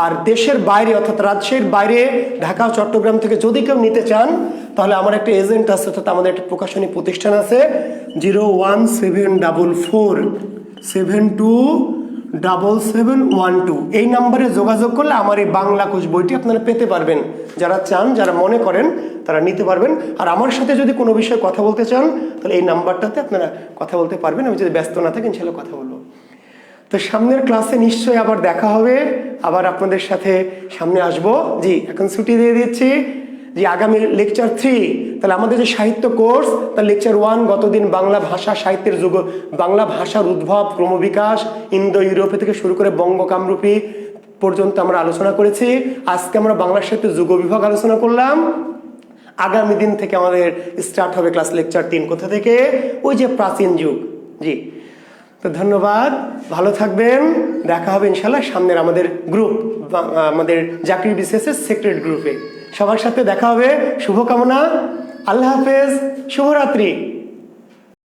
আর দেশের বাইরে অর্থাৎ রাজশাহীর বাইরে, ঢাকা চট্টগ্রাম থেকে যদি কেউ নিতে চান, তাহলে আমার একটা এজেন্ট আছে, অর্থাৎ আমাদের একটা প্রকাশনী প্রতিষ্ঠান আছে, 01744727712। এই নাম্বারে যোগাযোগ করলে আমার এই বাংলা কোষ বইটি আপনারা পেতে পারবেন। যারা চান, যারা মনে করেন তারা নিতে পারবেন। আর আমার সাথে যদি কোনো বিষয়ে কথা বলতে চান, তাহলে এই নাম্বারটাতে আপনারা কথা বলতে পারবেন। আমি যদি ব্যস্ত না থাকি ইনশাআল্লাহ কথা বলবো। তো সামনের ক্লাসে নিশ্চয়ই আবার দেখা হবে, আবার আপনাদের সাথে সামনে আসব। জি, এখন ছুটি দিয়ে দিচ্ছি। জি, আগামী লেকচার 3, তাহলে আমাদের যে সাহিত্য কোর্স, তার লেকচার 1 গতদিন বাংলা ভাষা সাহিত্যের যুগ, বাংলা ভাষার উদ্ভব, ক্রমবিকাশ, ইন্দো ইউরোপে থেকে শুরু করে বঙ্গ কামরূপী পর্যন্ত আমরা আলোচনা করেছি। আজকে আমরা বাংলা সাহিত্যের যুগ বিভাগ আলোচনা করলাম। আগামী দিন থেকে আমাদের স্টার্ট হবে ক্লাস লেকচার 3। কোথা থেকে? ওই যে প্রাচীন যুগ। জি, তো ধন্যবাদ, ভালো থাকবেন, দেখা হবে ইনশাল্লাহ সামনের আমাদের গ্রুপ, আমাদের জাকির বিসিএসের সেক্রেট গ্রুপে। সবার সাথে দেখা হবে। শুভকামনা, আল্লাহ হাফেজ, শুভরাত্রি।